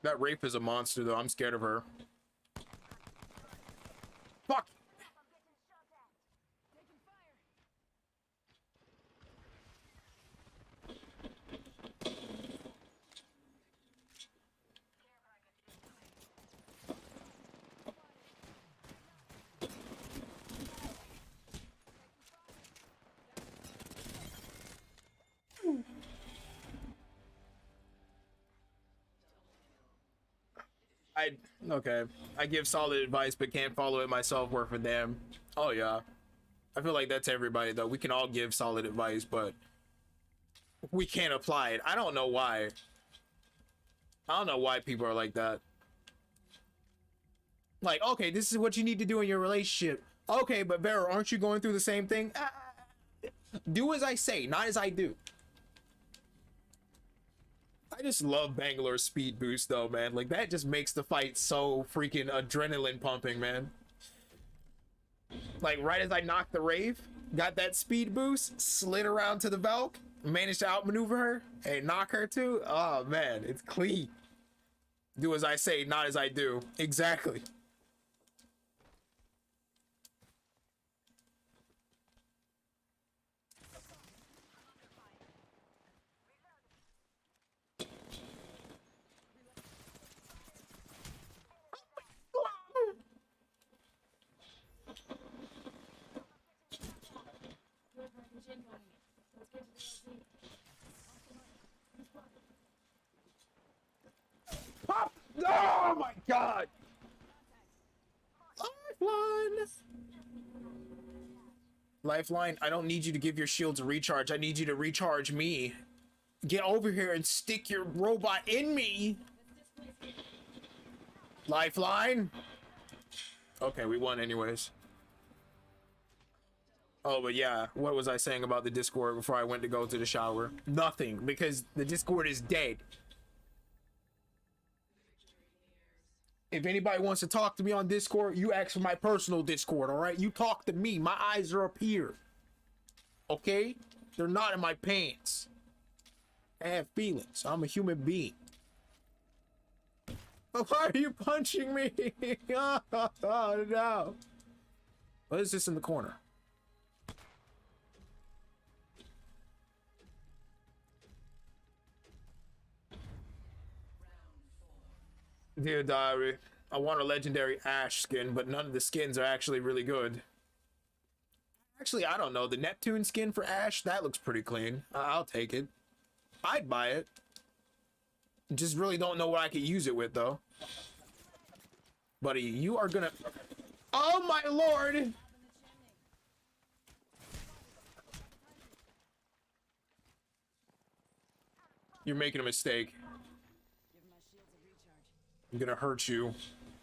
Speaker 1: That Rape is a monster, though. I'm scared of her. Fuck! Okay. I give solid advice, but can't follow it myself. Work for them. Oh yeah. I feel like that's everybody though. We can all give solid advice, but we can't apply it. I don't know why. I don't know why people are like that. Like, okay, this is what you need to do in your relationship. Okay, but Vera, aren't you going through the same thing? Do as I say, not as I do. I just love Bangalore's speed boost though, man. Like that just makes the fight so freaking adrenaline pumping, man. Like right as I knocked the Rave, got that speed boost, slid around to the Valk, managed to outmaneuver her and knock her too. Oh man, it's clean. Do as I say, not as I do. Exactly. Pop! Oh my god! Lifeline! Lifeline, I don't need you to give your shields a recharge. I need you to recharge me. Get over here and stick your robot in me! Lifeline! Okay, we won anyways. Oh, but yeah, what was I saying about the Discord before I went to go to the shower? Nothing, because the Discord is dead. If anybody wants to talk to me on Discord, you ask for my personal Discord, all right? You talk to me. My eyes are up here. Okay? They're not in my pants. I have feelings. I'm a human being. But why are you punching me? Oh, no. What is this in the corner? Dear Diary, I want a legendary Ash skin, but none of the skins are actually really good. Actually, I don't know. The Neptune skin for Ash, that looks pretty clean. I'll take it. I'd buy it. Just really don't know what I could use it with, though. Buddy, you are gonna... Oh, my lord! You're making a mistake. I'm gonna hurt you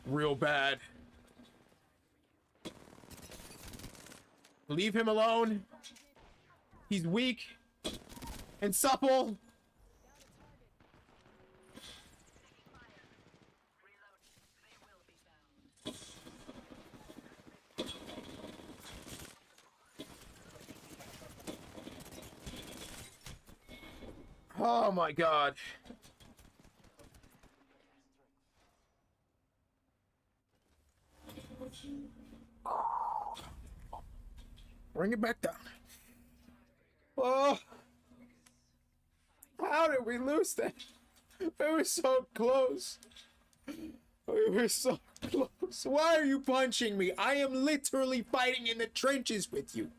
Speaker 1: real bad. Leave him alone. He's weak and supple. Oh my god. Bring it back down. Oh, how did we lose that? We were so close. We were so close. Why are you punching me? I am literally fighting in the trenches with you.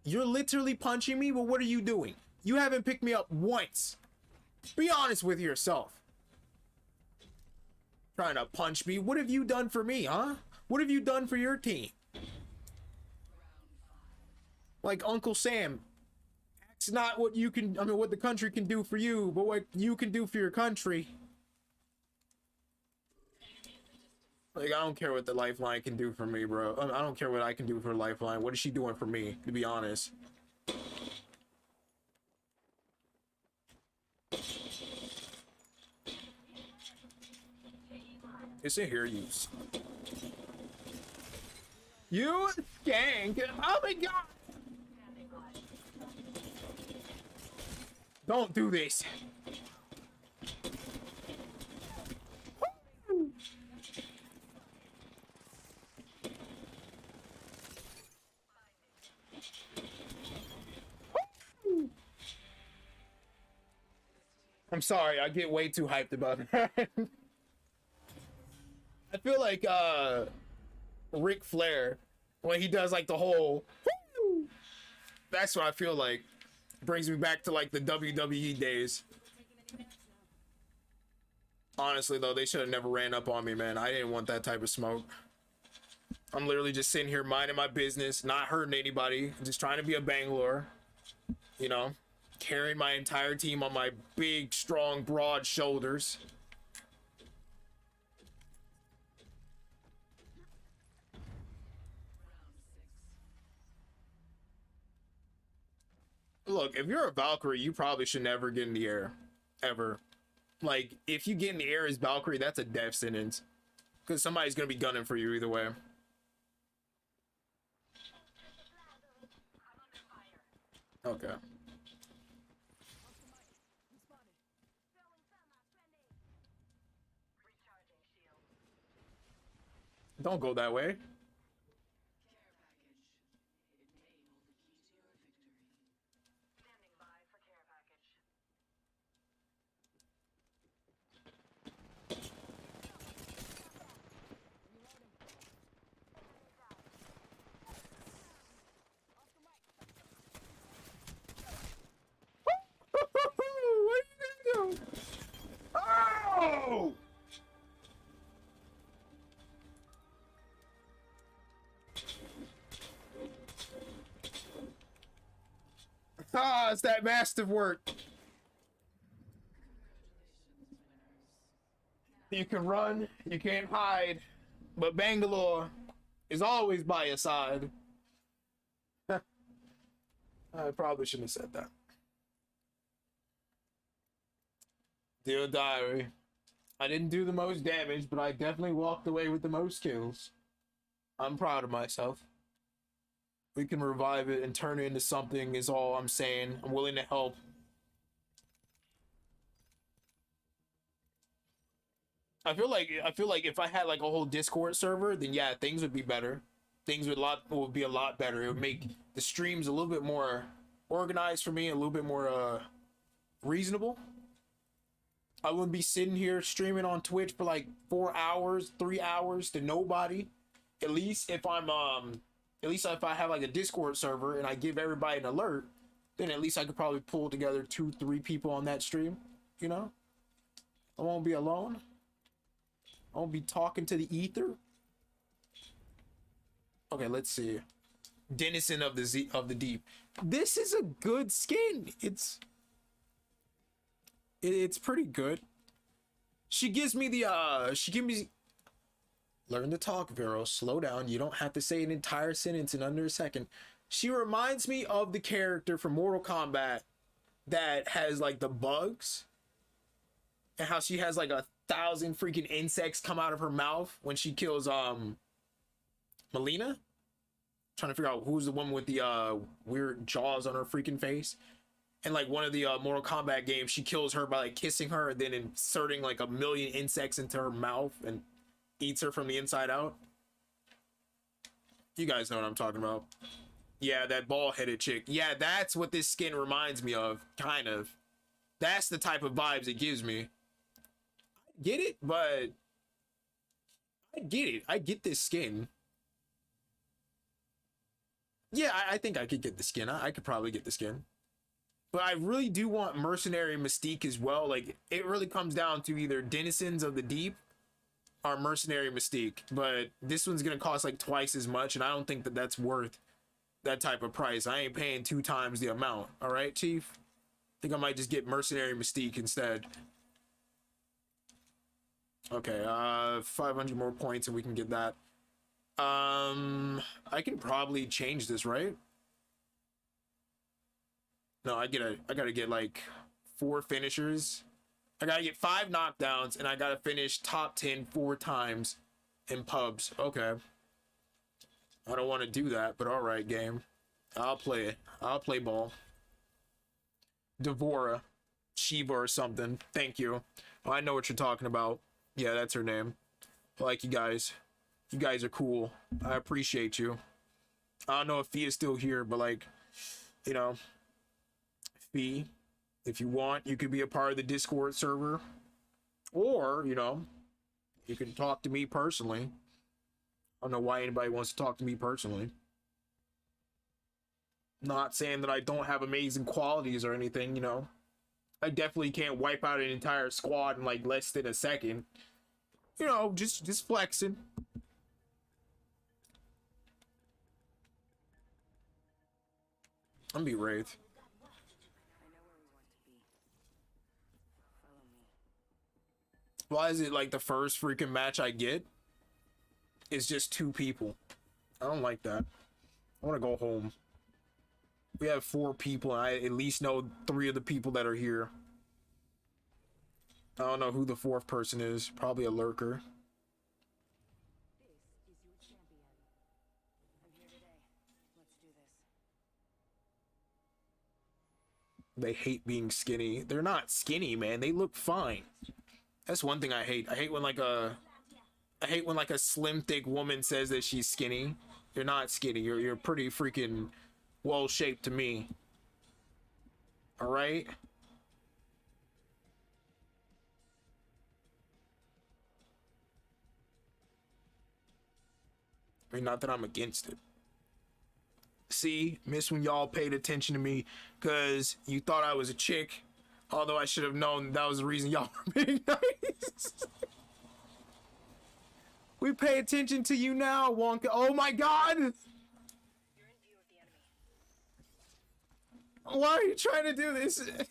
Speaker 1: You're literally punching me, but what are you doing? You haven't picked me up once. Be honest with yourself. Trying to punch me. What have you done for me, huh? What have you done for your team? Like Uncle Sam. It's not what you can, I mean, what the country can do for you, but what you can do for your country. Like, I don't care what the Lifeline can do for me, bro. I don't care what I can do for Lifeline. What is she doing for me, to be honest? It's in here, use. You skank! Oh my god! Don't do this. I'm sorry, I get way too hyped about it. I feel like Ric Flair when he does like the whole woo! That's what I feel like. Brings me back to like the WWE days. Honestly though, they should have never ran up on me, man. I didn't want that type of smoke. I'm literally just sitting here minding my business, not hurting anybody, just trying to be a Bangalore, you know, carrying my entire team on my big, strong, broad shoulders. Look, if you're a Valkyrie, you probably should never get in the air. Ever. Like, if you get in the air as Valkyrie, that's a death sentence. Because somebody's going to be gunning for you either way. Okay. Don't go that way. What are you gonna do? Oh! Ah, it's that massive work. You can run, you can't hide, but Bangalore is always by your side. I probably shouldn't have said that. Dear Diary, I didn't do the most damage, but I definitely walked away with the most kills. I'm proud of myself. We can revive it and turn it into something is all I'm saying. I'm willing to help. I feel like if I had like a whole Discord server, then yeah, things would be better. Things would be a lot better. It would make the streams a little bit more organized for me, a little bit more reasonable. I wouldn't be sitting here streaming on Twitch for like 4 hours, 3 hours to nobody. At least if I'm at least if I have like a Discord server and I give everybody an alert, then at least I could probably pull together 2-3 people on that stream, you know? I won't be alone. I won't be talking to the ether. Okay, let's see. Denizen of the Deep. This is a good skin. It's pretty good. She gives me learn to talk, Vero. Slow down. You don't have to say an entire sentence in under a second. She reminds me of the character from Mortal Kombat that has like the bugs and how she has like 1,000 freaking insects come out of her mouth when she kills Melina. Trying to figure out who's the one with the weird jaws on her freaking face. And like one of the Mortal Kombat games, she kills her by like kissing her and then inserting like 1,000,000 insects into her mouth and eats her from the inside out. You guys know what I'm talking about. Yeah, that bald-headed chick. Yeah, that's what this skin reminds me of, kind of. That's the type of vibes it gives me. I get it, but I get it. I get this skin. Yeah, I think I could get the skin. I could probably get the skin. But I really do want Mercenary Mystique as well. Like, it really comes down to either Denizens of the Deep or Mercenary Mystique. But this one's going to cost like twice as much, and I don't think that that's worth that type of price. I ain't paying 2 times the amount. All right, Chief? I think I might just get Mercenary Mystique instead. Okay, 500 more points and we can get that. I can probably change this, right? No, I gotta get like 4 finishers. I gotta get 5 knockdowns and I gotta finish top 10 4 times in pubs. Okay. I don't want to do that, but all right, game. I'll play it. I'll play ball. Devora, Shiva or something. Thank you. Oh, I know what you're talking about. Yeah, that's her name. I like you guys. You guys are cool. I appreciate you. I don't know if Fee is still here, but like, you know, Fee, If you want, you could be a part of the Discord server, or you know, you can talk to me personally. I don't know why anybody wants to talk to me personally. Not saying that I don't have amazing qualities or anything, you know. I definitely can't wipe out an entire squad in like less than a second. You know, just flexing. I'm gonna be Wraith.
Speaker 2: I know where we want to be. Follow me.
Speaker 1: Why is it like the first freaking match I get is just 2 people? I don't like that. I want to go home. We have 4 people, and I at least know 3 of the people that are here. I don't know who the 4th person is. Probably a lurker.
Speaker 2: This is your champion. I'm here today. Let's do this.
Speaker 1: They hate being skinny. They're not skinny, man. They look fine. That's one thing I hate. I hate when like a slim thick woman says that she's skinny. You're not skinny. You're pretty freaking well shaped to me. All right? I mean, not that I'm against it. See, miss when y'all paid attention to me because you thought I was a chick. Although I should have known that was the reason y'all were being nice. We pay attention to you now, Wonka. Oh my god!
Speaker 2: You're in view of the enemy.
Speaker 1: Why are you trying to do this?
Speaker 2: Going to fix.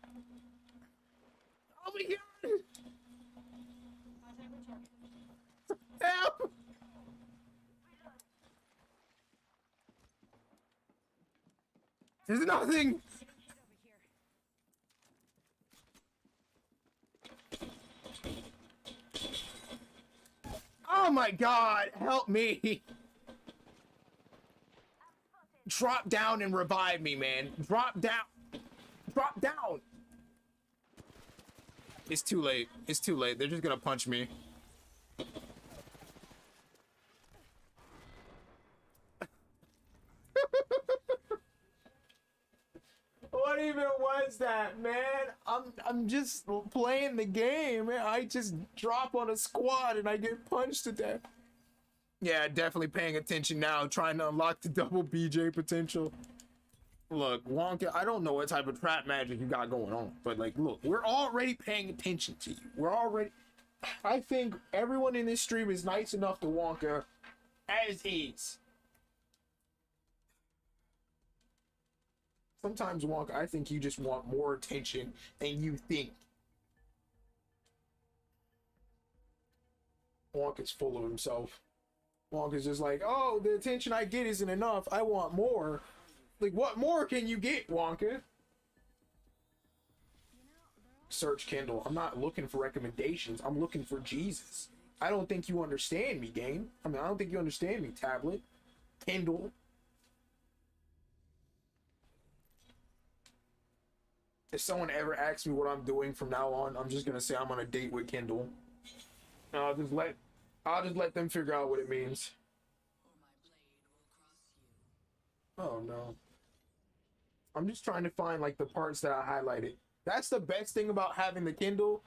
Speaker 2: I'm getting hit over here.
Speaker 1: Oh my god! Help! There's nothing!
Speaker 2: Getting hit over here.
Speaker 1: Oh my god, help me! Drop down and revive me, man. Drop down. Drop down! It's too late. It's too late. They're just gonna punch me. What even was that, man? I'm just playing the game, man. I just drop on a squad and I get punched to death. Yeah, definitely paying attention now, trying to unlock the double BJ potential. Look, Wonka, I don't know what type of trap magic you got going on, but like, look, we're already paying attention to you. We're already. I think everyone in this stream is nice enough to Wonka as is. Sometimes, Wonka, I think you just want more attention than you think. Wonka's full of himself. Wonka's just like, oh, the attention I get isn't enough. I want more. Like, what more can you get, Wonka? Search Kindle. I'm not looking for recommendations. I'm looking for Jesus. I don't think you understand me, game. I mean, I don't think you understand me, tablet. Kindle. If someone ever asks me what I'm doing from now on, I'm just gonna say I'm on a date with Kindle. And I'll just let them figure out what it means. Oh no. I'm just trying to find like the parts that I highlighted. That's the best thing about having the Kindle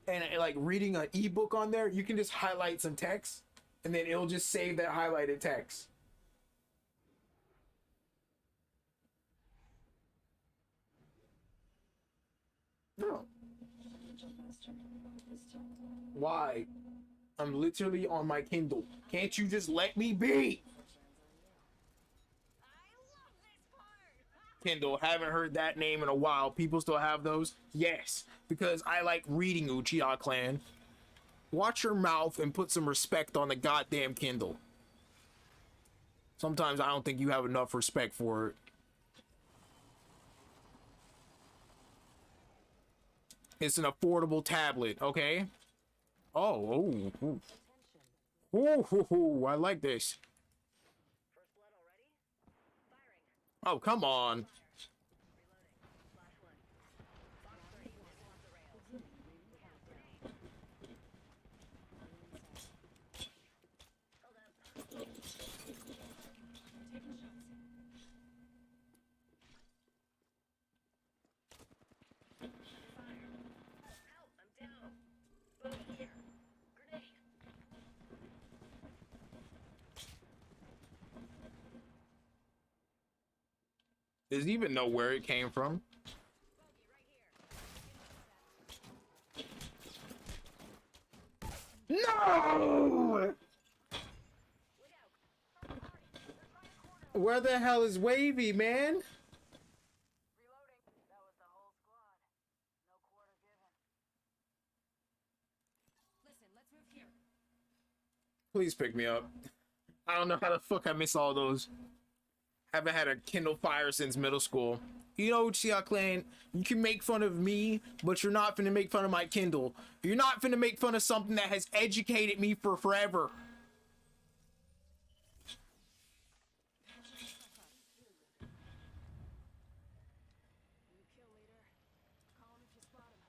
Speaker 1: and like reading an ebook on there. You can just highlight some text and then it'll just save that highlighted text. No. Why? I'm literally on my Kindle. Can't you just let me be? Kindle, haven't heard that name in a while. People still have those? Yes, because I like reading, Uchiha Clan. Watch your mouth and put some respect on the goddamn Kindle. Sometimes I don't think you have enough respect for it. It's an affordable tablet, okay? Oh, oh, oh, I like this.
Speaker 2: First blood already? Firing.
Speaker 1: Oh, come on.
Speaker 2: Reloading. Flash one. Box 3. Missile off the rails. Countdown. Hold
Speaker 1: Does he even know where it came from? No! Where the hell is Wavy, man?
Speaker 3: Reloading. That was the whole squad. No quarter given.
Speaker 2: Listen, let's move here.
Speaker 1: Please pick me up. I don't know how the fuck I miss all those. Haven't had a Kindle Fire since middle school. You know, Chia Clan, you can make fun of me, but you're not finna make fun of my Kindle. You're not finna make fun of something that has educated me for forever.
Speaker 3: New kill leader. Call him if you spot him.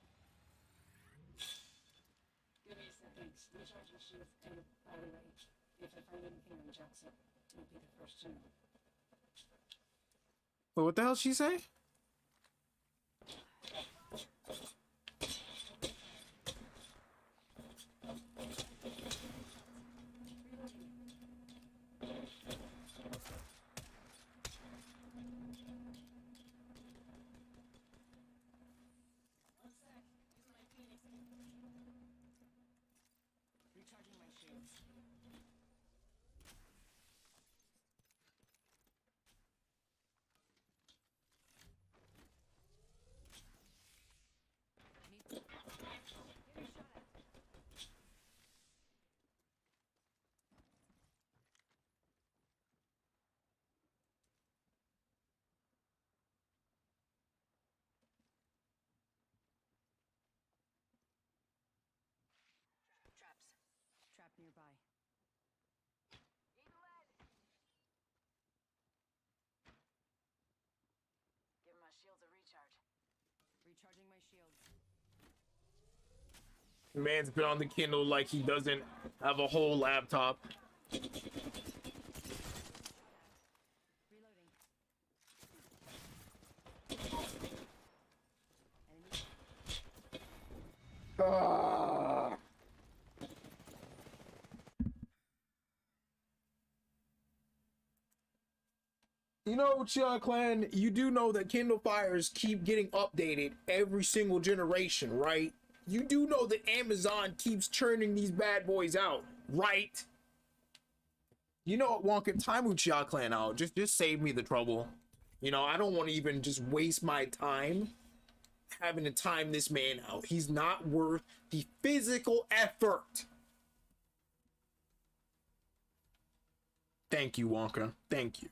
Speaker 6: Give me a second. Recharge your shields, and by the way, if I find anything on Jackson, you'll be the first to know.
Speaker 1: But what the hell she say?
Speaker 6: Recharging my shields.
Speaker 2: Traps. Trap nearby.
Speaker 3: Need lead. Give my shields a recharge.
Speaker 2: Recharging my shields.
Speaker 1: Man's been on the Kindle like he doesn't have a whole laptop.
Speaker 2: Reloading. Enemy.
Speaker 1: You know, Chia Clan, you do know that Kindle Fires keep getting updated every single generation, right? You do know that Amazon keeps churning these bad boys out, right? You know what, Wonka, time with Chia Clan out. Just save me the trouble. You know, I don't want to even just waste my time having to time this man out. He's not worth the physical effort. Thank you, Wonka. Thank you.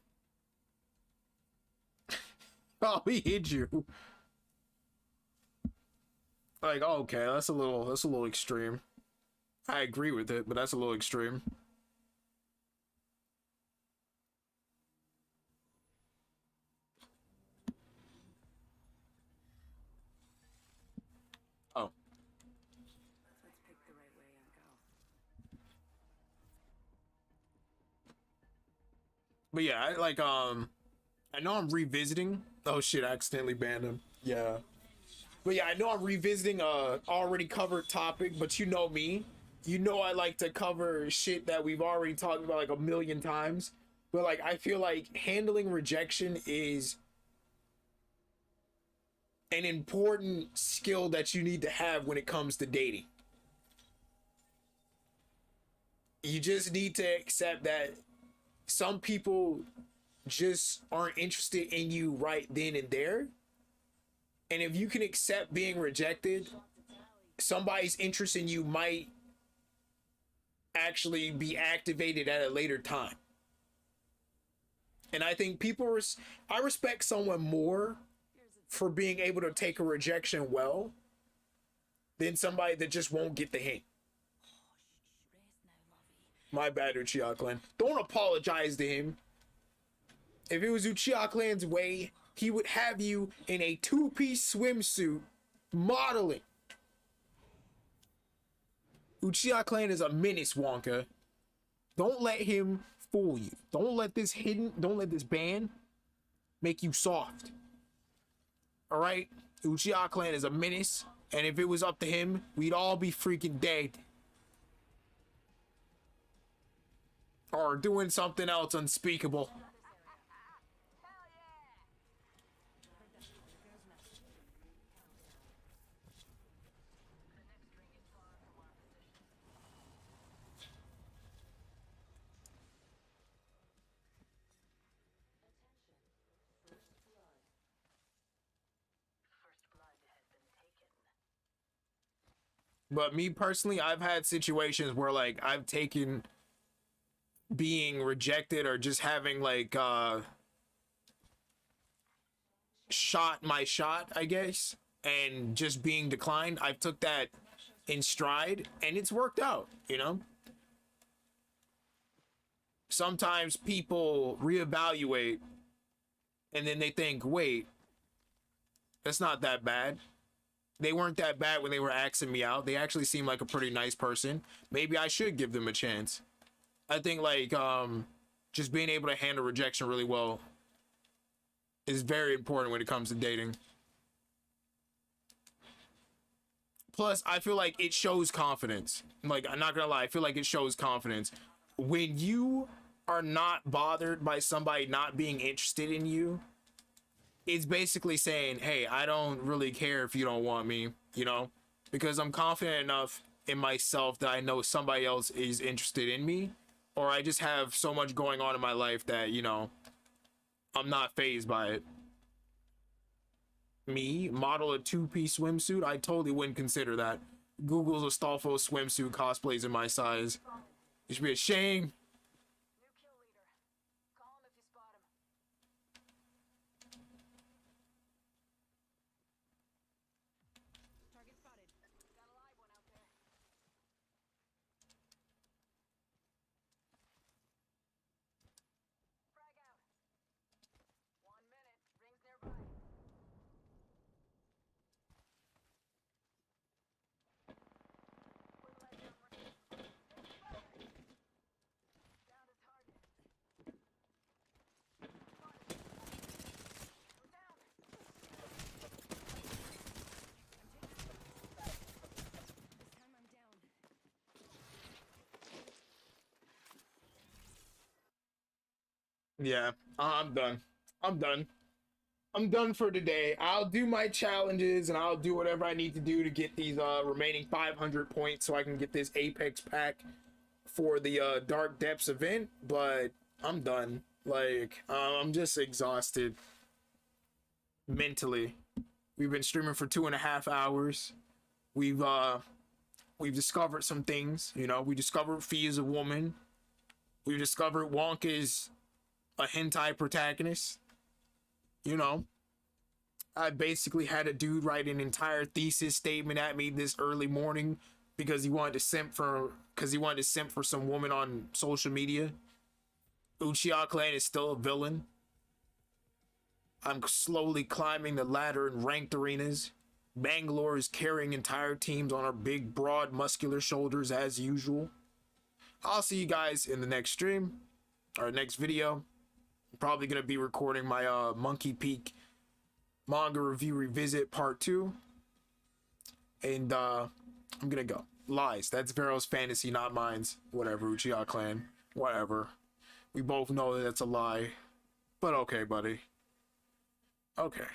Speaker 1: Oh, he hit you. Like, okay, that's a little extreme. I agree with it, but that's a little extreme. Oh.
Speaker 3: Let's pick the right way and go.
Speaker 1: But yeah, I know I'm revisiting. Oh shit, I accidentally banned him. Yeah. But yeah, I know I'm revisiting a already covered topic, but you know me. You know I like to cover shit that we've already talked about like a million times. But like I feel like handling rejection is an important skill that you need to have when it comes to dating. You just need to accept that some people just aren't interested in you right then and there. And if you can accept being rejected, somebody's interest in you might actually be activated at a later time. And I think I respect someone more for being able to take a rejection well than somebody that just won't get the hint. My bad, Uchiha Clan. Don't apologize to him. If it was Uchiha Clan's way, he would have you in a two-piece swimsuit modeling. Uchiha Clan is a menace, Wonka. Don't let him fool you. Don't let this ban make you soft. Alright? Uchiha Clan is a menace, and if it was up to him, we'd all be freaking dead. Or doing something else unspeakable. But me personally, I've had situations where like I've taken being rejected or just having like shot my shot, I guess, and just being declined. I've took that in stride and it's worked out, you know? Sometimes people reevaluate and then they think, wait, that's not that bad. They weren't that bad when they were asking me out. They actually seem like a pretty nice person. Maybe I should give them a chance. I think like just being able to handle rejection really well is very important when it comes to dating. Plus, I feel like it shows confidence. Like, I'm not gonna lie, I feel like it shows confidence. When you are not bothered by somebody not being interested in you, it's basically saying, hey, I don't really care if you don't want me, you know? Because I'm confident enough in myself that I know somebody else is interested in me, or I just have so much going on in my life that, you know, I'm not phased by it. Me, model a two-piece swimsuit? I totally wouldn't consider that. Google's Astolfo swimsuit cosplays in my size. It should be a shame.
Speaker 4: New kill leader. Call him if you spot him.
Speaker 3: Target spotted.
Speaker 4: Got a live one out there. Frag out. 1 minute. Rings nearby. Put lead down range. Taking fire. Down to target. Spotted. We're down.
Speaker 3: This time I'm down.
Speaker 1: Yeah, I'm done. I'm done. I'm done for today. I'll do my challenges and I'll do whatever I need to do to get these remaining 500 points so I can get this Apex pack for the Dark Depths event, but I'm done. Like, I'm just exhausted mentally. We've been streaming for 2.5 hours. We've discovered some things, you know. We discovered Fee is a woman. We've discovered Wonka is a hentai protagonist. You know, I basically had a dude write an entire thesis statement at me this early morning because he wanted to simp for some woman on social media. Uchiha Clan is still a villain. I'm slowly climbing the ladder in ranked arenas. Bangalore is carrying entire teams on her big, broad, muscular shoulders as usual. I'll see you guys in the next stream or next video. I'm probably gonna be recording my Monkey Peak manga review revisit part 2, and I'm gonna go. Lies. That's Vero's fantasy, not mine's. Whatever, Uchiha Clan. Whatever. We both know that that's a lie. But okay, buddy. Okay.